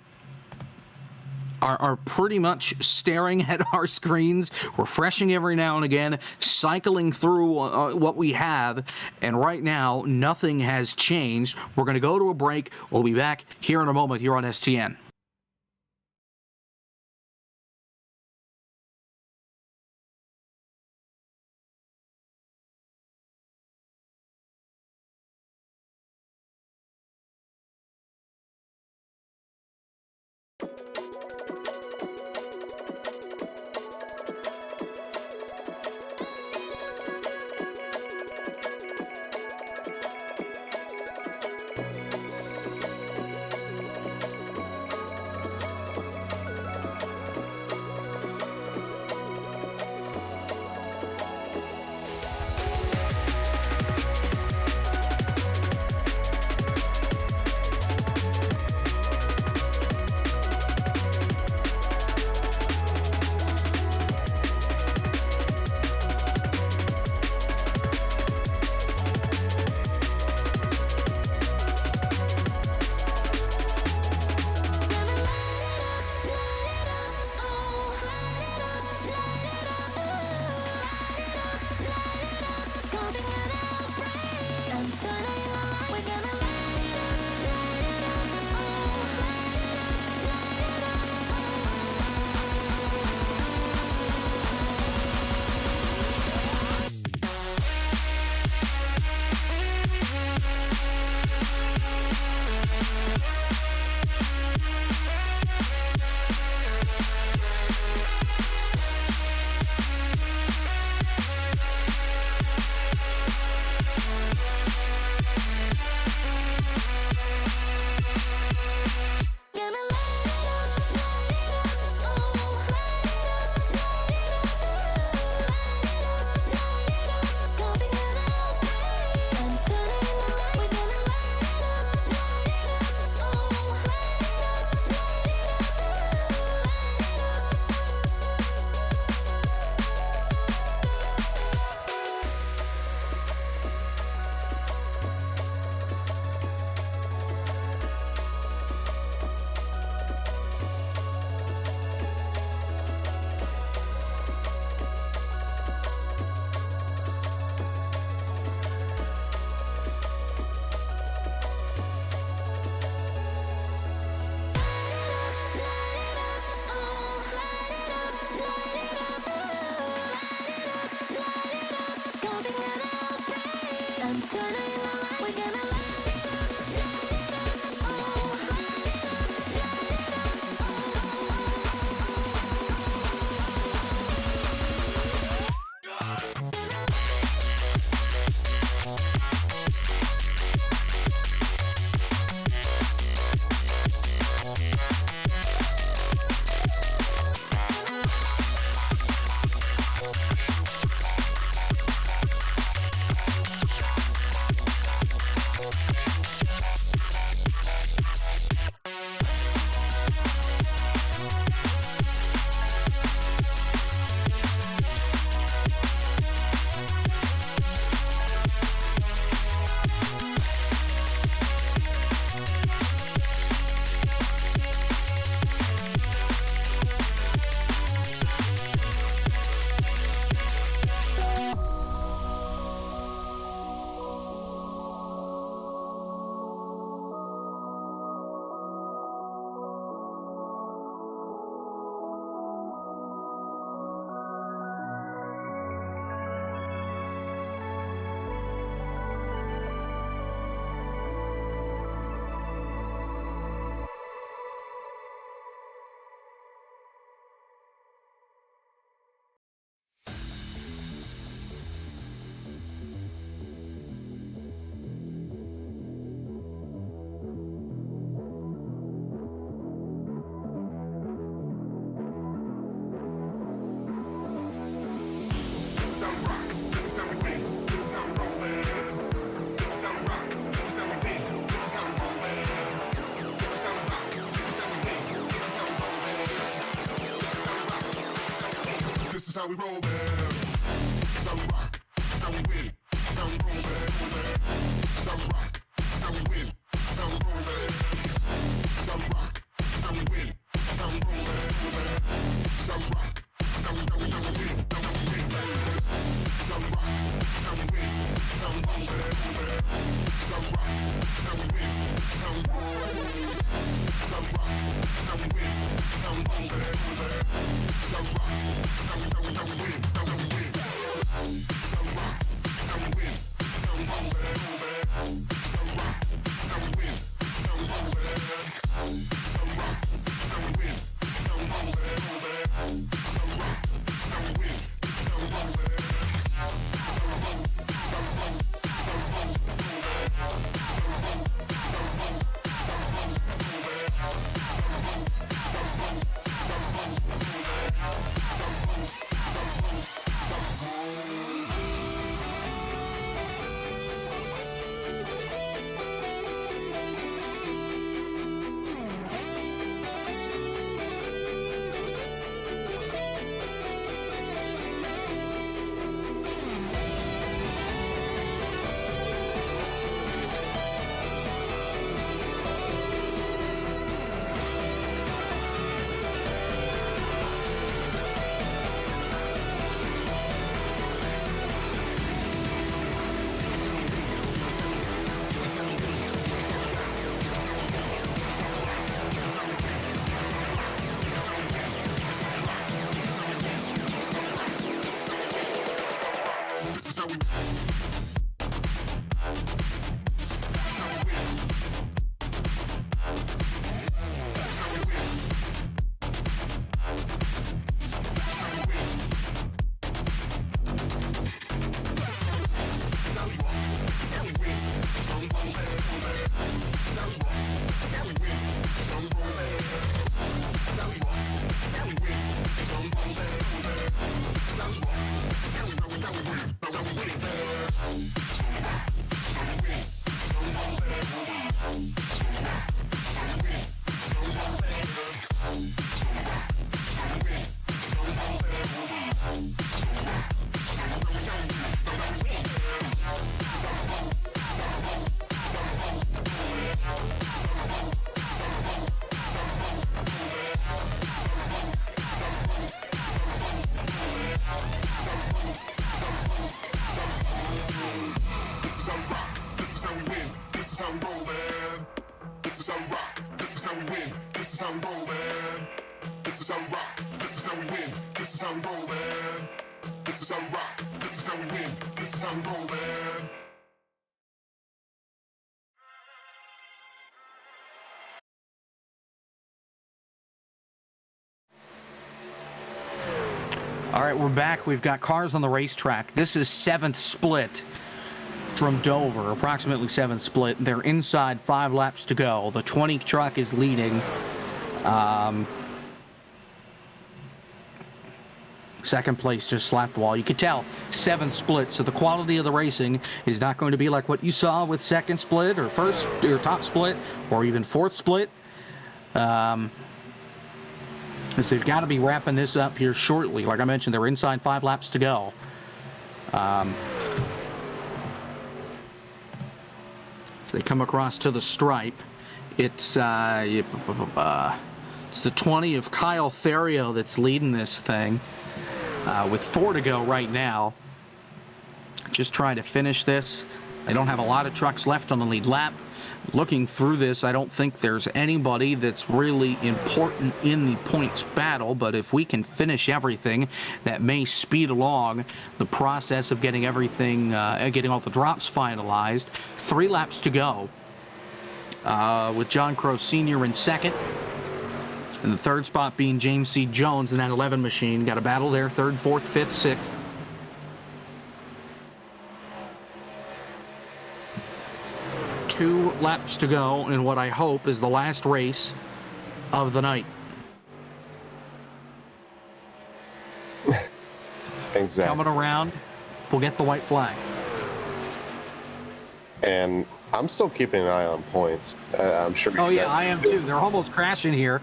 [SPEAKER 1] pretty much staring at our screens, refreshing every now and again, cycling through what we have, and right now nothing has changed. We're going to go to a break. We'll be back here in a moment here on STN.
[SPEAKER 7] how we roll, man. Some rock, some win, some roll, man. Some rock, some win, some roll, man. Some rock, some win, some roll, man. Some rock, some win, some win, man. Some rock, some win, some roll, man. Some rock, some win, some roll. Some rock, some win, some roll, man. Some rock, some win, some win. Some rock, some win, some roll, man. Some rock, some win, some roll, man. Some rock, some win, some roll, man. Some rock, some win, some roll, man.
[SPEAKER 1] All right, we're back. We've got cars on the racetrack. This is 7th split from Dover, approximately 7th split. They're inside 5 laps to go. The 20 truck is leading. Second place just slapped the wall. You could tell 7th split, so the quality of the racing is not going to be like what you saw with 2nd split or first or top split or even 4th split. So they've got to be wrapping this up here shortly. Like I mentioned, they're inside 5 laps to go. So they come across to the stripe. It's the 20 of Kyle Therio that's leading this thing with 4 to go right now. Just trying to finish this. They don't have a lot of trucks left on the lead lap. Looking through this, I don't think there's anybody that's really important in the points battle, but if we can finish everything, that may speed along the process of getting everything, getting all the drops finalized. 3 laps to go, with John Crow Sr. in second, and the third spot being James C. Jones in that 11 machine. Got a battle there, 3rd, 4th, 5th, 6th. Two laps to go in what I hope is the last race of the night.
[SPEAKER 2] Exactly.
[SPEAKER 1] Coming around, we'll get the white flag.
[SPEAKER 2] And I'm still keeping an eye on points. I'm sure.
[SPEAKER 1] Oh yeah, I am too. They're almost crashing here.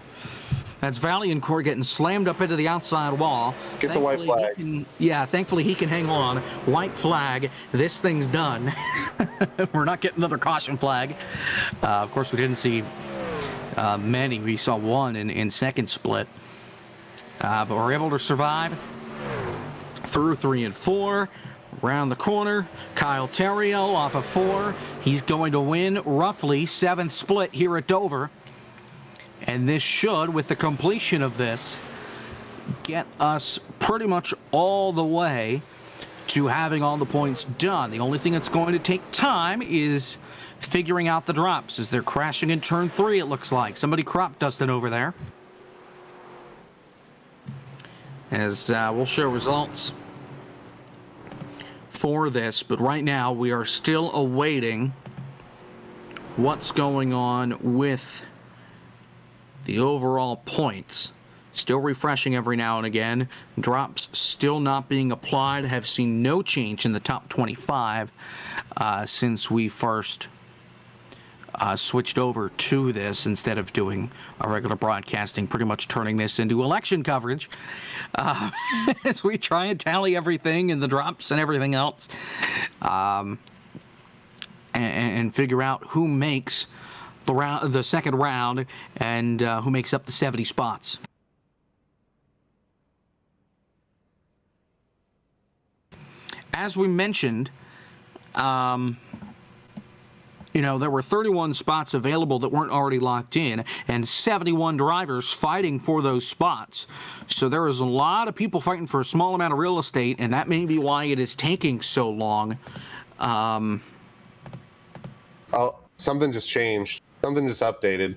[SPEAKER 1] That's Valley and Core getting slammed up into the outside wall.
[SPEAKER 2] Get the white
[SPEAKER 1] Thankfully,
[SPEAKER 2] flag.
[SPEAKER 1] thankfully he can hang on. White flag. This thing's done. We're not getting another caution flag. Of course, we didn't see many. We saw one in second split. But we're able to survive through 3 and 4. Around the corner, Kyle Terrio off of 4. He's going to win roughly 7th split here at Dover. And this should, with the completion of this, get us pretty much all the way to having all the points done. The only thing that's going to take time is figuring out the drops as they're crashing in turn 3, it looks like. Somebody crop dusting over there. As we'll show results for this, but right now we are still awaiting what's going on with the overall points. Still refreshing every now and again. Drops still not being applied. Have seen no change in the top 25 since we first switched over to this instead of doing a regular broadcasting, pretty much turning this into election coverage as we try and tally everything and the drops and everything else and figure out who makes the second round and who makes up the 70 spots. As we mentioned, there were 31 spots available that weren't already locked in and 71 drivers fighting for those spots. So there is a lot of people fighting for a small amount of real estate, and that may be why it is taking so long.
[SPEAKER 2] Something just changed. Something just updated.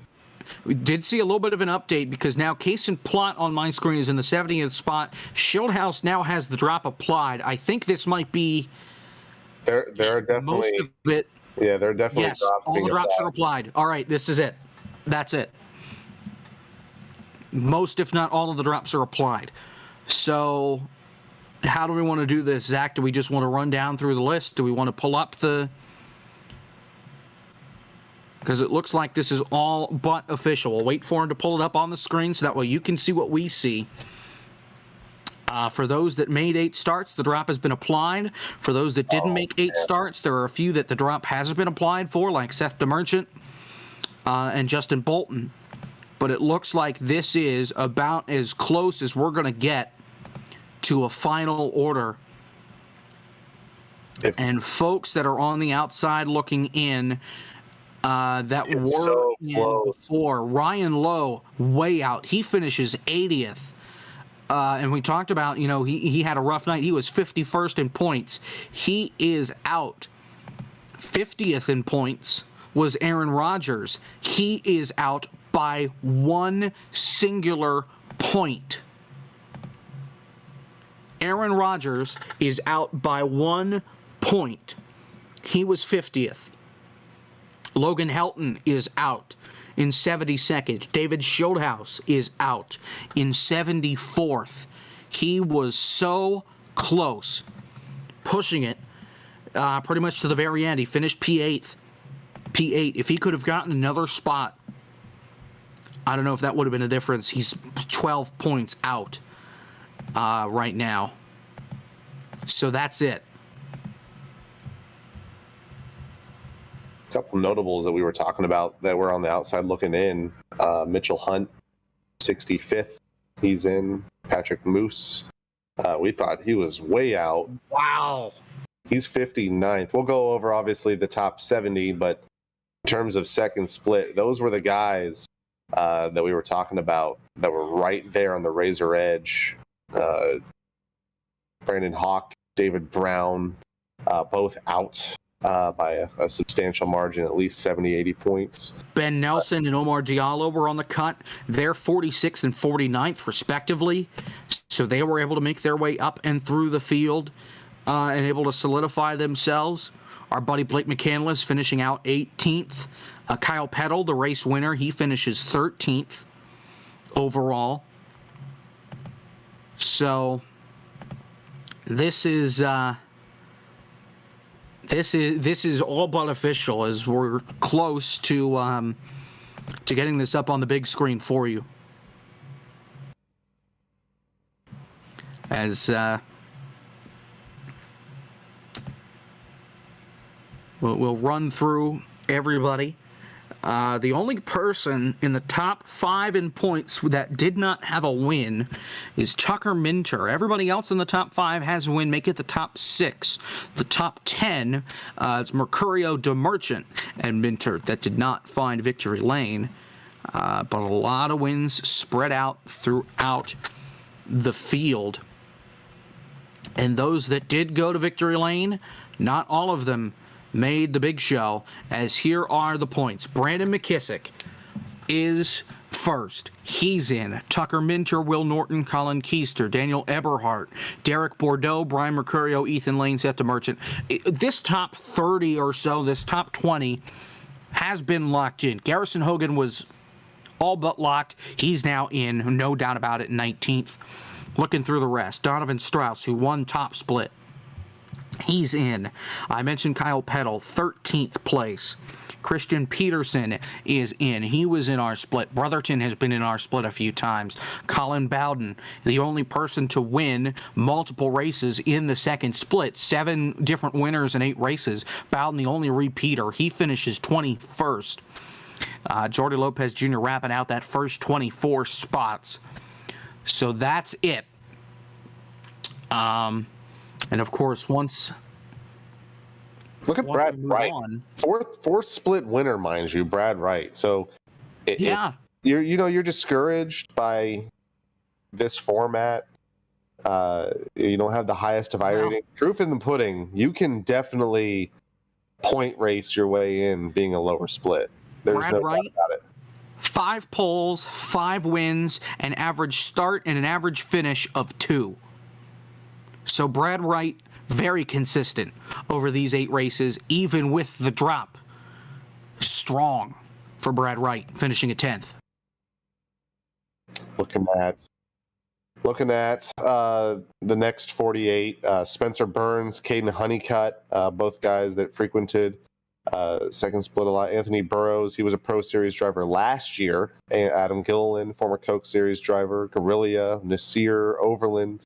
[SPEAKER 1] We did see a little bit of an update because now Case and Plot on my screen is in the 70th spot. Shieldhouse now has the drop applied. I think this might be
[SPEAKER 2] There are definitely
[SPEAKER 1] most of it.
[SPEAKER 2] Yeah, there are definitely
[SPEAKER 1] Yes,
[SPEAKER 2] drops.
[SPEAKER 1] all
[SPEAKER 2] being
[SPEAKER 1] the drops
[SPEAKER 2] applied.
[SPEAKER 1] are applied. All right, this is it. That's it. Most, if not all, of the drops are applied. So, how do we want to do this, Zach? Do we just want to run down through the list? Do we want to pull up the... Because it looks like this is all but official. We'll wait for him to pull it up on the screen so that way you can see what we see. For those that made 8 starts, the drop has been applied. For those that didn't make 8 starts, there are a few that the drop hasn't been applied for, like Seth DeMerchant and Justin Bolton. But it looks like this is about as close as we're going to get to a final order. And folks that are on the outside looking in, that were
[SPEAKER 2] so
[SPEAKER 1] in
[SPEAKER 2] close.
[SPEAKER 1] before. Ryan Lowe, way out. He finishes 80th. And we talked about, he had a rough night. He was 51st in points. He is out. 50th in points was Aaron Rodgers. He is out by 1 singular point. Aaron Rodgers is out by 1 point. He was 50th. Logan Helton is out in 72nd. David Shieldhouse is out in 74th. He was so close, pushing it pretty much to the very end. He finished P8. If he could have gotten another spot, I don't know if that would have been a difference. He's 12 points out right now. So that's it.
[SPEAKER 2] Couple notables that we were talking about that were on the outside looking in. Mitchell Hunt, 65th. He's in. Patrick Moose. We thought he was way out.
[SPEAKER 1] Wow.
[SPEAKER 2] He's 59th. We'll go over, obviously, the top 70, but in terms of second split, those were the guys that we were talking about that were right there on the razor edge. Brandon Hawk, David Brown, both out by a substantial margin, at least 70, 80 points.
[SPEAKER 1] Ben Nelson and Omar Diallo were on the cut. They're 46th and 49th, respectively. So they were able to make their way up and through the field and able to solidify themselves. Our buddy Blake McCandless finishing out 18th. Kyle Peddle, the race winner, he finishes 13th overall. So this is all but official as we're close to getting this up on the big screen for you. as we'll run through everybody. The only person in the top 5 in points that did not have a win is Tucker Minter. Everybody else in the top 5 has a win, make it the top 6. The top 10, it's Mercurio, DeMerchant, and Minter that did not find victory lane. But a lot of wins spread out throughout the field. And those that did go to victory lane, not all of them made the big show, as here are the points. Brandon McKissick is first. He's in. Tucker Minter, Will Norton, Colin Keister, Daniel Eberhardt, Derek Bordeaux, Brian Mercurio, Ethan Lane, Seth DeMerchant. This top 30 or so, this top 20 has been locked in. Garrison Hogan was all but locked. He's now in, no doubt about it, 19th. Looking through the rest, Donovan Strauss, who won top split, he's in. I mentioned Kyle Peddle, 13th place. Christian Peterson is in. He was in our split. Brotherton has been in our split a few times. Colin Bowden, the only person to win multiple races in the second split. 7 different winners in 8 races. Bowden, the only repeater. He finishes 21st. Jordy Lopez Jr. wrapping out that first 24 spots. So that's it. And of course, once
[SPEAKER 2] look at Brad
[SPEAKER 1] we
[SPEAKER 2] Wright,
[SPEAKER 1] on,
[SPEAKER 2] fourth split winner, mind you, Brad Wright. So, you're discouraged by this format. You don't have the highest of iRating. Proof in the pudding. You can definitely point race your way in being a lower split. There's
[SPEAKER 1] Brad
[SPEAKER 2] no
[SPEAKER 1] Wright,
[SPEAKER 2] doubt about it.
[SPEAKER 1] 5 poles, 5 wins, an average start and an average finish of 2. So Brad Wright, very consistent over these 8 races, even with the drop. Strong for Brad Wright, finishing at 10th.
[SPEAKER 2] Looking at the next 48, Spencer Burns, Caden Honeycutt, both guys that frequented second split a lot. Anthony Burrows, he was a Pro Series driver last year. Adam Gilliland, former Coke Series driver. Guerrilla, Nasir, Overland,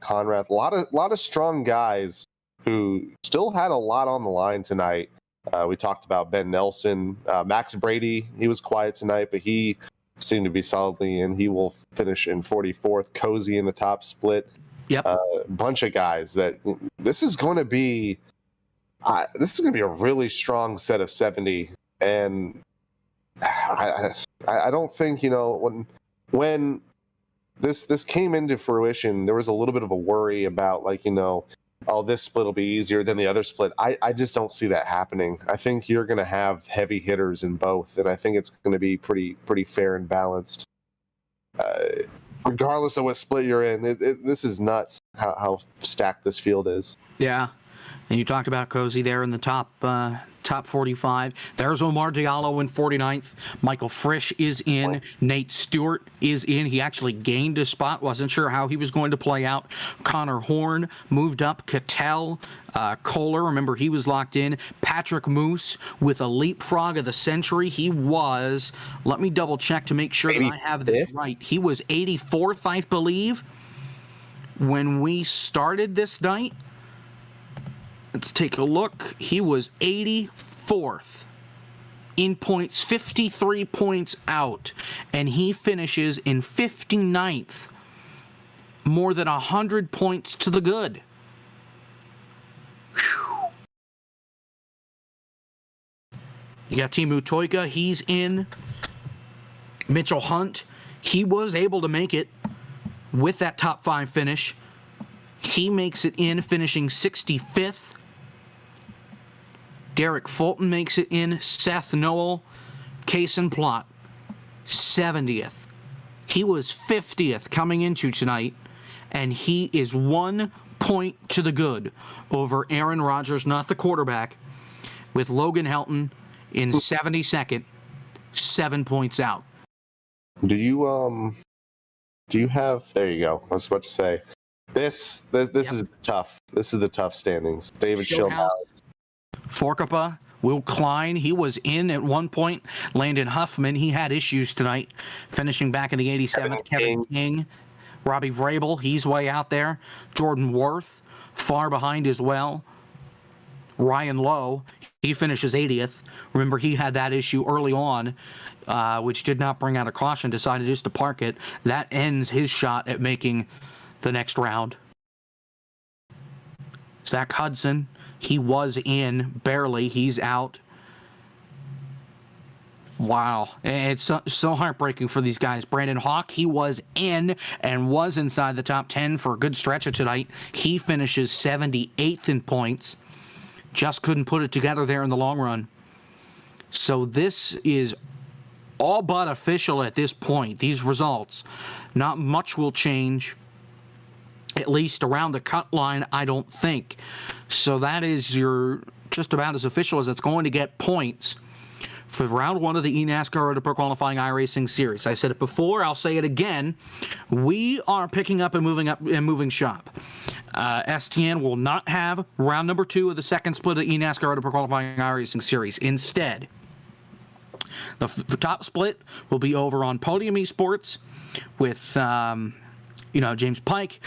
[SPEAKER 2] Conrad. A lot of strong guys who still had a lot on the line tonight. We talked about Ben Nelson, Max Brady. He was quiet tonight, but he seemed to be solidly in. He will finish in 44th. Cozy in the top split.
[SPEAKER 1] Yep.
[SPEAKER 2] Bunch of guys that this is going to be a really strong set of 70. And I don't think, when this came into fruition, there was a little bit of a worry about this split will be easier than the other split. I just don't see that happening. I think you're going to have heavy hitters in both, and I think it's going to be pretty fair and balanced. Regardless of what split you're in, this is nuts how stacked this field is.
[SPEAKER 1] Yeah. And you talked about Cozy there in the top 45. There's Omar Diallo in 49th. Michael Frisch is in. Nate Stewart is in. He actually gained a spot. Wasn't sure how he was going to play out. Connor Horn moved up. Cattell, Kohler, remember he was locked in. Patrick Moose with a leapfrog of the century. He was, let me double check to make sure that I have this right. He was 84th, I believe, when we started this night. Let's take a look. He was 84th in points, 53 points out, and he finishes in 59th, more than 100 points to the good. Whew. You got Timu Toika, he's in. Mitchell Hunt, he was able to make it with that top 5 finish. He makes it in, finishing 65th. Derek Fulton makes it in. Seth Noel, Kason Plott, 70th. He was 50th coming into tonight, and he is 1 point to the good over Aaron Rodgers, not the quarterback, with Logan Helton in 72nd, 7 points out.
[SPEAKER 2] Do you have? There you go. I was about to say this is tough. This is the tough standings. David Schillhouse.
[SPEAKER 1] Forkapa, Will Klein, he was in at one point. Landon Huffman, he had issues tonight, finishing back in the 87th. Kevin King Robbie Vrabel, he's way out there. Jordan Worth, far behind as well. Ryan Lowe, he finishes 80th. Remember, he had that issue early on, which did not bring out a caution, decided just to park it. That ends his shot at making the next round. Zach Hudson, he was in, barely. He's out. Wow. It's so heartbreaking for these guys. Brandon Hawk, he was in and was inside the top 10 for a good stretch of tonight. He finishes 78th in points. Just couldn't put it together there in the long run. So this is all but official at this point, these results. Not much will change, at least around the cut line, I don't think. So that is your just about as official as it's going to get points for round one of the eNASCAR Road to Pro Qualifying iRacing Series. I said it before, I'll say it again. We are picking up and moving shop. STN will not have round number 2 of the second split of eNASCAR Road to Pro Qualifying iRacing Series. Instead, the top split will be over on Podium Esports with James Pike,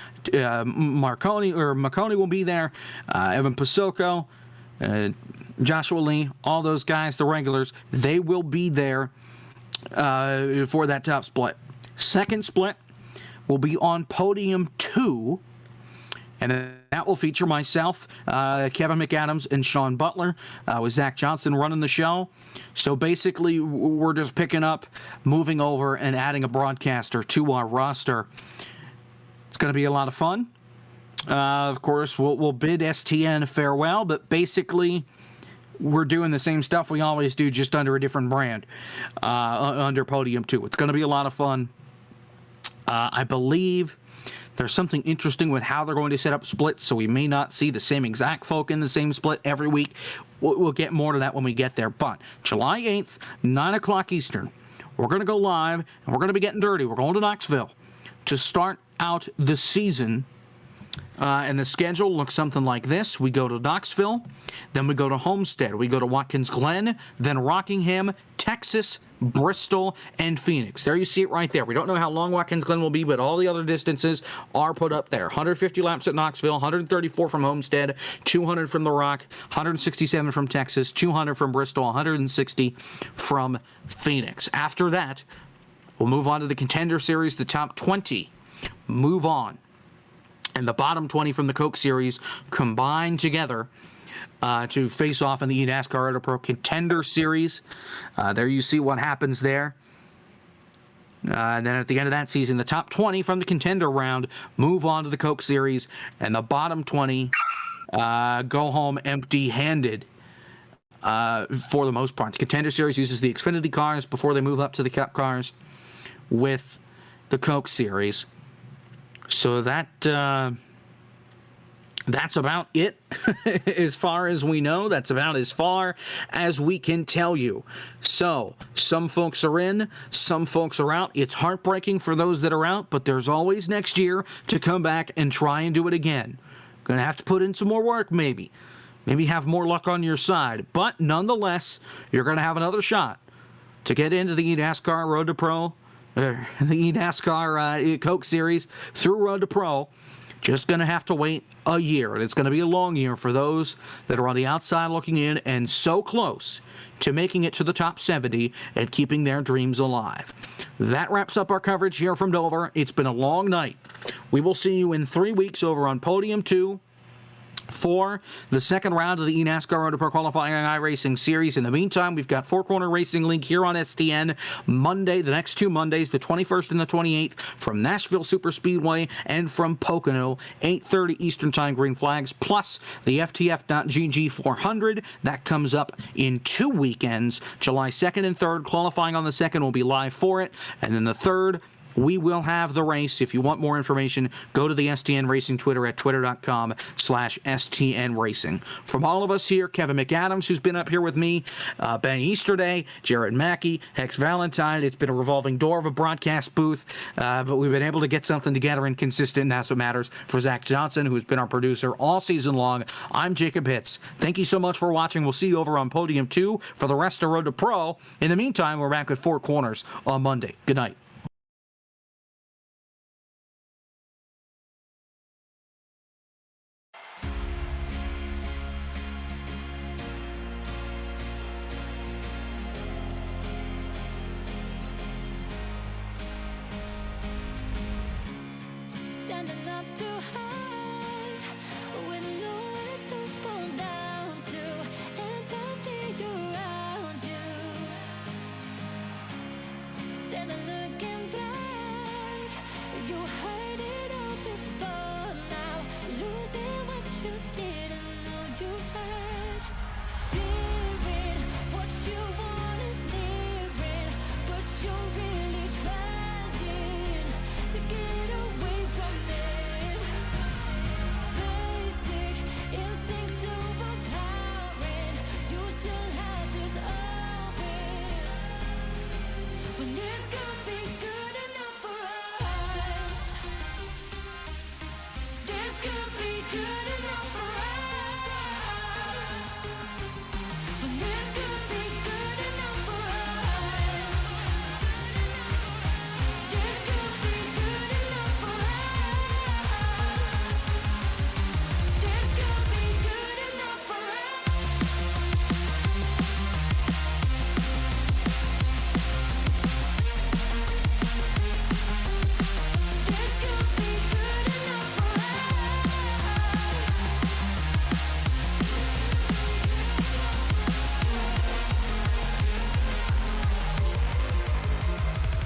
[SPEAKER 1] Marconi will be there, Evan Pasoko, Joshua Lee, all those guys, the regulars, they will be there for that top split. Second split will be on Podium 2, and that will feature myself, Kevin McAdams, and Sean Butler, with Zach Johnson running the show. So basically, we're just picking up, moving over, and adding a broadcaster to our roster. It's going to be a lot of fun. Of course, we'll bid STN farewell, but basically, we're doing the same stuff we always do, just under a different brand, under Podium 2. It's going to be a lot of fun. I believe there's something interesting with how they're going to set up splits, so we may not see the same exact folk in the same split every week. We'll get more to that when we get there. But July 8th, 9 o'clock Eastern, we're going to go live, and we're going to be getting dirty. We're going to Knoxville to start out the season. And the schedule looks something like this. We go to Knoxville, then we go to Homestead, we go to Watkins Glen, then Rockingham, Texas, Bristol, and Phoenix. There you see it right there. We don't know how long Watkins Glen will be, but all the other distances are put up there. 150 laps at Knoxville, 134 from Homestead, 200 from the Rock, 167 from Texas, 200 from Bristol, 160 from Phoenix. After that, we'll move on to the Contender Series, the top 20. Move on. And the bottom 20 from the Coke Series combine together to face off in the eNASCAR Auto Pro Contender Series. There you see what happens there. And then at the end of that season, the top 20 from the Contender round move on to the Coke Series, and the bottom 20 go home empty-handed for the most part. The Contender Series uses the Xfinity cars before they move up to the Cup cars with the Coke Series. So that's about it as far as we know. That's about as far as we can tell you. So some folks are in, some folks are out. It's heartbreaking for those that are out, but there's always next year to come back and try and do it again. Going to have to put in some more work, maybe have more luck on your side. But nonetheless, you're going to have another shot to get into the eNASCAR Road to Pro, the eNASCAR Coke Series through Road to Pro. Just going to have to wait a year, and it's going to be a long year for those that are on the outside looking in and so close to making it to the top 70 and keeping their dreams alive. That wraps up our coverage here from Dover. It's been a long night. We will see you in 3 weeks over on Podium 2 for the second round of the eNASCAR Road to Pro Qualifying iRacing Series. In the meantime, we've got Four Corner Racing League here on STN Monday, the next 2 Mondays, the 21st and the 28th, from Nashville Superspeedway and from Pocono, 8:30 Eastern Time, green flags, plus the FTF.GG 400. That comes up in 2 weekends, July 2nd and 3rd. Qualifying on the 2nd will be live for it, and then the 3rd, we will have the race. If you want more information, go to the STN Racing Twitter at twitter.com/STN Racing. From all of us here, Kevin McAdams, who's been up here with me, Ben Easterday, Jared Mackey, Hex Valentine. It's been a revolving door of a broadcast booth, but we've been able to get something together and consistent, and that's what matters. For Zach Johnson, who's been our producer all season long, I'm Jacob Hitz. Thank you so much for watching. We'll see you over on Podium 2 for the rest of Road to Pro. In the meantime, we're back with Four Corners on Monday. Good night.
[SPEAKER 5] to hide.